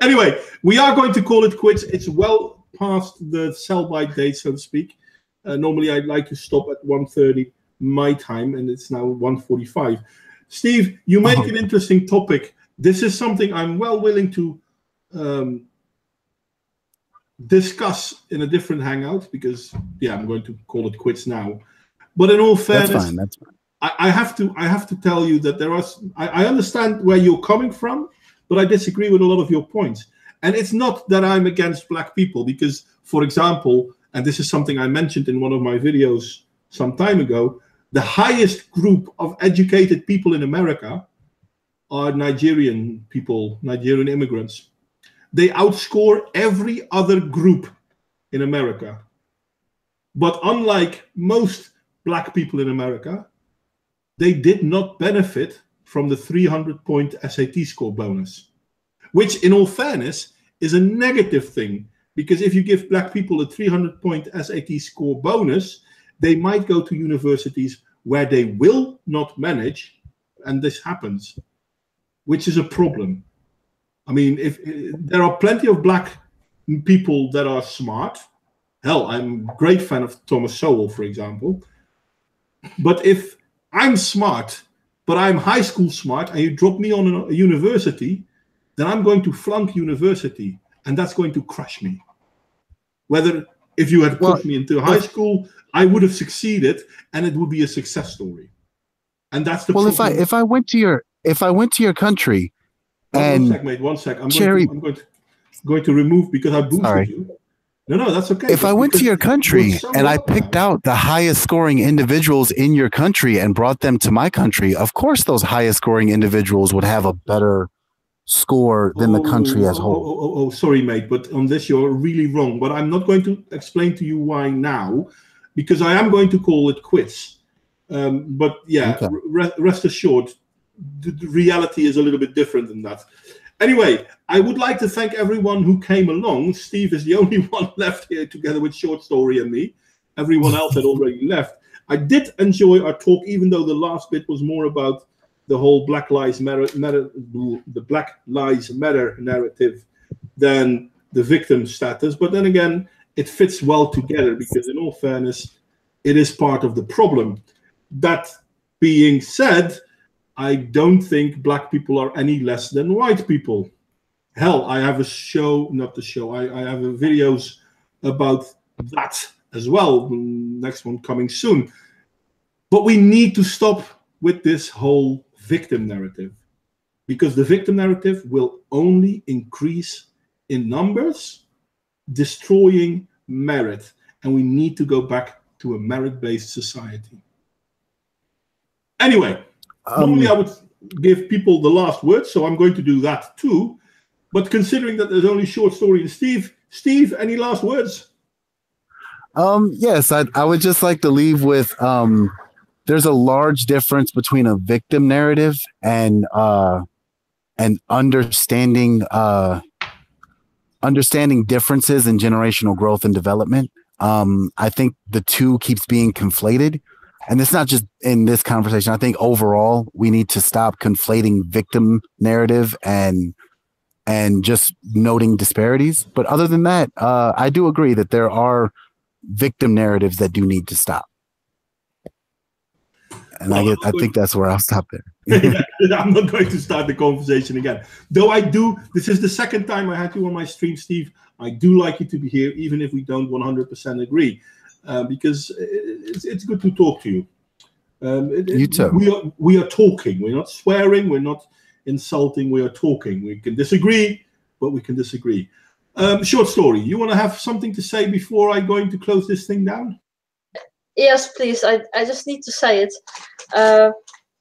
Anyway, we are going to call it quits. It's well past the sell-by date, so to speak. Normally, I'd like to stop at 1:30 my time, and it's now 1:45. Steve, you make an interesting topic. This is something I'm well willing to discuss in a different hangout because, yeah, I'm going to call it quits now. But in all fairness, That's fine. I have to tell you that there are. I understand where you're coming from, but I disagree with a lot of your points. And it's not that I'm against black people, because, for example, and this is something I mentioned in one of my videos some time ago, the highest group of educated people in America are Nigerian people, Nigerian immigrants. They outscore every other group in America. But unlike most black people in America, they did not benefit from the 300-point SAT score bonus, which, in all fairness, is a negative thing. Because if you give black people a 300-point SAT score bonus, they might go to universities where they will not manage, and this happens, which is a problem. I mean, if there are plenty of black people that are smart. Hell, I'm a great fan of Thomas Sowell, for example. But if I'm smart, but I'm high school smart, and you drop me on a university, then I'm going to flunk university, and that's going to crush me. Whether if you had put me into high school, I would have succeeded, and it would be a success story. And that's the problem. If I went to your country, and one sec, mate, one sec. I'm going to remove because I boosted you. No, that's okay. If I went to your country and I picked out the highest scoring individuals in your country and brought them to my country, of course those highest scoring individuals would have a better score than the country as a whole. Sorry, mate, but on this you're really wrong. But I'm not going to explain to you why now, because I am going to call it quits. But yeah, rest assured, the reality is a little bit different than that. Anyway, I would like to thank everyone who came along. Steve is the only one left here together with Short Story and me. Everyone else had already left. I did enjoy our talk, even though the last bit was more about the whole Black Lives Matter narrative than the victim status. But then again, it fits well together because, in all fairness, it is part of the problem. That being said, I don't think black people are any less than white people. Hell, I have a show, not the show, I have videos about that as well. Next one coming soon. But we need to stop with this whole victim narrative, because the victim narrative will only increase in numbers, destroying merit. And we need to go back to a merit-based society. Anyway, normally I would give people the last word, so I'm going to do that too. But considering that there's only Short Story and Steve, any last words? Yes, I would just like to leave with there's a large difference between a victim narrative and understanding differences in generational growth and development. I think the two keeps being conflated. And it's not just in this conversation. I think overall, we need to stop conflating victim narrative and just noting disparities. But other than that, I do agree that there are victim narratives that do need to stop. And I think that's where I'll stop there. I'm not going to start the conversation again. Though this is the second time I had you on my stream, Steve. I do like you to be here, even if we don't 100% agree. Because it's good to talk to you. You too. We are talking. We're not swearing. We're not insulting. We are talking. We can disagree, but we can disagree. Short Story. You want to have something to say before I'm going to close this thing down? Yes, please. I just need to say it.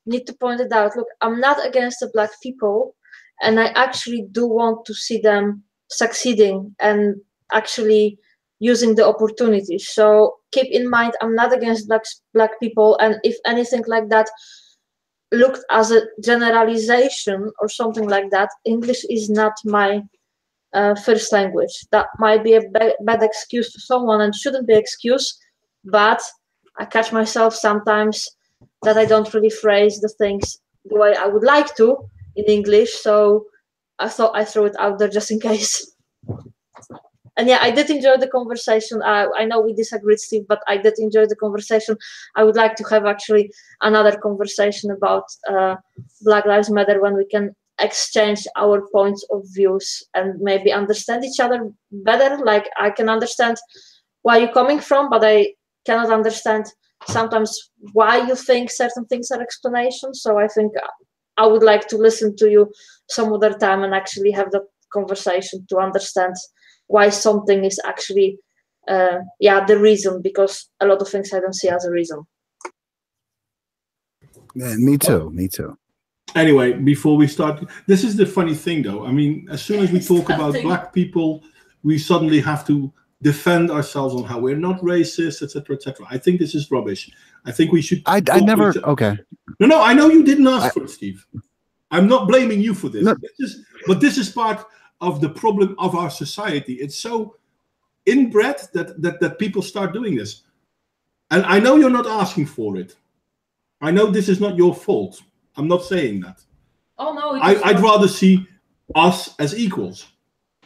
Need to point it out. Look, I'm not against the black people, and I actually do want to see them succeeding and actually using the opportunities. So keep in mind, I'm not against black people, and if anything like that looked as a generalization or something like that, English is not my first language. That might be a bad excuse to someone and shouldn't be excuse, but I catch myself sometimes that I don't really phrase the things the way I would like to in English, so I thought I throw it out there just in case. And yeah, I did enjoy the conversation. I know we disagreed, Steve, but I did enjoy the conversation. I would like to have actually another conversation about Black Lives Matter when we can exchange our points of views and maybe understand each other better. Like, I can understand where you're coming from, but I cannot understand sometimes why you think certain things are explanations. So I think I would like to listen to you some other time and actually have the conversation to understand why something is actually the reason, because a lot of things I don't see as a reason. Yeah, me too. Anyway, before we start, this is the funny thing though. I mean, as soon as we talk about black people, we suddenly have to defend ourselves on how we're not racist, etc., etc. I think this is rubbish. I think we should. I never. Okay. No. I know you didn't ask for it, Steve. I'm not blaming you for this. No. But this is part of the problem of our society. It's so inbred that people start doing this. And I know you're not asking for it. I know this is not your fault. I'm not saying that. Oh no. I'd rather see us as equals,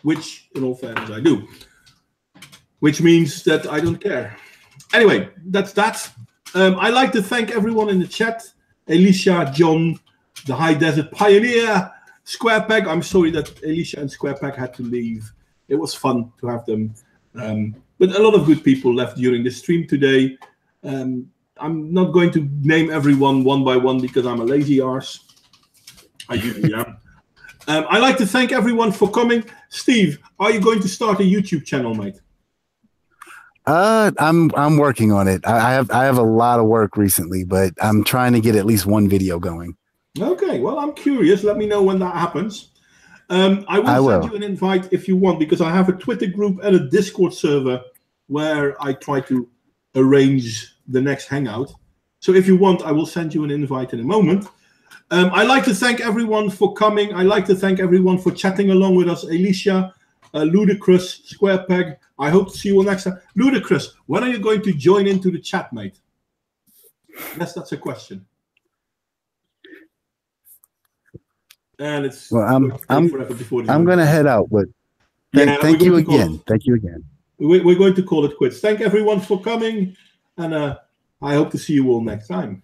which, in all fairness, I do. Which means that I don't care. Anyway, that's that. I'd like to thank everyone in the chat. Alicia, John, the High Desert Pioneer, Squarepeg. I'm sorry that Alicia and Squarepeg had to leave. It was fun to have them. But a lot of good people left during the stream today. I'm not going to name everyone one by one because I'm a lazy arse. I usually am. I'd like to thank everyone for coming. Steve, are you going to start a YouTube channel, mate? I'm working on it. I have a lot of work recently, but I'm trying to get at least one video going. Okay, well, I'm curious. Let me know when that happens. I will send you an invite if you want, because I have a Twitter group and a Discord server where I try to arrange the next hangout. So if you want, I will send you an invite in a moment. I'd like to thank everyone for coming. I'd like to thank everyone for chatting along with us. Alicia, Ludicrous, Squarepeg. I hope to see you all next time. Ludicrous, when are you going to join into the chat, mate? Yes, that's a question. And it's I'm going to head out, but thank you again. Thank you again. We're going to call it quits. Thank everyone for coming, and I hope to see you all next time.